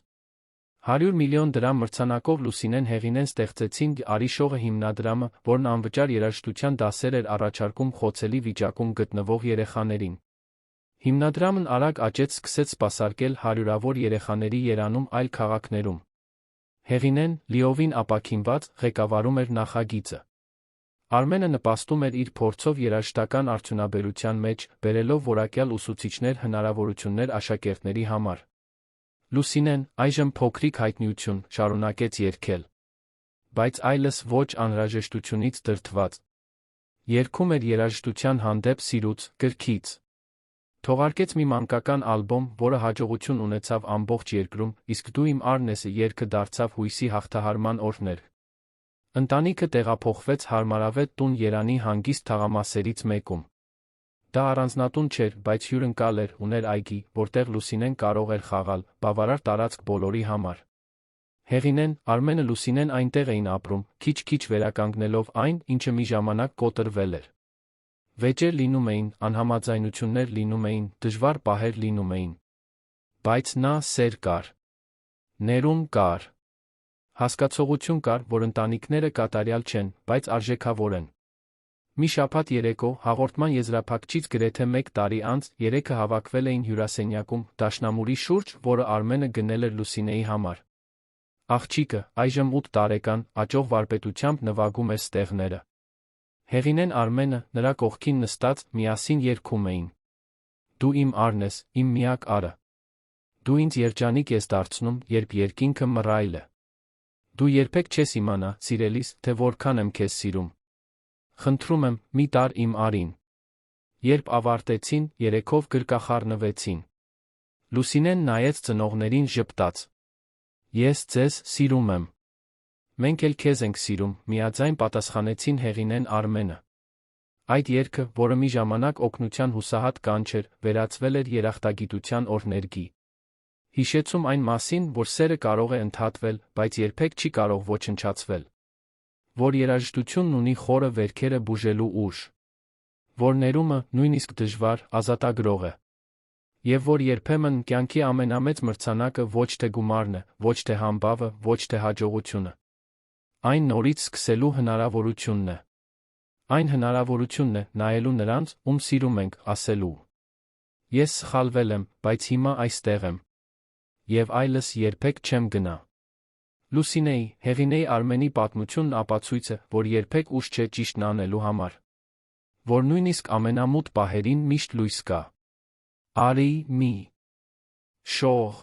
100 միլիոն դրամ մրցանակով Լուսինեն Հեղինեն ստեղծեցին «Արիշողը» հիմնադրամը, որն անվճար երաժշտության դասեր էր առաջարկում խոցելի վիճակում գտնվող երեխաներին։ Հիմնադրամն արագ աճեց, սկսեց սպասարկել հարյուրավոր երեխաների երանում այլ քաղաքներում։ Հեղինեն, լիովին ապաքինված, ղեկավարում էր նախագիծը։ Արմենը նպաստում էր իր փորձով երաժշտական արդյունաբերության մեջ, բերելով որակյալ ուսուցիչներ, հնարավորություններ աշակերտների համար։ Լուսինեն, այժմ փոքրիկ հայտնիություն, շարունակեց երգել։ Բայց այլս ոչ անհրաժեշտությունից դրդված։ Երգում էր երաժշտության հանդեպ սիրուց, կրքից։ Թողարկեց մի մանկական ալբոմ, որը հաջողություն ունեցավ ամբողջ երկրում, իսկ «Դու իմ արն ես»-ը երգը դարձավ հույսի հաղթահարման օրհներ։ Ընտանիքը տեղափոխվեց հարմարավետ տուն Երանի հանգիստ թաղամասերից մեկում։ Դա առանձնատուն չէր, բայց հյուրընկալ էր, ուներ այգի, որտեղ Լուսինեն կարող էր խաղալ, բավարար տարածք բոլորի համար։ Հեղինեն, Արմենը, Լուսինեն այնտեղ էին ապրում, քիչ-քիչ վերականգնելով այն, ինչը մի ժամանակ կոտրվել էր։ Վեճեր լինում էին, անհամաձայնություններ լինում էին, դժվար պահեր լինում էին։ Բայց նա սեր կար։ Ներում կար։ Հասկացողություն կար, որ ընտանիքները կատարյալ չեն, բայց արժեքավոր են։ Մի շաբաթ երեկո, հաղորդման եզրափակչից գրեթե 1 տարի անց, երեքը հավաքվել էին հյուրասենյակում, դաշնամուրի շուրջ, որը Արմենը գնել էր Լուսինեի համար։ Աղջիկը, այժմ 8 տարեկան, աճող վարպետությամբ նվագում էր ստեղները։ Հեղինեն Արմենը, նրա կողքին նստած, միասին երգում էին։ Դու իմ արն ես, իմ միակ արը։ Դու ինձ երջանիկ ես դարձնում, երբ երկինքը մռայլ է։ Դու երբեք չես իմանա, սիրելիս, թե որքան եմ քեզ սիրում։ Խնդրում եմ, մի տար իմ արին։ Երբ ավարտեցին, երեքով գրկախառնվեցին։ Լուսինեն նայեց ծնողներին ժպտաց։ Ես ձեզ սիրում եմ։ Մենք էլ քեզ ենք սիրում, միաձայն պատասխանեցին Հեղինեն Արմենը։ Այդ երգը, որը մի ժամանակ օգնության հուսահատ կանչ էր, վերածվել էր երախտագիտության օրհներգի։ Հիշեցում այն մասին, որ սերը կարող է ընդհատվել, բայց երբեք չի կարող ոչնչացվել։ Որ երաժշտությունն ունի խորը վերքերը բուժելու ուժ։ Որ ներումը, նույնիսկ դժվար, ազատագրող է։ Եվ որ երբեմն կյանքի ամենամեծ մրցանակը ոչ թե գումարն է, ոչ թե համբավը, ոչ թե հաջողությունը։ Այն նորից սկսելու հնարավորությունն է։ Այն հնարավորությունն է նայելու նրանց, ում սիրում ենք, ասելու. Ես սխալվել եմ, բայց հիմա այստեղ եմ։ Եվ այլս երբեք չեմ գնա։ Լուսինեի, Հեղինեի Արմենի պատմությունն ապացույց է, որ երբեք ուշ չէ ճիշտն անելու համար։ Որ նույնիսկ ամենամութ պահերին միշտ լույս կա։ Արի մի շող